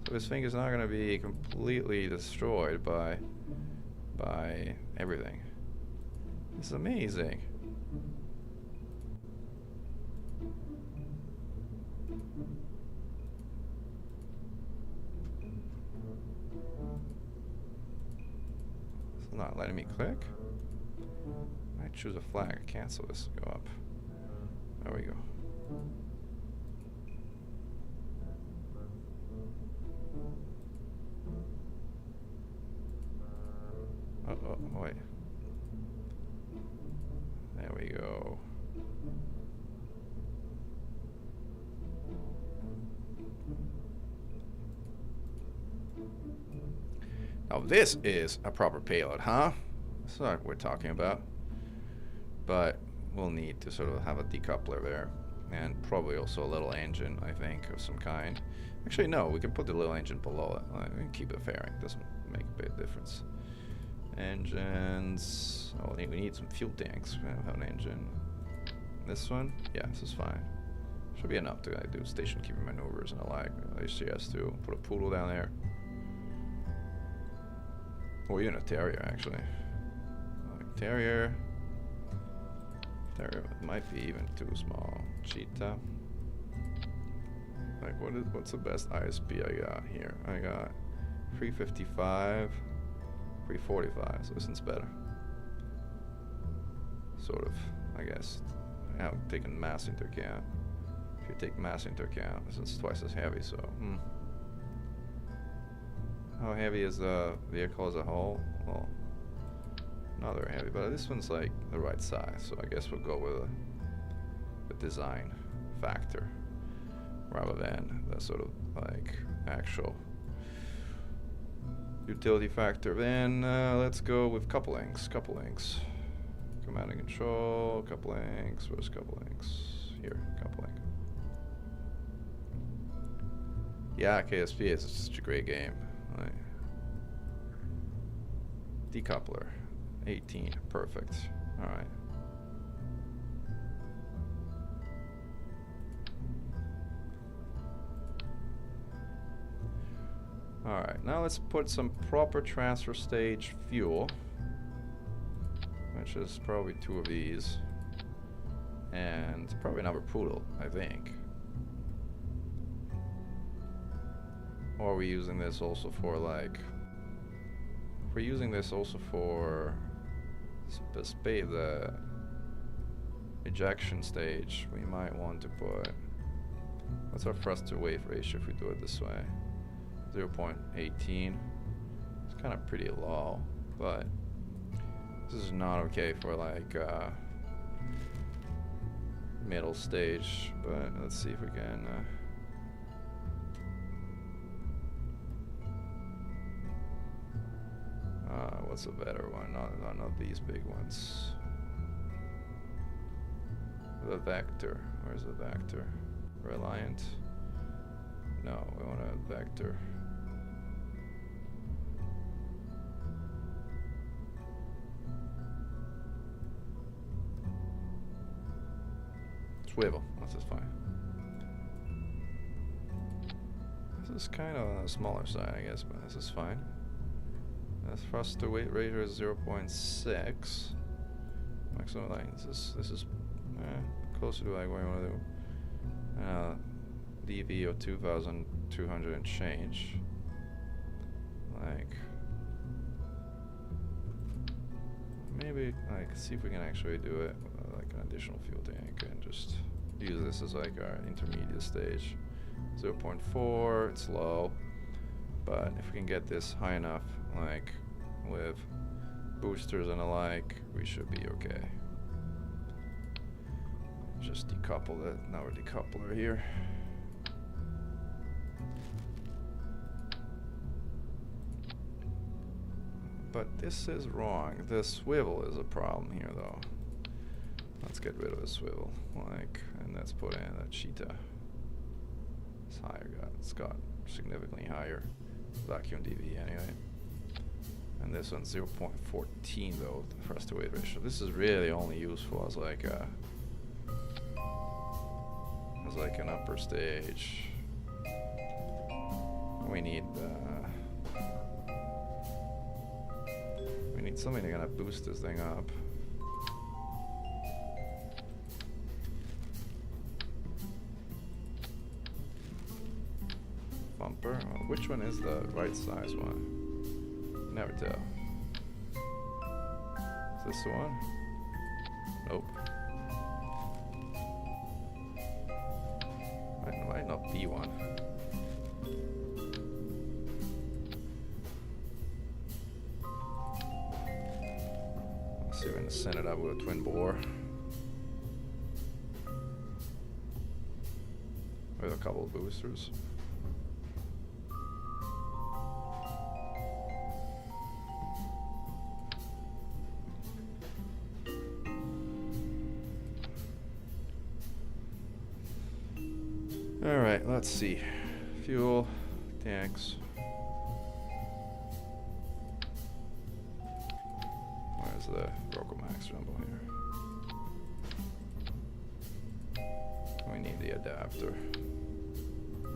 So this thing is not gonna be completely destroyed by everything. This is amazing. It's not letting me click. I choose a flag, cancel this, go up. There we go. Oh, wait. There we go. Now this is a proper payload, huh? That's not what we're talking about. But we'll need to sort of have a decoupler there. And probably also a little engine, I think, of some kind. Actually, no, we can put the little engine below it. We can keep it fairing. Doesn't make a big difference. Engines. Oh, we need some fuel tanks. We don't have an engine. This one? Yeah, this is fine. Should be enough to do station keeping maneuvers and the like. HCS too. Put a poodle down there. Or even a terrier, actually. Like terrier. Terrier might be even too small. Cheetah. Like what's the best ISP I got here? I got 355, 345. So this one's better. Sort of, I guess. I haven't taken mass into account. If you take mass into account, this is twice as heavy. So. How heavy is the vehicle as a whole? Well, not very heavy, but this one's like the right size, so I guess we'll go with the design factor rather than the sort of like actual utility factor. Then let's go with couplings. Command and control, couplings. Where's couplings? Here, coupling. Yeah, KSP is such a great game. Like, decoupler, 18, perfect. All right. All right, now let's put some proper transfer stage fuel, which is probably 2 of these, and probably another poodle, I think. Or are we using this also for like, if we're using this also for the ejection stage, we might want to put, what's our thrust to weight ratio if we do it this way? 0.18. It's kind of pretty low, but this is not okay for like middle stage. But let's see if we can what's a better one? Not these big ones. The vector. Where's the vector? Reliant? No, we want a vector. Swivel, this is fine. This is kind of on the smaller side, I guess, but this is fine. The thrust to weight ratio is 0.6. Maximum lines. This is closer to like what you want to do. DV of 2,200 and change. Like maybe like see if we can actually do it with like an additional fuel tank and just use this as like our intermediate stage. 0.4, it's low, but if we can get this high enough, like with boosters and the like, we should be okay. Just decouple that. Now we're decoupler here. But this is wrong. The swivel is a problem here, though. Let's get rid of the swivel, like, and let's put in a cheetah. It's higher, it's got significantly higher vacuum DV anyway. And this one's 0.14 though, the thrust to weight ratio. This is really only useful as like a an upper stage. We need something to kind of boost this thing up. Bumper. Oh, which one is the right size one? Never tell. Is this the one? Nope. Might not be one. Let's see if we can send it up with a twin bore. With a couple of boosters. Alright, let's see. Fuel, tanks. Where's the Rokomax jumbo here? We need the adapter.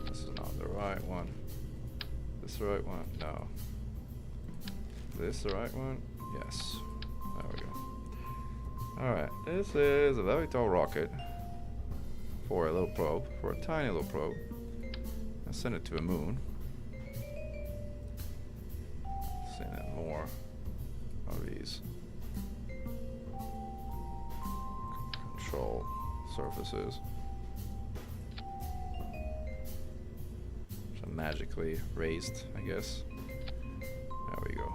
This is not the right one. This the right one? No. This the right one? Yes. There we go. Alright, this is a very tall rocket. For a little probe, for a tiny little probe. I'll send it to a moon. Send in more of these control surfaces. Which are magically raised, I guess. There we go.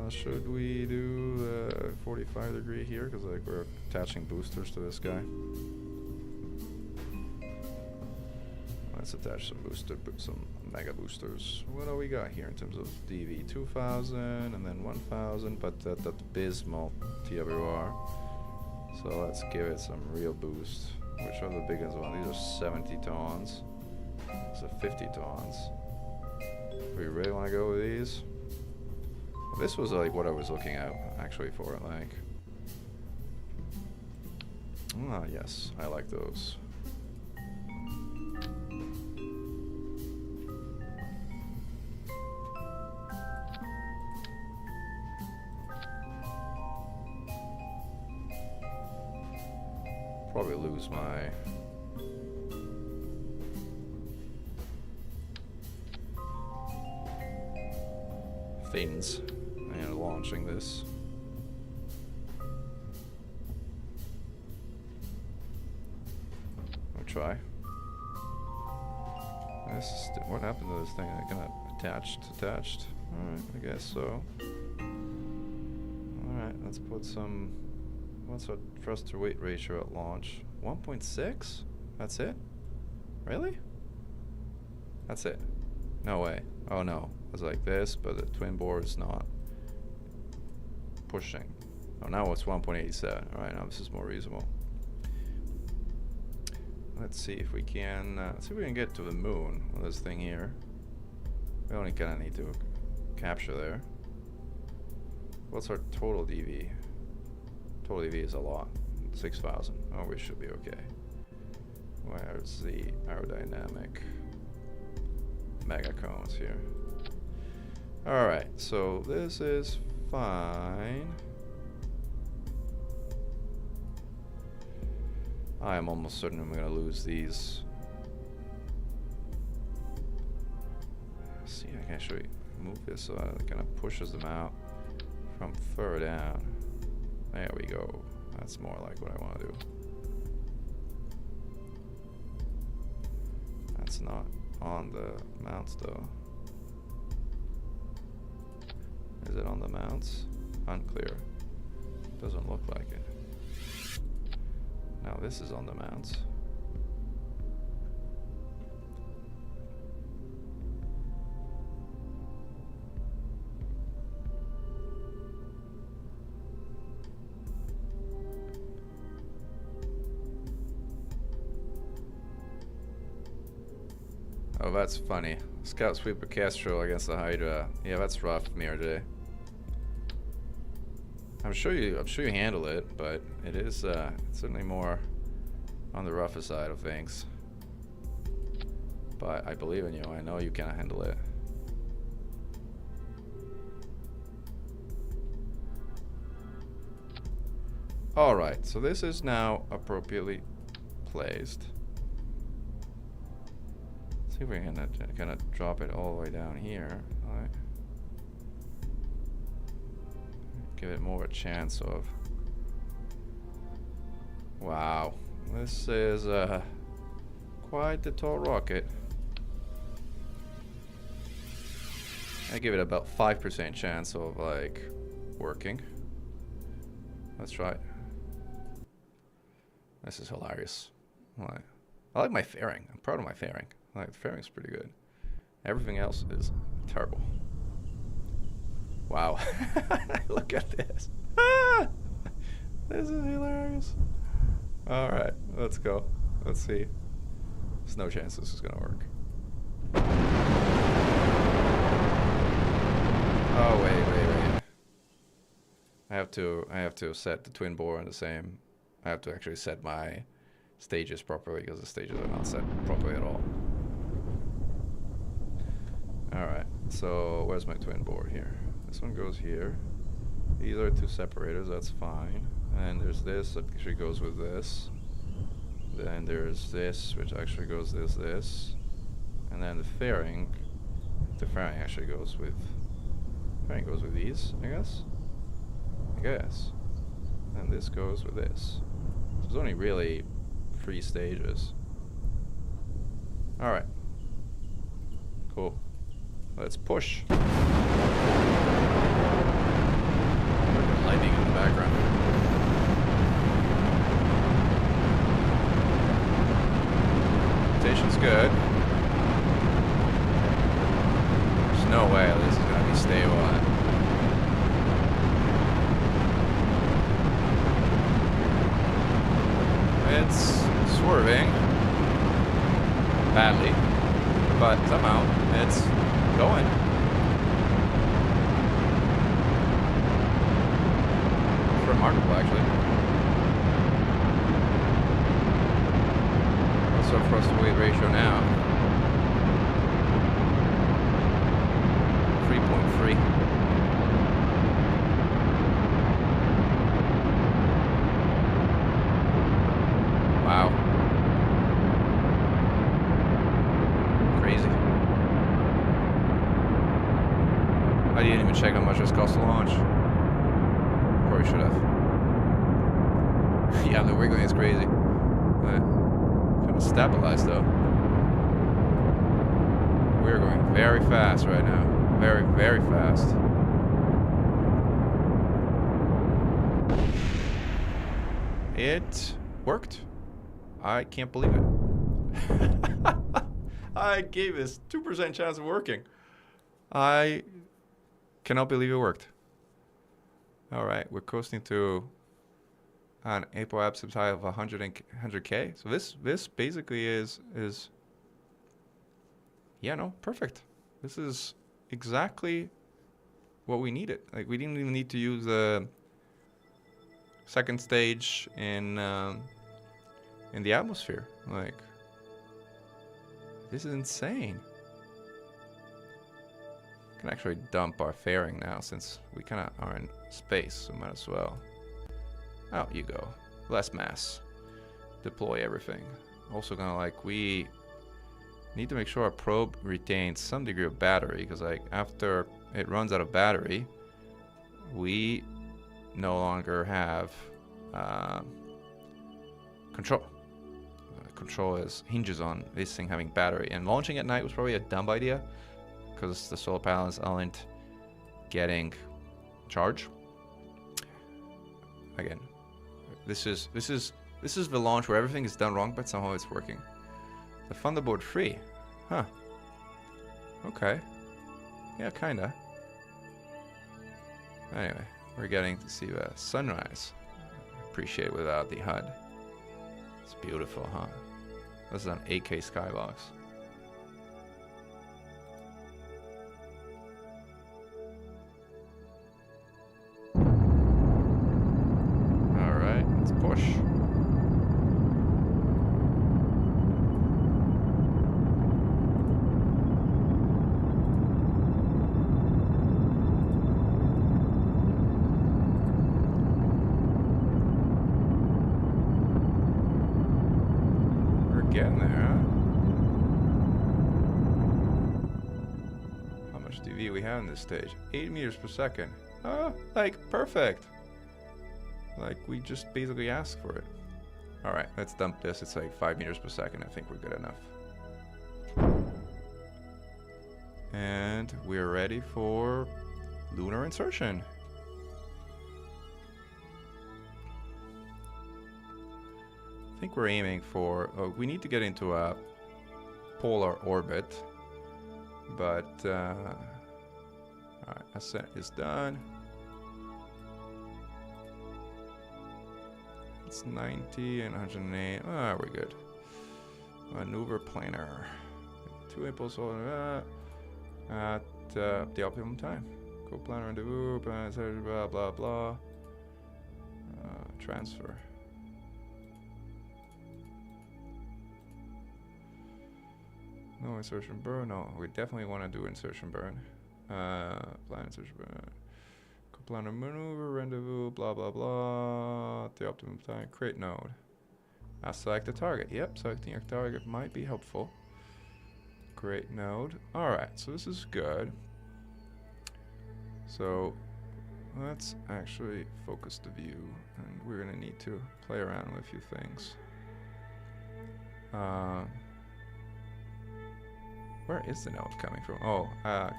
Should we do the 45 degree here? Because like we're attaching boosters to this guy. let's attach some some mega boosters. What do we got here in terms of DV? 2000 and then 1000, but that abysmal TWR. So let's give it some real boost. Which are the biggest ones? These are 70 tons. These are 50 tons. Do we really want to go with these? This was like what I was looking at actually for it, like. Ah, yes, I like those. Probably lose my fins and launching this. I'll try. This is what happened to this thing? I kind of attached. Alright, I guess so. Alright, let's put some. What's our thrust to weight ratio at launch? 1.6? That's it? Really? That's it. No way. Oh no. It's like this, but the twin bore is not pushing. Oh, now it's 1.87. Alright, now this is more reasonable. Let's see if we can get to the moon with this thing here. We only kind of need to capture there. What's our total DV? Total DV is a lot. 6,000. Oh, we should be okay. Where's the aerodynamic mega cones here? Alright, so this is fine. I am almost certain I'm going to lose these. See, I can actually move this so that it kind of pushes them out from further down. There we go. That's more like what I want to do. That's not on the mounts though. Is it on the mounts? Unclear. Doesn't look like it. Now this is on the mounts. Oh, that's funny. Scout Sweeper Castro against the Hydra. Yeah, that's rough, Mirde. I'm sure you handle it, but it is certainly more on the rougher side of things. But I believe in you. I know you can handle it. All right, so this is now appropriately placed. Let's see if we can kind of drop it all the way down here. All right. Give it more a chance of. Wow, this is quite the tall rocket. I give it about 5% chance of like working. Let's try it. This is hilarious. I like my fairing. I'm proud of my fairing. Like, the fairing's pretty good. Everything else is terrible. Wow. Look at this. Ah! This is hilarious. Alright, let's go. Let's see. There's no chance this is gonna work. Oh, wait. I have to set the twin bore in the same. I have to actually set my stages properly because the stages are not set properly at all. Alright, so where's my twin bore here? This one goes here. These are two separators, that's fine. And there's this that actually goes with this. Then there's this, which actually goes this. And then the fairing actually goes with, these, I guess. And this goes with this. So there's only really 3 stages. Alright. Cool. Let's push. Lightning in the background. Rotation's good. no way this is gonna be stable. It's swerving badly, but somehow it's going. It's remarkable, actually. What's our thrust to weight ratio now? 3.3. Wow. Crazy. I didn't even check how much this cost to launch. Probably should have. Yeah, the wiggling is crazy. Kind of stabilized though. We're going very fast right now. Very, very fast. It worked. I can't believe it. I gave this 2% chance of working. I cannot believe it worked. All right, we're coasting to an April absolute high of 100K. So this basically is yeah, no, perfect. This is exactly what we needed. Like, we didn't even need to use the second stage in the atmosphere. Like, this is insane. We can actually dump our fairing now since we kind of are in space, so might as well. Out you go. Less mass. Deploy everything. Also gonna, like, we need to make sure our probe retains some degree of battery, because like after it runs out of battery, we no longer have control. Control hinges on this thing having battery, and launching at night was probably a dumb idea because the solar panels aren't getting charge. Again, this is the launch where everything is done wrong, but somehow it's working. The Thunderbird 3, huh? Okay, yeah, kinda. Anyway, we're getting to see the sunrise. Appreciate it without the HUD. It's beautiful, huh? This is an 8K skybox. All right, let's push. Getting there, huh? How much DV we have in this stage? 8 meters per second. Like, perfect. Like, we just basically asked for it. Alright, let's dump this. It's like 5 meters per second. I think we're good enough. And we're ready for lunar insertion. I think we're aiming for, we need to get into a polar orbit, but alright, ascent is done. It's 90 and 108. We're good. Maneuver planar. 2 impulse at the optimum time. Co-planar rendezvous, blah blah blah. Transfer. No insertion burn. No, we definitely want to do insertion burn. Plan insertion burn. Planar maneuver, rendezvous, blah blah blah. The optimum time. Create node. Select the target. Yep, selecting your target might be helpful. Create node. Alright, so this is good. So let's actually focus the view, and we're gonna need to play around with a few things. Where is the node coming from? Oh,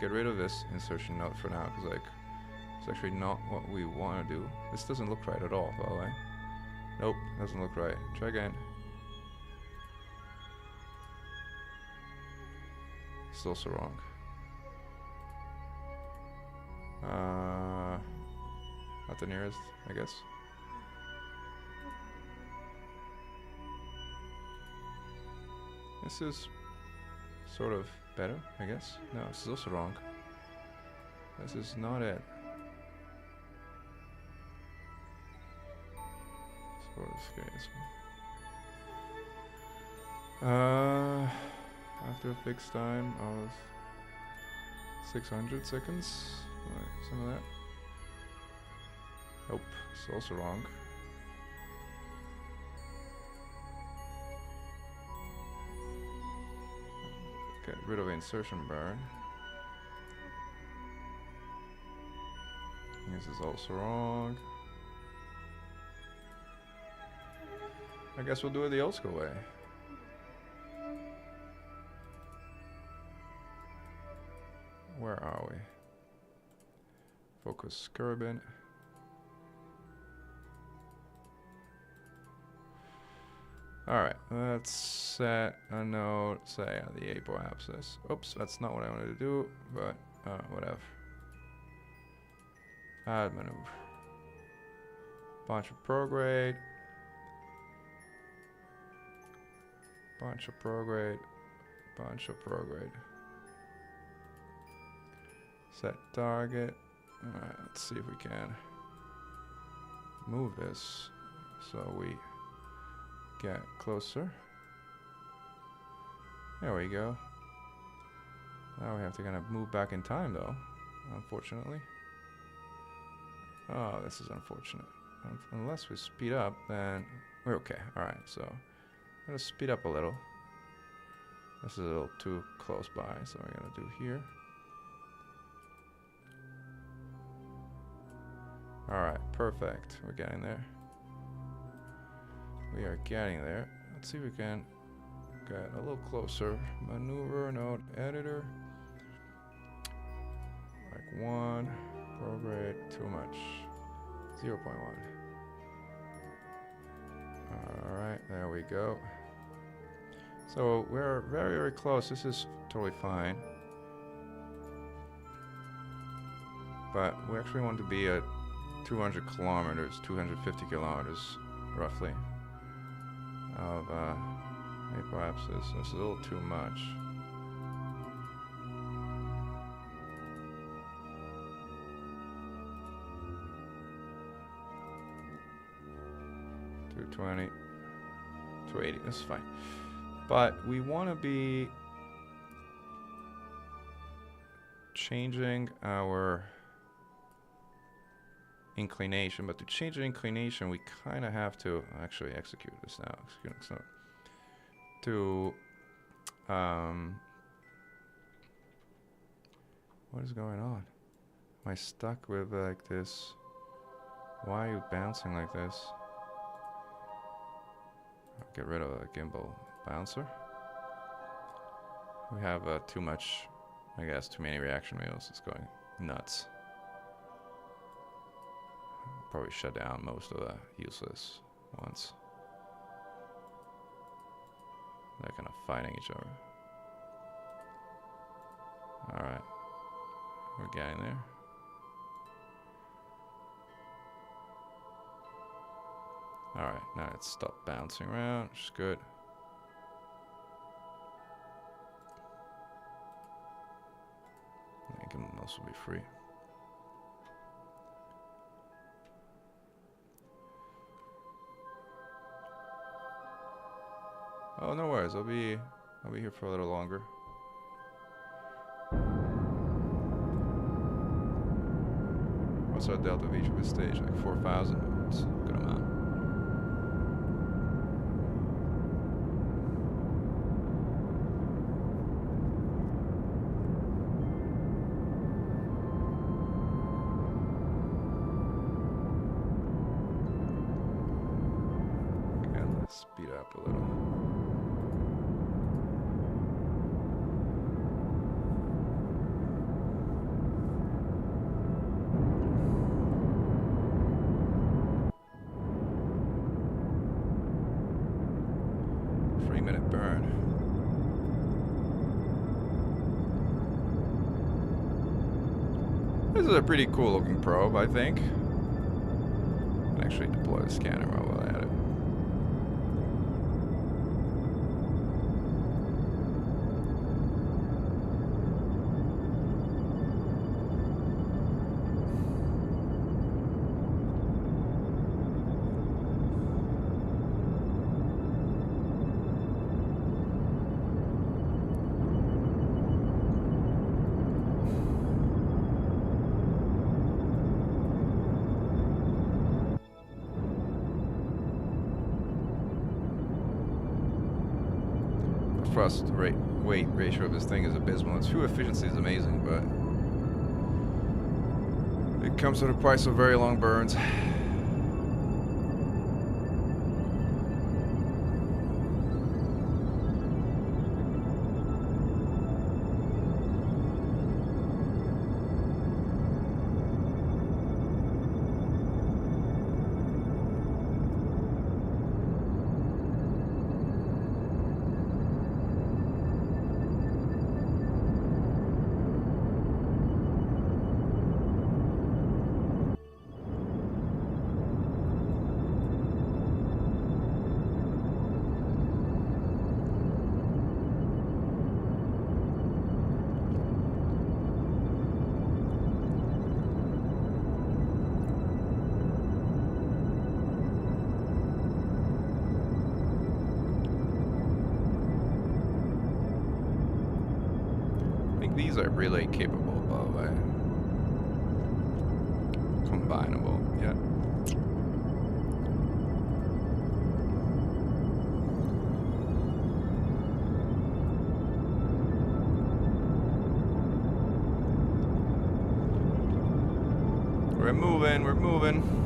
get rid of this insertion node for now, because like it's actually not what we want to do. This doesn't look right at all, by the way. Nope, doesn't look right. Try again. It's also wrong. Not the nearest, I guess. This is sort of better, I guess. No, this is also wrong. This is not it. Sort of scales. After a fixed time of 600 seconds. Right, some of that. Nope, it's also wrong. Get rid of insertion burn. This is also wrong. I guess we'll do it the old school way. Where are we? Focus Kerbal. Alright, let's set a note, say on the apoapsis. Oops, that's not what I wanted to do, but whatever. Add maneuver. Bunch of prograde. Bunch of prograde. Bunch of prograde. Set target. Alright, let's see if we can move this so we get closer. There we go. Now we have to kind of move back in time though, unfortunately. Oh, this is unfortunate. Unless we speed up, then we're okay. Alright, so I'm gonna speed up a little. This is a little too close by, so we're gonna do here. Alright, perfect. We're getting there. We are getting there. Let's see if we can get a little closer. Maneuver, node, editor. Like 1. Prograde, too much. 0.1. Alright, there we go. So we're very, very close. This is totally fine. But we actually want to be at 200 kilometers, 250 kilometers, roughly, of apoapsis. So it's a little too much. $220, $280. This is fine. But we want to be changing our inclination, but to change the inclination we kind of have to actually execute this now. To what is going on? Am I stuck with like this? Why are you bouncing like this? I'll get rid of the gimbal bouncer. We have too much, I guess, too many reaction wheels. It's going nuts. Probably shut down most of the useless ones. They're kind of fighting each other. Alright. We're getting there. Alright, now it's stopped bouncing around, which is good. It can also be free. Oh, no worries. I'll be here for a little longer. What's our delta of each of his stage? Like 4,000. It's a good amount. Okay, let's speed up a little. Burn. This is a pretty cool looking probe, I think. I can actually deploy the scanner while we're at it. Thrust rate weight ratio of this thing is abysmal. Its fuel efficiency is amazing, but it comes at a price of very long burns. These are relay capable, by the way. Combinable, yeah. We're moving, we're moving.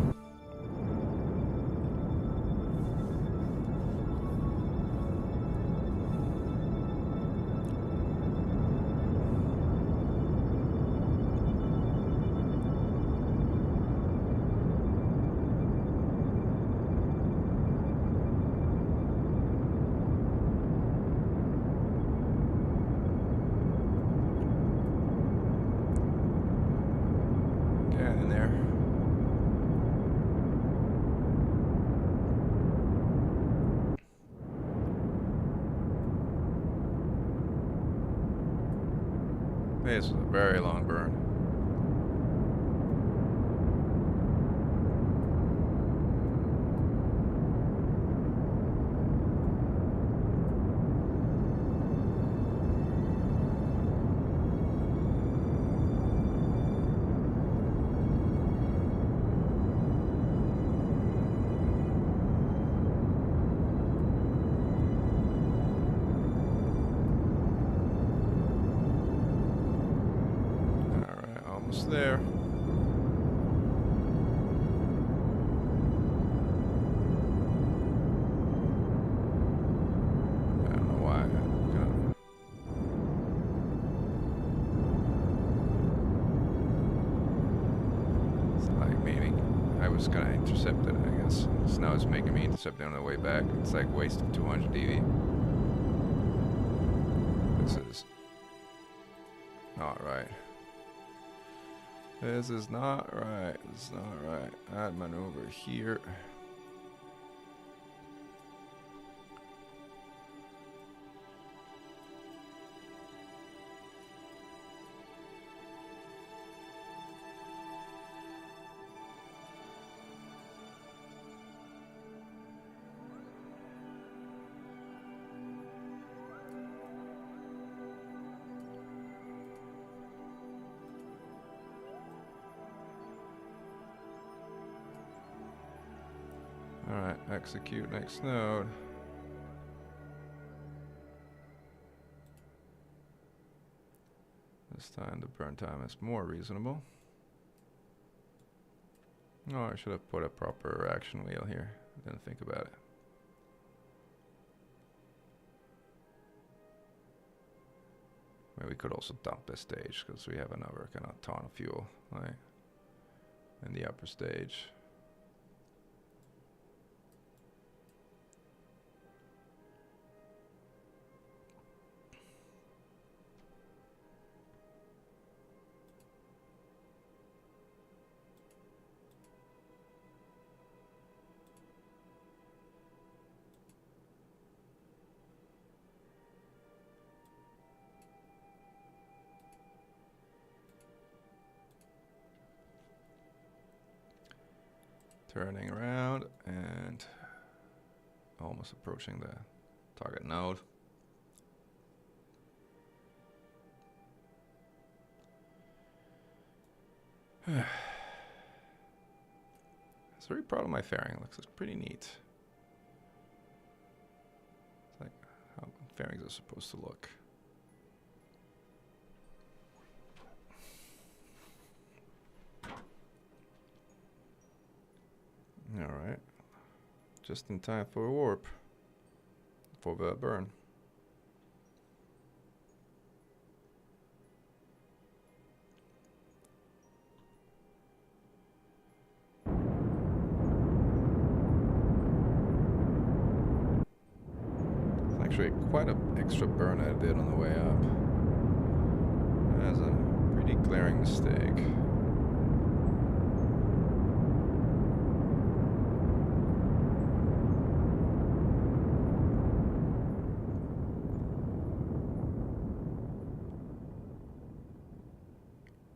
This is a very long burn. There. I don't know why. It's like maybe I was gonna intercept it, I guess. So now it's making me intercept it on the way back. It's like waste of 200 DV. This is not right. This is not right. This is not right. Add maneuver here. Alright, execute next node. This time the burn time is more reasonable. Oh, I should have put a proper action wheel here. Didn't think about it. Maybe we could also dump this stage because we have another kind of ton of fuel, right? In the upper stage. Turning around and almost approaching the target node. It's very proud of my fairing. Looks pretty neat. It's like how fairings are supposed to look. Alright. Just in time for a warp. For the burn. It's actually quite an extra burn I did on the way up. That's a pretty glaring mistake.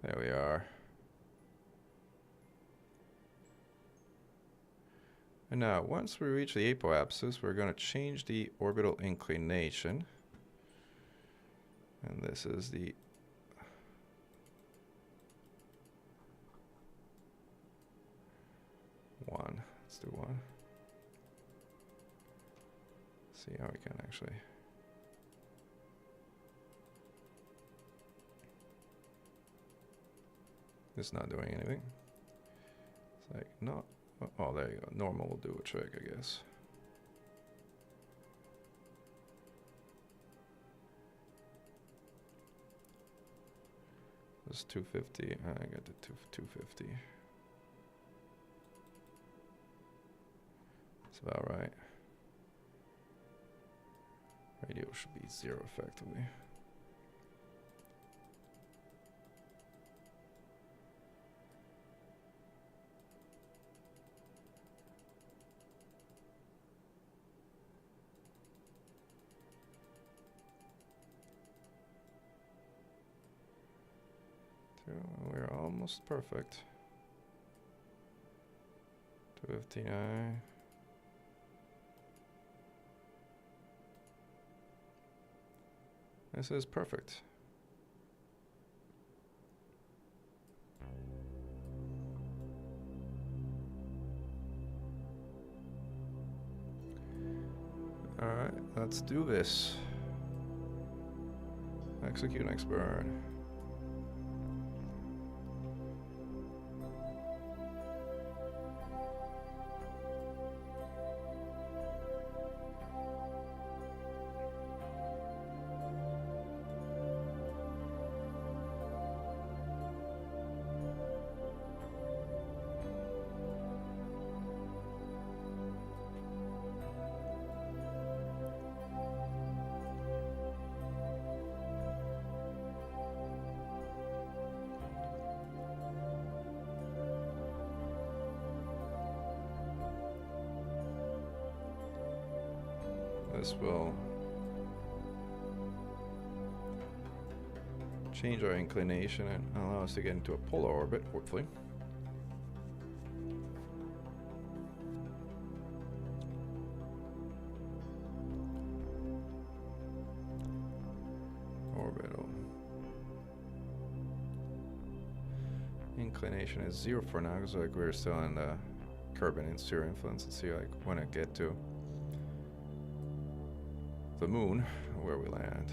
There we are. And now, once we reach the apoapsis, we're going to change the orbital inclination. And this is the one. Let's do one. See how we can actually. It's not doing anything. It's like, no. Oh, there you go. Normal will do a trick, I guess. This is 250. I got the 250. That's about right. Radio should be 0 effectively. We're almost perfect. 259. This is perfect. All right, let's do this. Execute next burn. This will change our inclination and allow us to get into a polar orbit, hopefully. Orbital inclination is 0 for now, because like we're still in the Kerbal sphere influence. Let's see like when I get to the moon, where we land.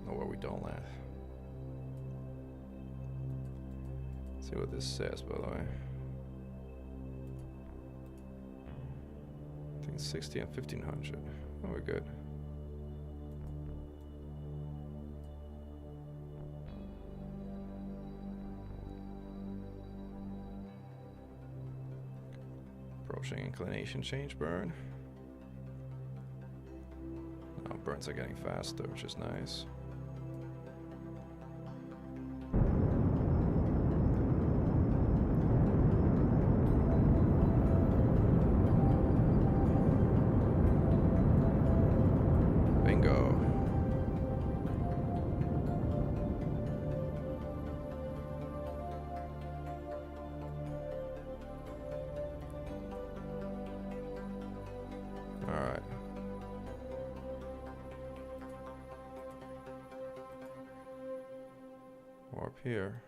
Or where we don't land. Let's see what this says, by the way. I think 60 and 1500. Oh, we're good. Approaching inclination change burn. Now burns are getting faster, which is nice. Bingo. warp here.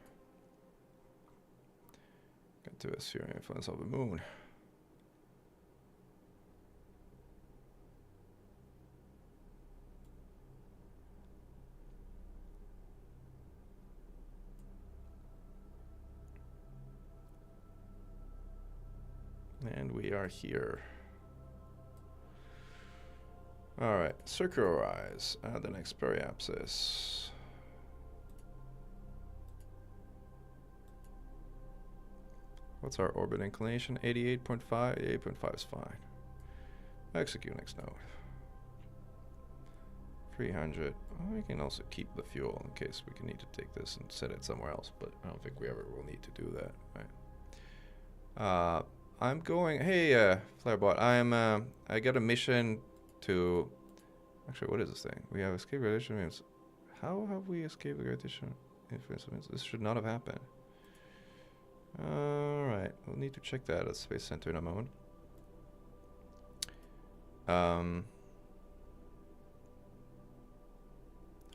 Get to a sphere influence of the moon. And we are here. Alright, circularize. The next periapsis. What's our orbit inclination? 88.5? 88.5 is fine. Execute next node. 300. Oh, we can also keep the fuel in case we can need to take this and set it somewhere else, but I don't think we ever will need to do that, right? I'm going. Hey, Flarebot. I got a mission to. Actually, what is this thing? We have escape gravitational means. How have we escaped the gravitational influence? This should not have happened. Alright, we'll need to check that at the Space Center in a moment.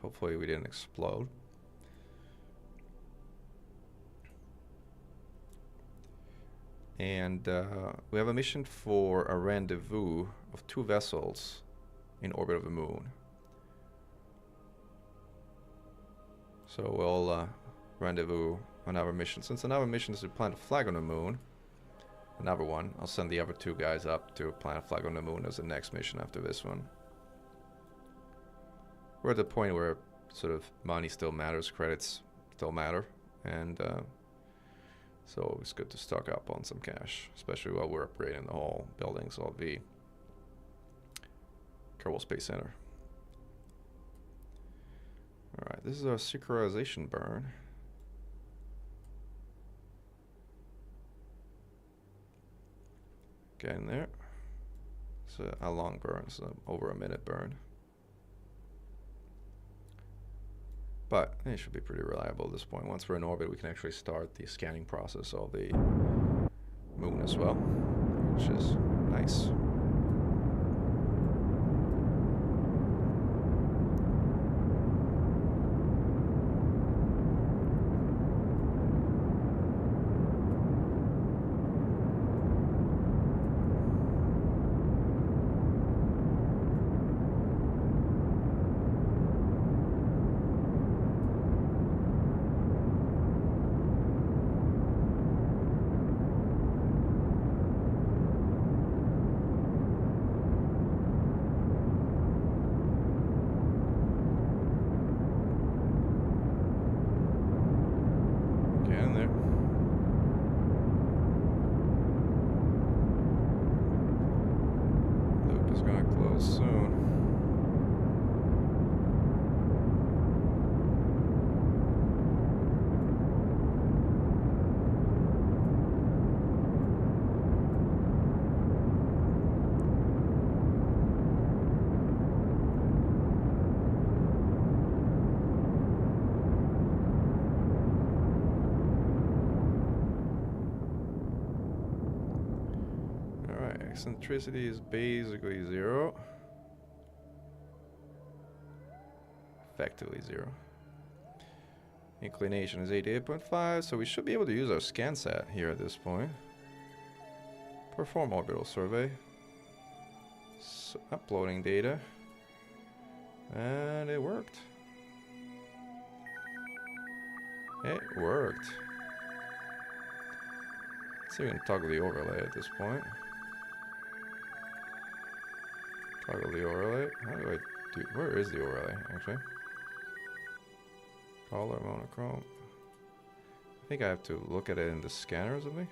Hopefully we didn't explode. And we have a mission for a rendezvous of 2 vessels in orbit of the moon. So we'll rendezvous on our mission. Since another mission is to plant a flag on the moon, another one, I'll send the other 2 guys up to plant a flag on the moon as the next mission after this one. We're at the point where sort of money still matters, credits still matter, and so it's good to stock up on some cash, especially while we're upgrading the whole buildings of the Kerbal Space Center. Alright, this is our synchronization burn. Get in there. It's a long burn, so over a minute burn. But it should be pretty reliable at this point. Once we're in orbit, we can actually start the scanning process of the moon as well, which is nice. Eccentricity is basically 0. Effectively 0. Inclination is 88.5, so we should be able to use our ScanSat here at this point. Perform orbital survey. So uploading data. And it worked. It worked. Let's see if we can toggle the overlay at this point. Toggle the overlay. How do I do? Where is the overlay, actually? Color, monochrome. I think I have to look at it in the scanner or something.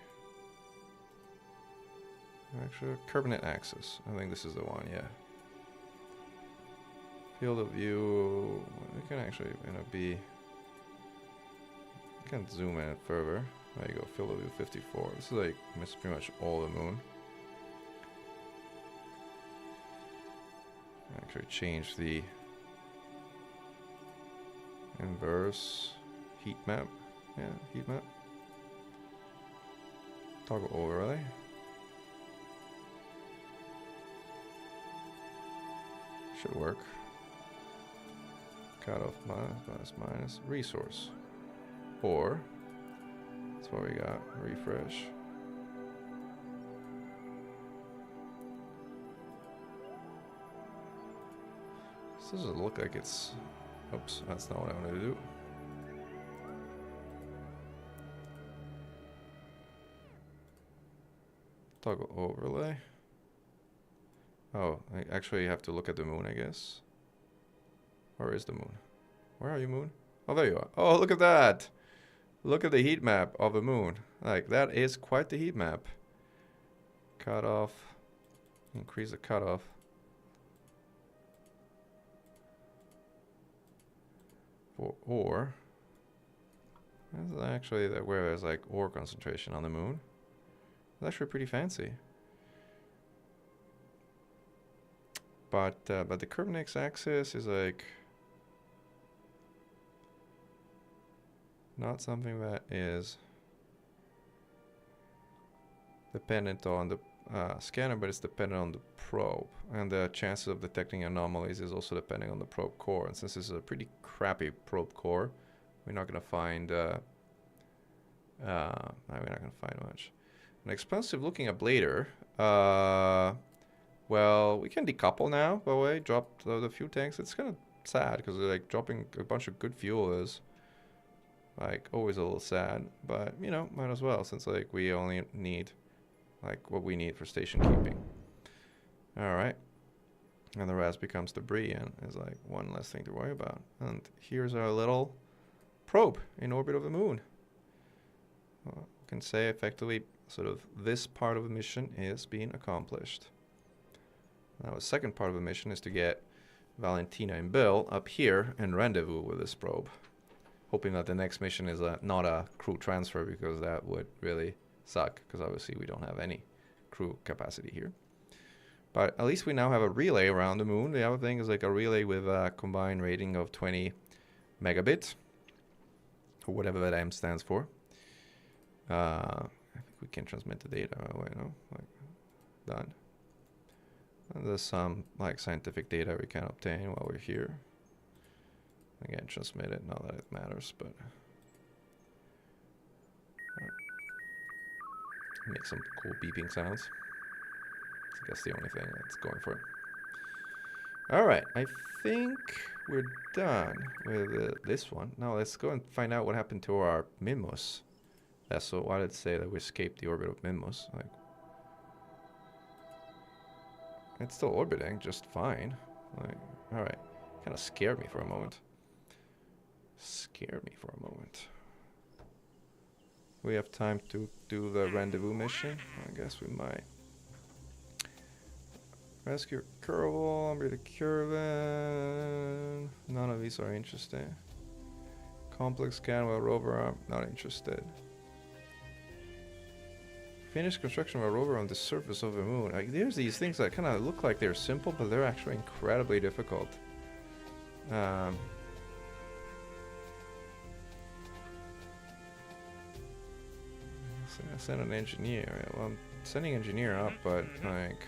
Actually, Coordinate axis. I think this is the one, yeah. Field of view. We can actually, we can zoom in further. There you go, field of view 54. This is like, it's pretty much all the moon. Actually change the inverse heat map. Yeah, heat map. Toggle overlay. Should work. Cut off minus. Resource. Or that's what we got. Refresh. This doesn't look like it's. Oops, that's not what I wanted to do. Toggle overlay. Oh, I actually have to look at the moon, I guess. Where is the moon? Where are you, moon? Oh, there you are. Oh, look at that. Look at the heat map of the moon. Like, that is quite the heat map. Cutoff. Increase the cutoff. Or this is actually where there's like ore concentration on the moon. It's actually pretty fancy. But the Kerbal axis is like not something that is dependent on the scanner, but it's dependent on the probe, and the chances of detecting anomalies is also depending on the probe core. And since this is a pretty crappy probe core, we're not going to find we're not going to find much. An expensive looking ablator. Well, we can decouple now, by the way, drop the fuel tanks. It's kind of sad because like dropping a bunch of good fuel is like always a little sad, but you know, might as well, since like we only need like what we need for station keeping. All right, and the rest becomes debris and is like one less thing to worry about. And here's our little probe in orbit of the moon. Well, we can say effectively sort of this part of the mission is being accomplished. Now the second part of the mission is to get Valentina and Bill up here and rendezvous with this probe, hoping that the next mission is not a crew transfer, because that would really suck, because obviously we don't have any crew capacity here. But at least we now have a relay around the moon. The other thing is like a relay with a combined rating of 20 megabits, or whatever that M stands for. I think we can transmit the data. Wait, no, like done. And there's some like scientific data we can obtain while we're here. Again, transmit it, not that it matters, but make some cool beeping sounds. I guess the only thing that's going for it. All right, I think we're done with this one. Now let's go and find out what happened to our Minmus vessel. Why did it say that we escaped the orbit of Minmus? Like, it's still orbiting just fine. Like, all right, kind of scared me for a moment. Scared me for a moment. We have time to do the rendezvous mission. I guess we might. Rescue Kerbal, Umbrella Curvin. None of these are interesting. Complex scan while rover arm. Not interested. Finish construction of a rover on the surface of the moon. Like, there's these things that kind of look like they're simple, but they're actually incredibly difficult. Send an engineer. Yeah, well, I'm sending engineer up, but like,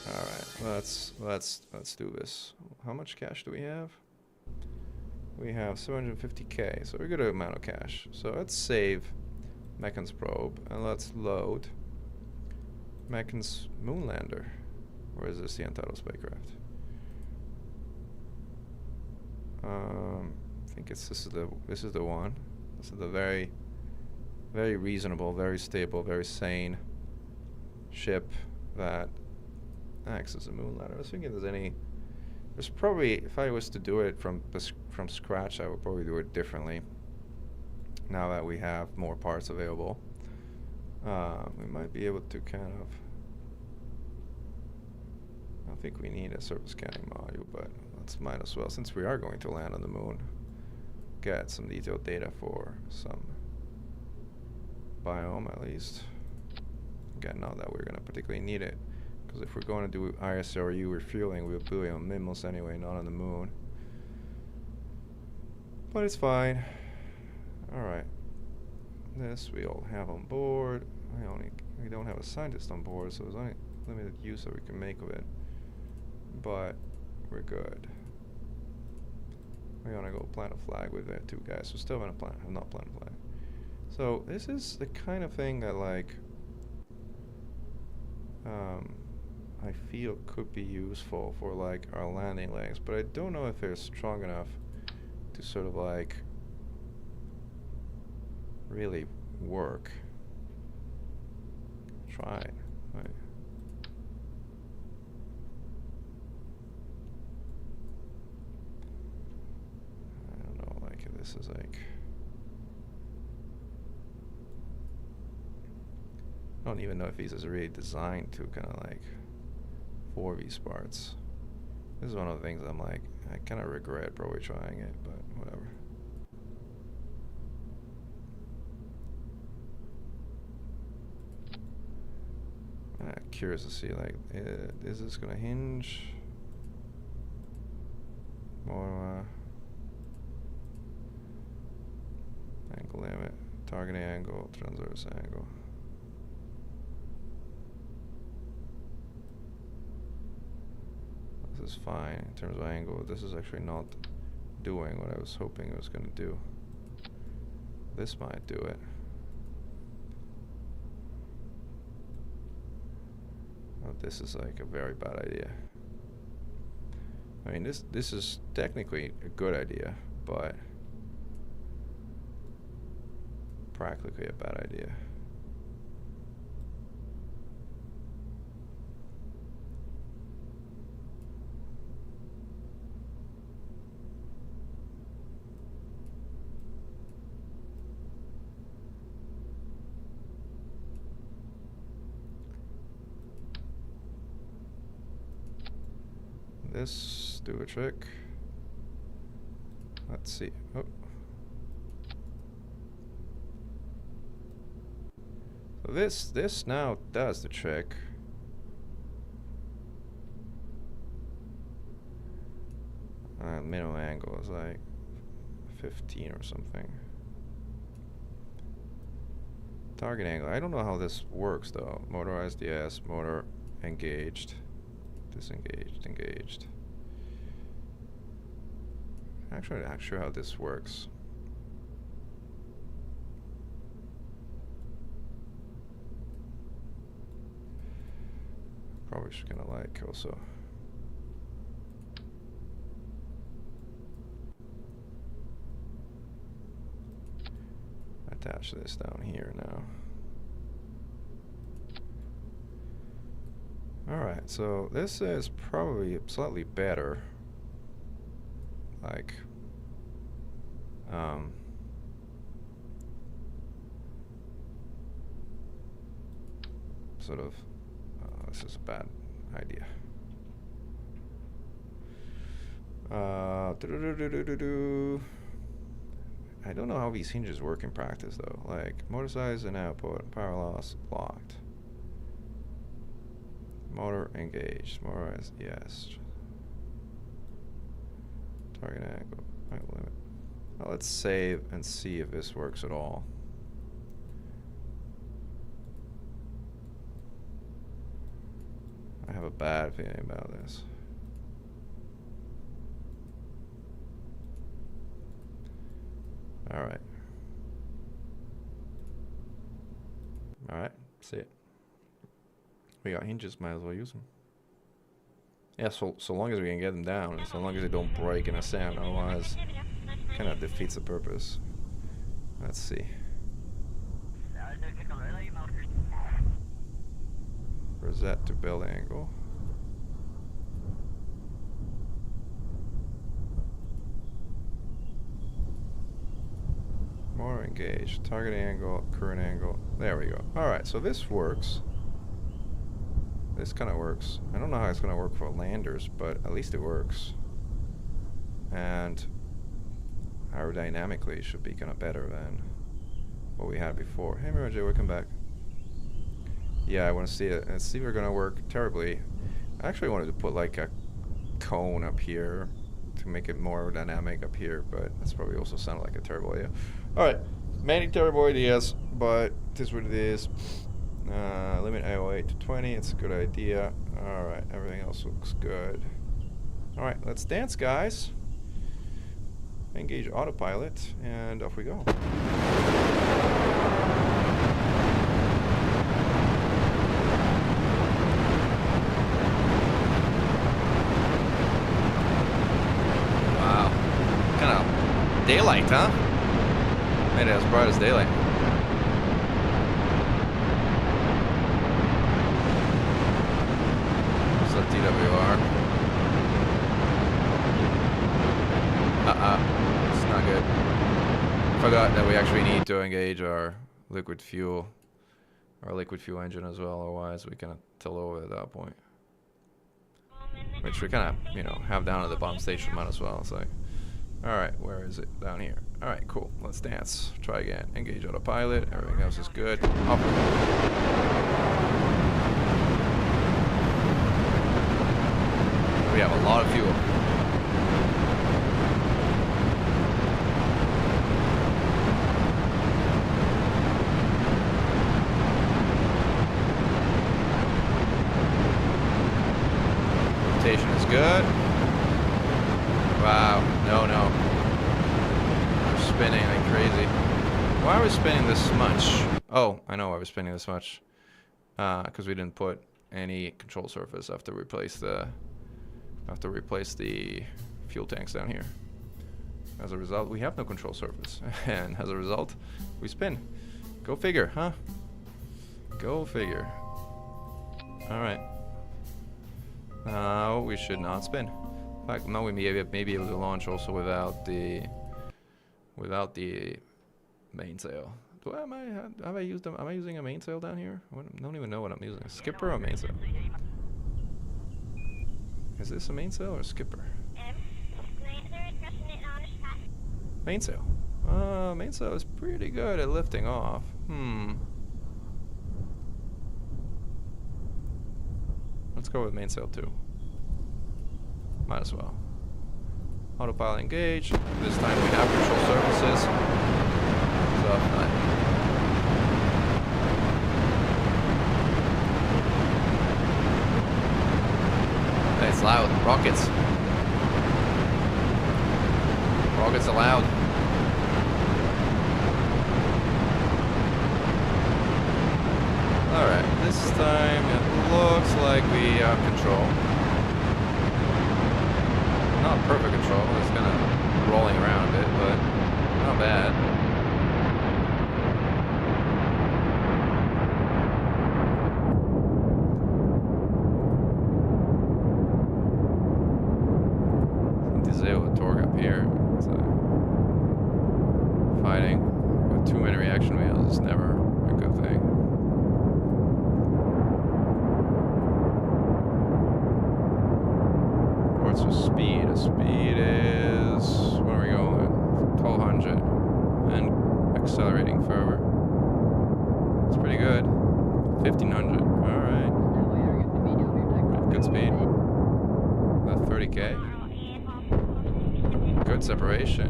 all right, let's do this. How much cash do we have? We have 750k, so we're good amount of cash. So let's save Mechan's probe and let's load Mechan's moonlander. Where is this? The Untitled Spacecraft. I think this is the one. This is the very reasonable, very stable, very sane ship that acts as a moonlander. I was thinking there's probably, if I was to do it from scratch, I would probably do it differently. Now that we have more parts available, we might be able to kind of, I don't think we need a surface scanning module, but let's might as well, since we are going to land on the moon, get some detailed data for some biome at least. Again, not that we're going to particularly need it, because if we're going to do ISRU refueling, we'll do it on Minmus anyway, not on the moon. But it's fine. Alright. This we all have on board. We don't have a scientist on board, so there's only limited use that we can make of it. But we're good. We're gonna go plant a flag with that too, guys. So still gonna plant, have not planted a flag. So this is the kind of thing that like I feel could be useful for like our landing legs, but I don't know if they're strong enough to sort of like really work. Try it. Right. I don't know, like if this is like, I don't even know if these is really designed to kind of like for these parts. This is one of the things I'm like, I kind of regret probably trying it, but whatever. I'm curious to see like, is this gonna hinge? More angle limit, targeting angle, transverse angle. This is fine in terms of angle. This is actually not doing what I was hoping it was going to do. This might do it. Oh, this is like a very bad idea. I mean, this is technically a good idea, but practically a bad idea. This do a trick. Let's see. Oh. So this now does the trick. Minimum angle is like 15 or something. Target angle. I don't know how this works though. Motorized DS, motor engaged. Disengaged, engaged. Actually, I'm not sure how this works. Probably just gonna like also attach this down here now. Alright, so this is probably slightly better. Like, sort of, this is a bad idea. I don't know how these hinges work in practice though. Like, motor size and output, power loss, blocked. Motor engaged, motorized, yes. Target angle, right limit. Well, let's save and see if this works at all. I have a bad feeling about this. Alright. Alright, see it. We got hinges, might as well use them. Yeah, so long as we can get them down, and so long as they don't break in a sound, otherwise kind of defeats the purpose. Let's see. Reset to build angle. More engaged. Target angle, current angle. There we go. Alright, so this works. This kind of works. I don't know how it's going to work for landers, but at least it works. And aerodynamically it should be kind of better than what we had before. Hey Mirajay, welcome back. Yeah, I want to see it. Let's see if we're going to work terribly. I actually wanted to put like a cone up here to make it more dynamic up here, but that's probably also sounded like a terrible idea. Alright, many terrible ideas, but this is what it is. Limit AOA to 20, it's a good idea. Alright, everything else looks good. Alright, let's dance, guys. Engage autopilot, and off we go. Wow. Kind of daylight, huh? Made it as bright as daylight. What's that DWR? It's not good. Forgot that we actually need to engage our liquid fuel engine as well, otherwise we kind of tilt over at that point. Which we kind of, you know, have down at the bottom station, might as well. It's like, alright, where is it? Down here. Alright, cool. Let's dance. Try again. Engage autopilot. Everything else is good. Off we go. We have a lot of fuel. Rotation is good. Wow. No. We're spinning like crazy. Why are we spinning this much? Oh, I know why we're spinning this much. Because we didn't put any control surface after we replaced the fuel tanks down here. As a result, we have no control surface, and as a result, we spin. Go figure, huh? Go figure. All right. Now we should not spin. In fact, now we may be able to launch also without the mainsail. Am I using a mainsail down here? I don't even know what I'm using. A skipper or mainsail? Is this a mainsail or a skipper? Mainsail. Mainsail is pretty good at lifting off. Let's go with mainsail 2. Might as well. Autopilot engage. This time we have control surfaces. So, it's loud. Rockets. Rockets are loud. Alright, this time it looks like we have control. Not perfect control, it's kind of rolling around a bit, but not bad. Zero torque up here. It's fighting with too many reaction wheels is never a good thing. What's the speed? The speed is, where are we going? 1200 and accelerating further. It's pretty good. 1500. All right. Good speed. About 30k. Good separation.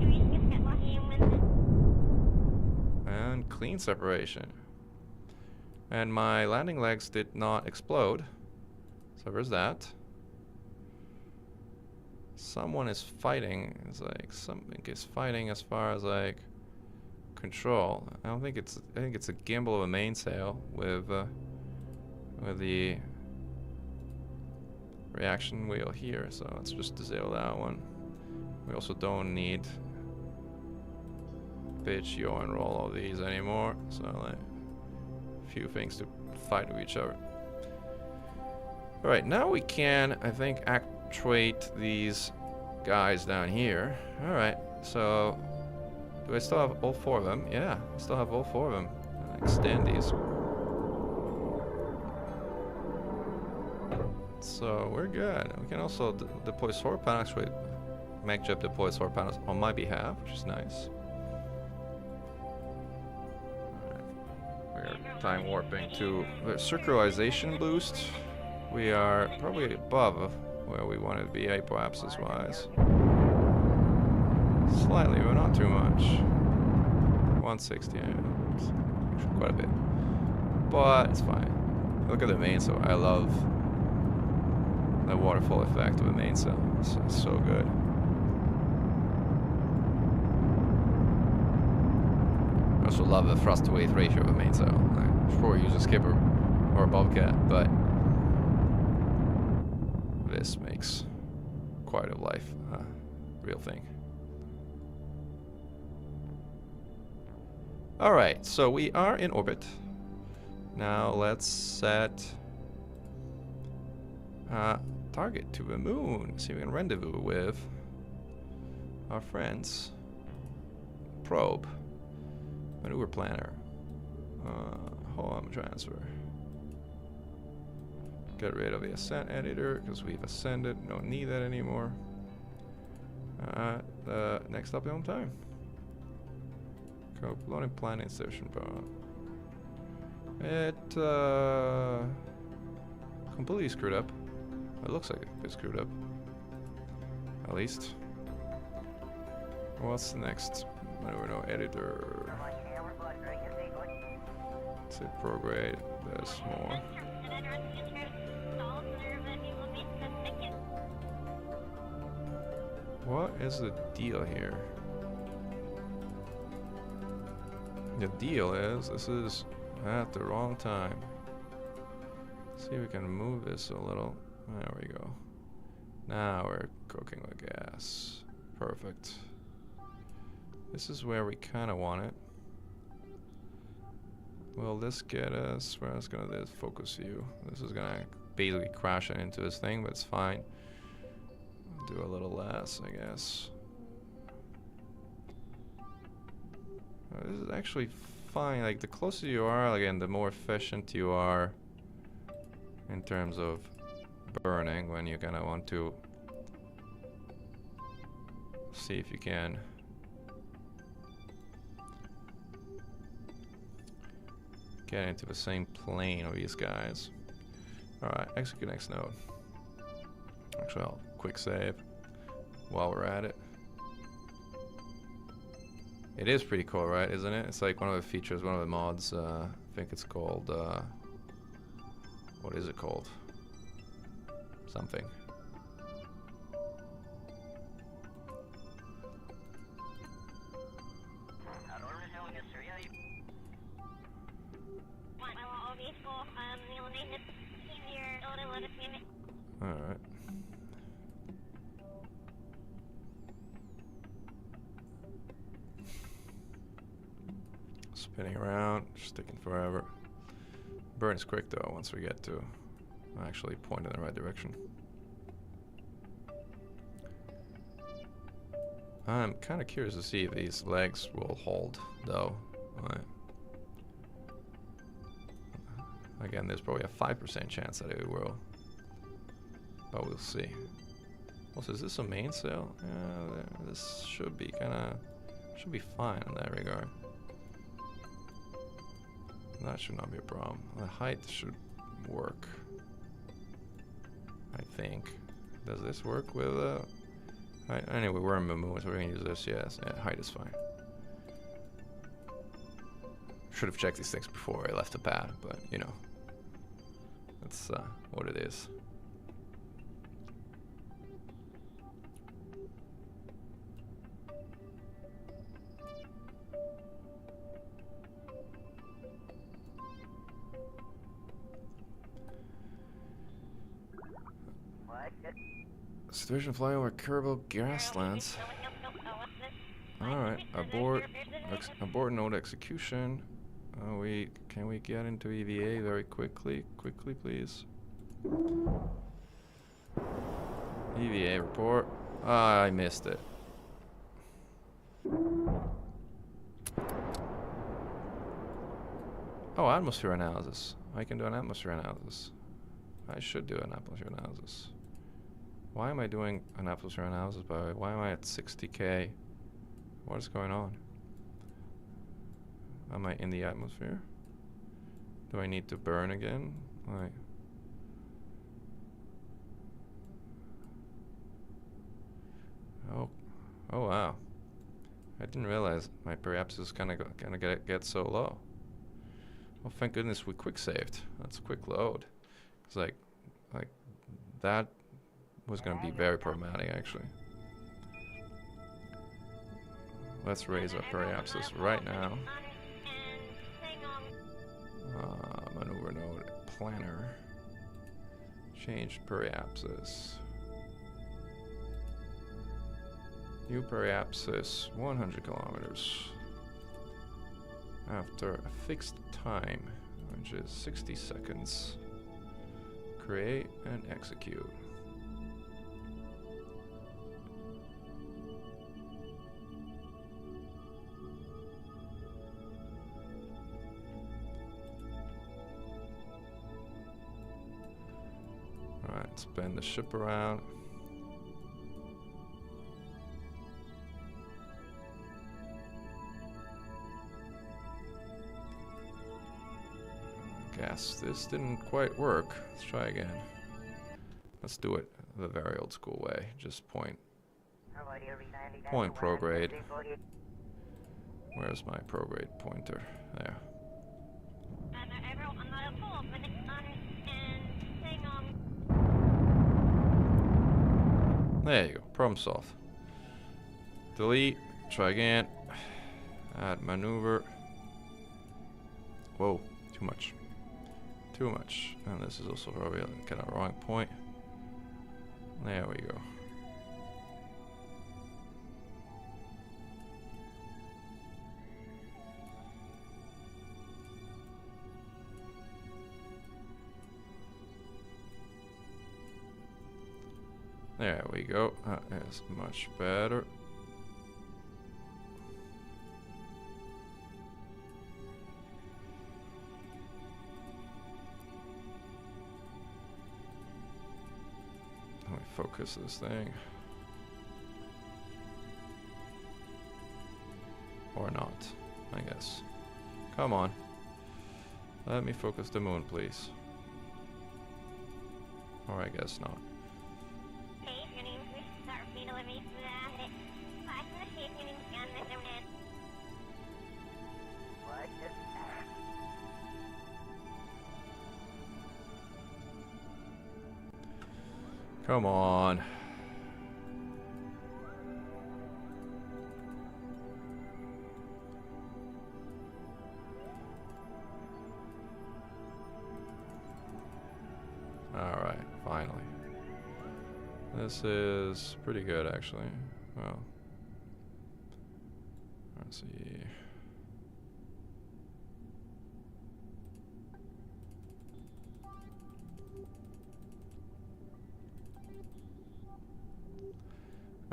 And clean separation. And my landing legs did not explode. So there's that. Someone is fighting. It's like something is fighting as far as like control. I don't think it's. I think it's a gimbal of a mainsail with the reaction wheel here. So let's just disable that one. We also don't need pitch, yaw, and roll all these anymore. So like a few things to fight with each other. All right, now we can, I think, actuate these guys down here. All right, so do I still have all 4 of them? Yeah, I still have all 4 of them. I'll extend these. So we're good. We can also deploy solar panels. Actually, MechJet deploys solar panels on my behalf, which is nice. Alright. We are time warping to the circularization boost. We are probably above where we wanted to be apoapsis wise. Slightly, but not too much. 160, actually quite a bit. But it's fine. Look at the mainsail. I love the waterfall effect of the mainsail. It's so good. also love the thrust to weight ratio of a mainsail. I sure use a skipper or a bobcat, but this makes quite a life real thing. Alright, so we are in orbit. Now let's set target to the moon. See if we can rendezvous with our friends. Probe. Maneuver planner. Home transfer. Get rid of the ascent editor because we've ascended. Don't need that anymore. Next stop on time. Loading plan insertion bar. It completely screwed up. It looks like it's screwed up. At least. What's the next? Maneuver no editor. Let's hit prograde. There's more. What is the deal here? The deal is this is at the wrong time. See if we can move this a little. There we go. Now we're cooking with gas. Perfect. This is where we kind of want it. Will this get us? Where it's gonna do focus view. This is gonna basically crash into this thing, but it's fine. Do a little less, I guess. This is actually fine. Like the closer you are, again, the more efficient you are in terms of burning when you're gonna want to see if you can get into the same plane of these guys. Alright, execute next node. Actually, I'll quick save while we're at it. It is pretty cool, right? Isn't it? It's like one of the features, one of the mods. I think it's called. What is it called? Something. Alright. Spinning around, just taking forever. Burns quick though once we get to actually point in the right direction. I'm kind of curious to see if these legs will hold though. Right. Again, there's probably a 5% chance that it will, but we'll see. Also, is this a mainsail? Yeah, this should be should be fine in that regard. That should not be a problem. The height should work, I think. Does this work with height? Anyway, we're in the moon, so we're gonna use this. Yes, yeah, height is fine. Should have checked these things before I left the pad, but you know, that's what it is. Situation flying over Kerbal Grasslands. Alright, abort node execution. Can we get into EVA very quickly? Quickly, please. EVA report. I missed it. Oh, atmosphere analysis. I can do an atmosphere analysis. I should do an atmosphere analysis. Why am I doing an atmosphere analysis, by the way? Why am I at 60K? What is going on? Am I in the atmosphere? Do I need to burn again? Like, oh wow! I didn't realize my periapsis is gonna get so low. Oh, thank goodness we quick saved. That's a quick load. It's like that was going to be very problematic, actually. Let's raise our periapsis right now. planner. Change periapsis. New periapsis 100 kilometers. After a fixed time, which is 60 seconds. Create and execute. Alright, spin the ship around. Guess this didn't quite work. Let's try again. Let's do it the very old school way. Just point prograde. Where's my prograde pointer? There. There you go. Problem solved. Delete. Try again. Add maneuver. Whoa. Too much. Too much. And this is also probably kind of wrong point. There we go. There we go. That is much better. Let me focus this thing. Or not, I guess. Come on. Let me focus the moon, please. Or I guess not. Come on. Alright, finally. This is pretty good, actually. Well, let's see.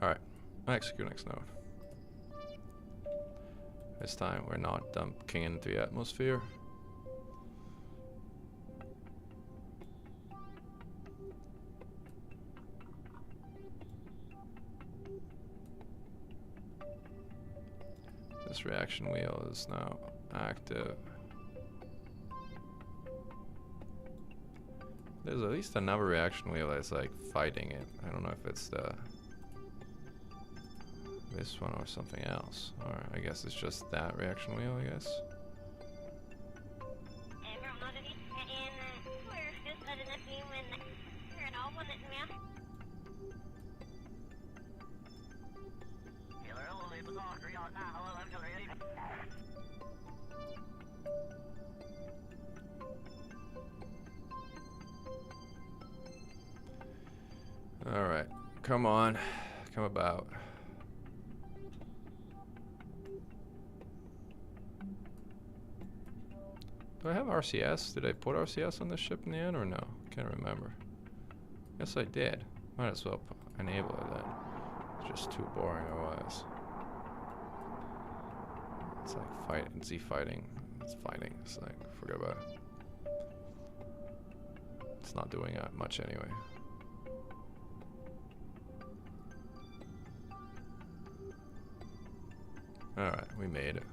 Alright, execute next node. This time we're not dumping into the atmosphere. This reaction wheel is now active. There's at least another reaction wheel that's like fighting it. I don't know if it's this one or something else. Or I guess it's just that reaction wheel, I guess. Alright, come on, come about. Do I have RCS? Did I put RCS on the ship in the end or no? Can't remember. Yes, I did. Might as well enable it then. It's just too boring otherwise. It's like fighting, Z fighting. It's fighting. It's like, forget about it. It's not doing much anyway. Alright, we made it.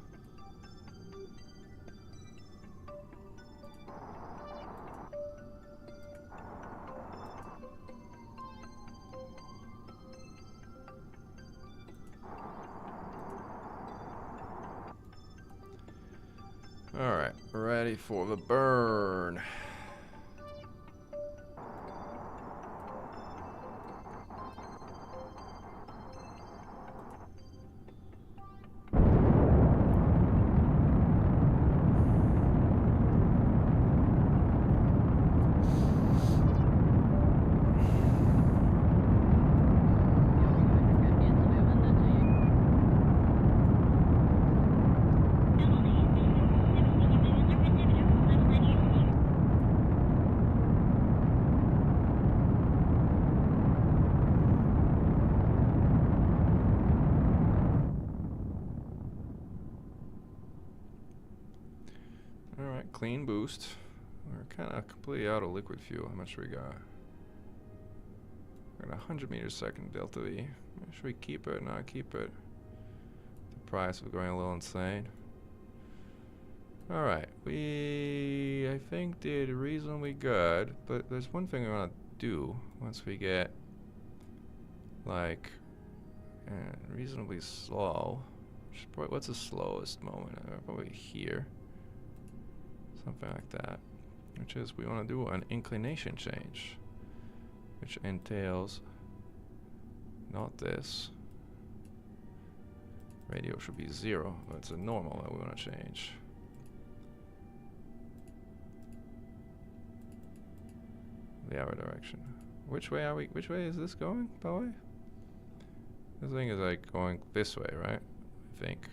Alright, ready for the burn. clean boost. We're kind of completely out of liquid fuel. How much we got? We're at 100 meters a second delta V. Should we keep it? Not keep it. The price is going a little insane. Alright, we I think did reasonably good, but there's one thing I want to do once we get like reasonably slow. What's the slowest moment? Probably here. Something like that. Which is we want to do an inclination change. Which entails not this. Radio should be 0, but it's a normal that we want to change. The other direction. Which way are we? Which way is this going, by the way? This thing is like going this way, right? I think.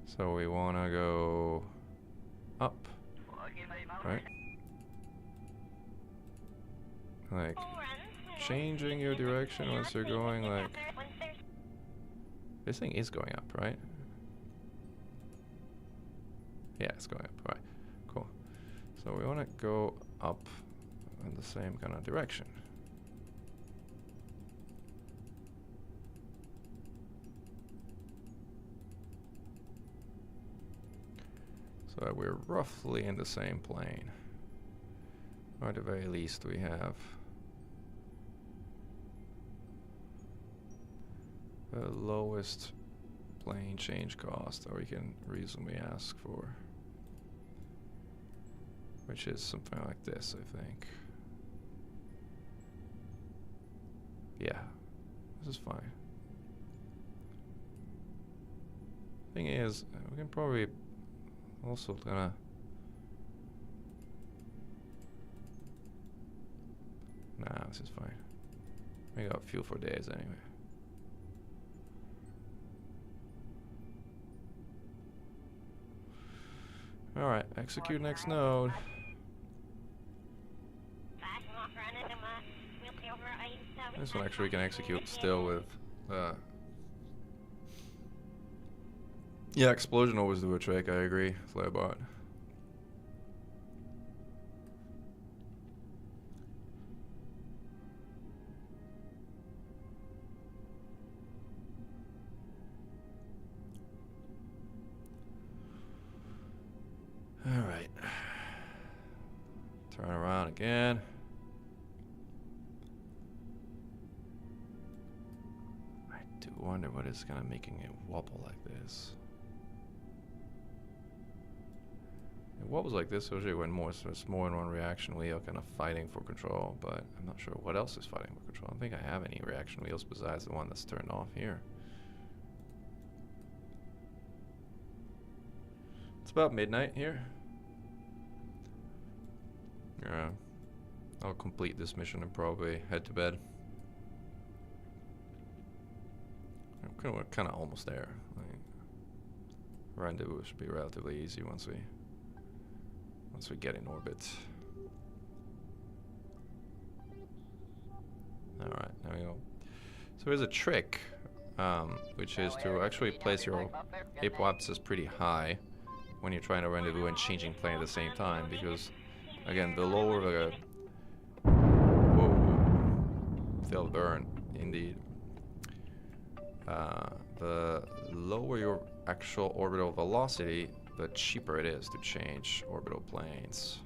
So we want to go up, right? Like changing your direction once you're going like. This thing is going up, right? Yeah, it's going up. Right. Cool. So we want to go up in the same kind of direction. So that we're roughly in the same plane. Or at the very least we have the lowest plane change cost that we can reasonably ask for. Which is something like this, I think. Yeah, this is fine. Thing is, we can probably also gonna nah, this is fine. We got fuel for days anyway. Alright, execute next node. This one actually we can execute still with yeah, explosion always do a trick, I agree, Flarebot. Alright. Turn around again. I do wonder what is kind of making it wobble like this. It wobbles like this usually when there's more than one reaction wheel kind of fighting for control, but I'm not sure what else is fighting for control. I don't think I have any reaction wheels besides the one that's turned off here. It's about midnight here. Yeah, I'll complete this mission and probably head to bed. We're kind of almost there. Like, rendezvous should be relatively easy once we get in orbit. All right, there we go. So there's a trick, which is to actually place your apoapsis pretty high when you're trying to rendezvous and changing plane at the same time, because again, the lower the they'll burn indeed. The lower your actual orbital velocity, the cheaper it is to change orbital planes.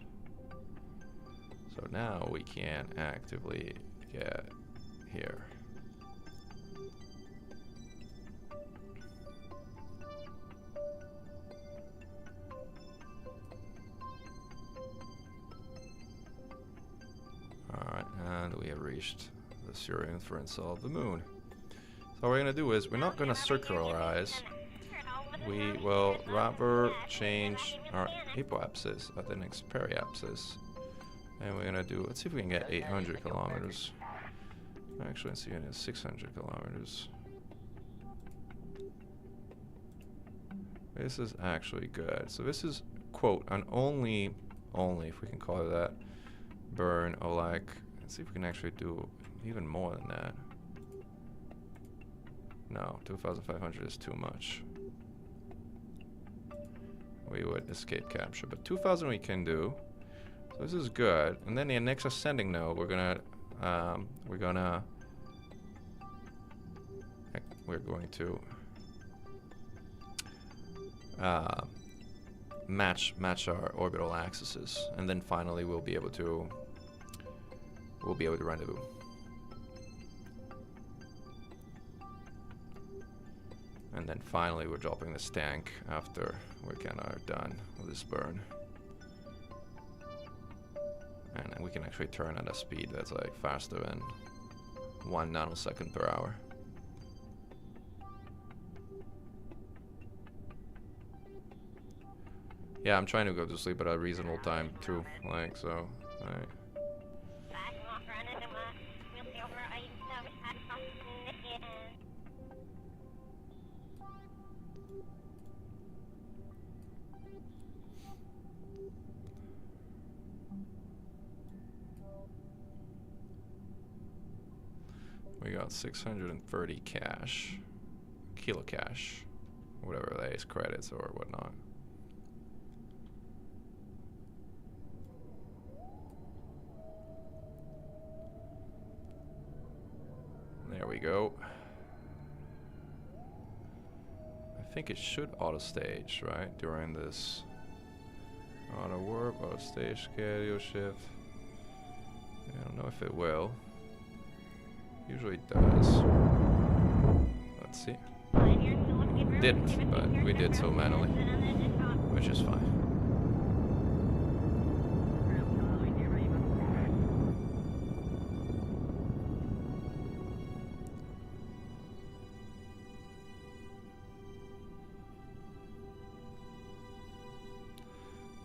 So now we can actively get here. Alright, and we have reached the circumference of the moon. So what we're going to do is, we're not going to circularize. We will rather change our apoapsis at the next periapsis. And we're going to do, let's see if we can get 800 kilometers. Actually, let's see if we can get 600 kilometers. This is actually good. So this is, quote, an only, if we can call it that, burn of like, let's see if we can actually do even more than that. No, 2,500 is too much. we would escape capture. But 2000 we can do. So this is good. And then the next ascending node, we're going to match our orbital axes, and then finally we'll be able to rendezvous. And then finally we're dropping this tank after we're kind of done with this burn. And we can actually turn at a speed that's like faster than 1 nanosecond per hour. Yeah, I'm trying to go to sleep at a reasonable time too, like, so, alright. We got 630 cash, kilo cash, whatever that is, credits or whatnot. There we go. I think it should auto stage, right? During this auto warp, auto stage, schedule shift. I don't know if it will. Usually it does. Let's see. Didn't, but we did so manually, which is fine.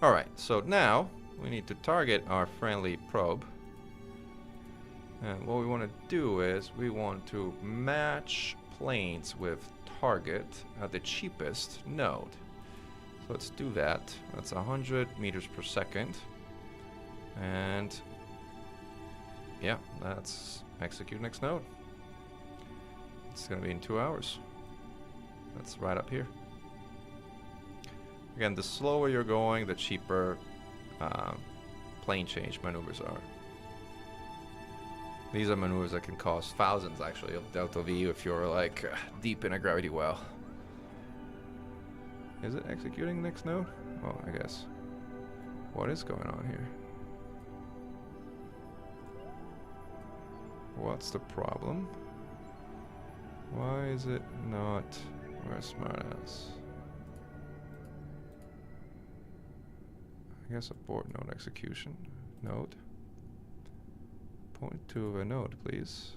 Alright, so now we need to target our friendly probe. And what we want to do is we want to match planes with target at the cheapest node. So let's do that. That's 100 meters per second. And yeah, that's execute next node. It's going to be in 2 hours. That's right up here. Again, the slower you're going, the cheaper plane change maneuvers are. These are maneuvers that can cost thousands, actually, of delta V if you're like deep in a gravity well. Is it executing next node? Oh, I guess. What is going on here? What's the problem? Why is it not? Where's smartass? I guess abort node execution. Node. Point to a node, please.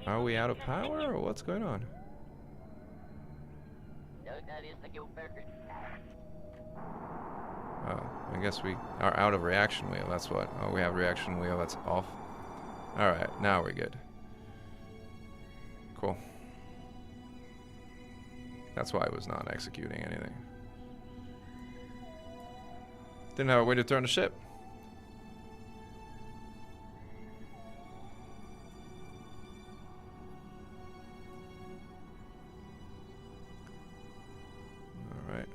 Are we out of power, or what's going on? Oh, I guess we are out of reaction wheel, that's what. Oh, we have reaction wheel, that's off. Alright, now we're good. Cool. That's why I was not executing anything. Didn't have a way to turn the ship. All right.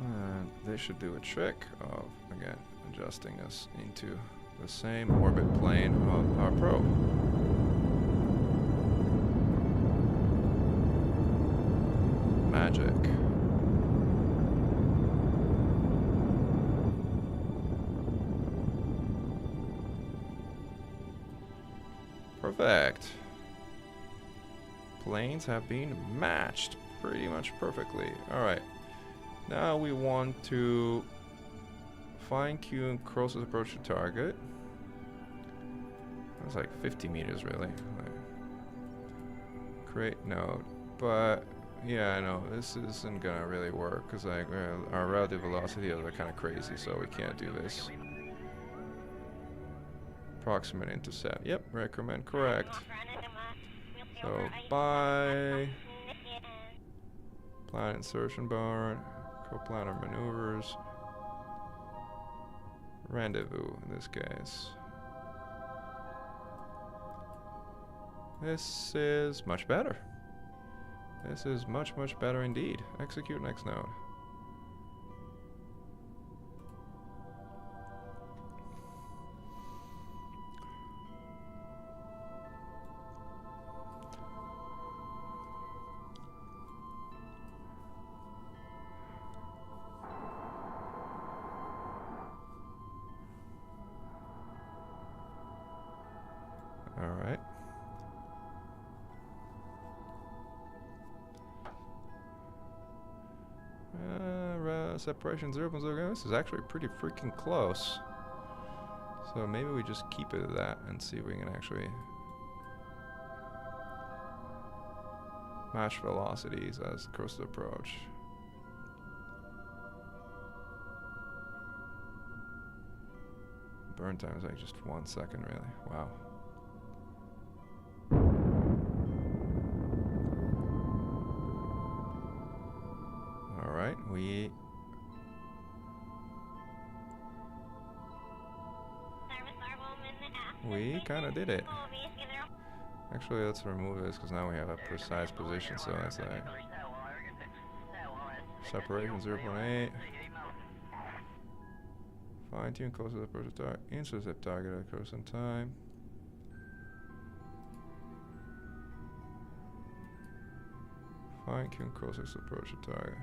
And they should do a trick of, again, adjusting us into the same orbit plane of our probe. Magic. Perfect. Planes have been matched pretty much perfectly. Alright. Now we want to fine-tune closest approach to target. That's like 50 meters, really. Create node. But, yeah, I know, this isn't gonna really work, because like, our relative velocity are kind of crazy, so we can't do this. Approximate intercept. Yep, recommend correct. So, bye. Planet insertion bar. Coplanar maneuvers. rendezvous in this case. This is much better. This is much, much better indeed. Execute next node. All right. Separation 0.0. This is actually pretty freaking close. So maybe we just keep it at that and see if we can actually match velocities as coastal approach. Burn time is like just 1 second, really. Wow. All right, we kind of did it. Actually, let's remove this because now we have a precise position. So that's like separation 0.8. Fine tune close to the approach target. Intercept target at constant time. Fine tune closest approach to target.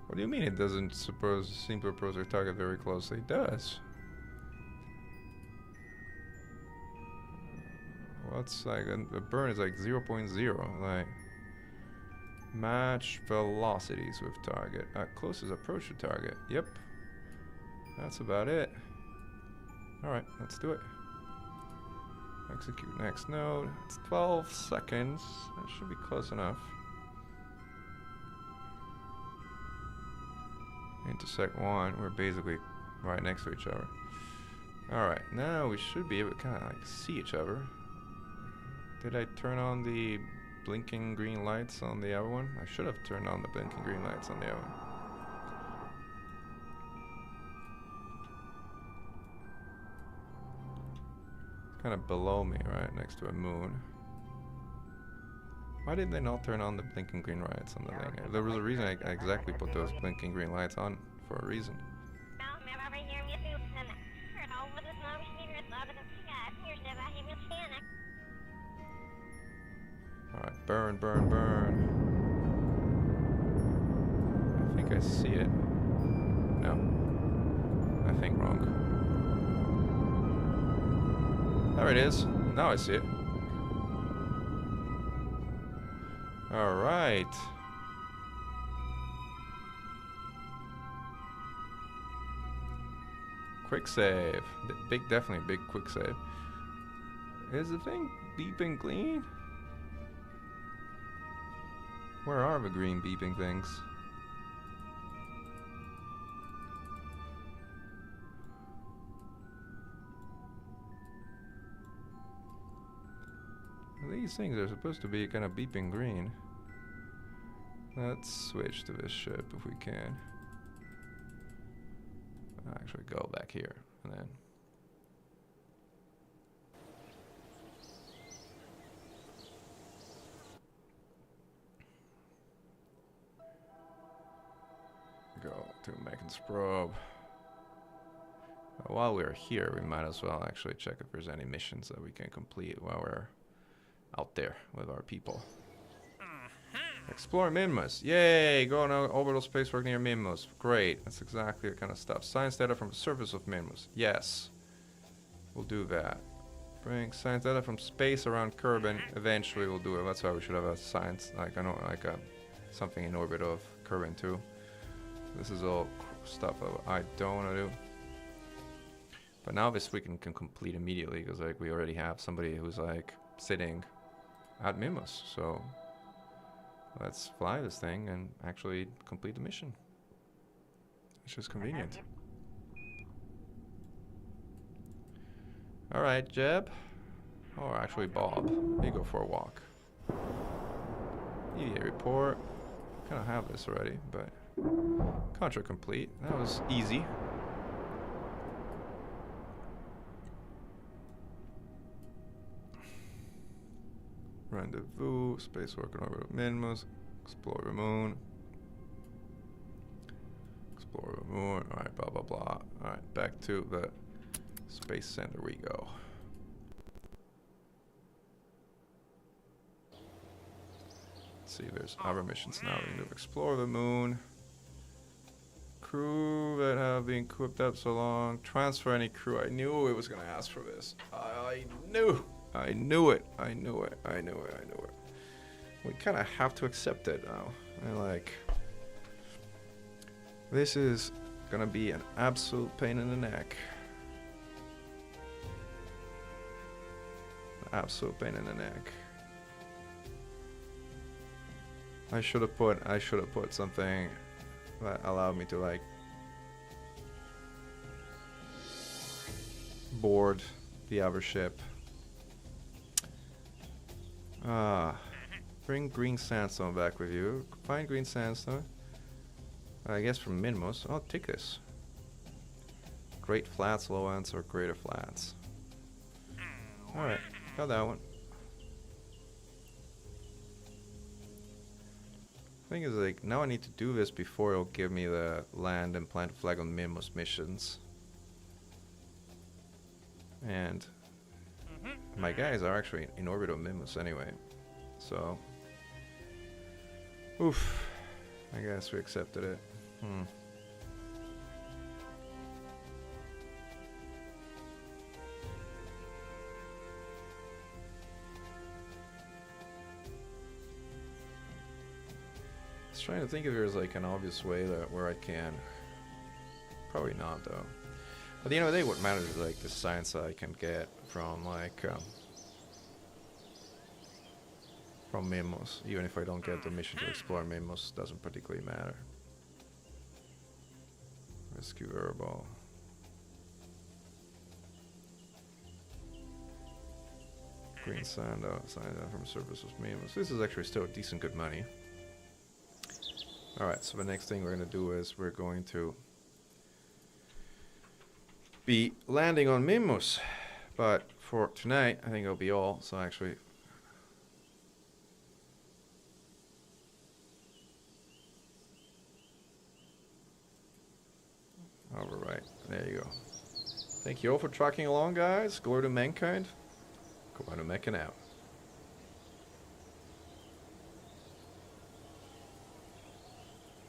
What do you mean it doesn't seem to approach the target very closely? It does. What's like the burn is like 0.0, like match velocities with target at closest approach to target. Yep, that's about it. All right, let's do it. Execute next node. It's 12 seconds. That should be close enough. Intersect 1. We're basically right next to each other. All right, now we should be able to kind of like see each other. Did I turn on the blinking green lights on the other one? I should have turned on the blinking green lights on the other one. It's kind of below me, right, next to a moon. Why did they not turn on the blinking green lights on the thing? There was a reason I exactly put those blinking green lights on, for a reason. Alright, burn, burn, burn. I think I see it. No. I think wrong. There it is. Now I see it. Alright. Quick save. Big, definitely big quick save. Is the thing beeping green? Where are the green beeping things? These things are supposed to be kind of beeping green. Let's switch to this ship if we can. Actually go back here and then go to Mechan's probe. While we're here, we might as well actually check if there's any missions that we can complete while we're out there with our people. Explore Minmus. Yay! Go on orbital space work near Minmus. Great. That's exactly the kind of stuff. Science data from the surface of Minmus. Yes. We'll do that. Bring science data from space around Kerbin. Eventually we'll do it. That's why we should have a science, like I know, like a something in orbit of Kerbin too. This is all stuff that I don't want to do. But now this we can complete immediately because like we already have somebody who's like sitting at Minmus. So let's fly this thing and actually complete the mission. It's just convenient. Alright, Jeb. Or actually Bob. You go for a walk. EVA report. Kind of have this already, but contract complete. That was easy. Rendezvous, space work on orbit of Minmus, explore the moon. Explore the moon, alright, blah blah blah. Alright, back to the space center we go. Let's see, there's other missions now. We need to explore the moon. Crew that have been equipped up so long. Transfer any crew. I knew it was gonna ask for this. I knew it. I knew it. We kind of have to accept it now. And like, this is gonna be an absolute pain in the neck. Absolute pain in the neck. I should have put something that allowed me to like board the other ship. Bring green sandstone back with you. Find green sandstone. I guess from Minmus. I'll take this. Great flats, low ends, or greater flats. Alright, got that one. Thing is, like, now I need to do this before it'll give me the land and plant flag on Minmus missions. And my guys are actually in orbit on Minmus anyway. So, oof. I guess we accepted it. I was trying to think if there's like an obvious way that where I can. Probably not though. But at the end of the day, what matters is like the science that I can get from like from Minmus. Even if I don't get the mission to explore Minmus, doesn't particularly matter. Rescue Kerbal. Green sand from surface of Minmus. This is actually still decent good money. Alright, so the next thing we're going to do is we're going to be landing on Minmus. But for tonight, I think it'll be all. So actually, alright, there you go. Thank you all for tracking along, guys. Glory to mankind. Kerbal Mechan out.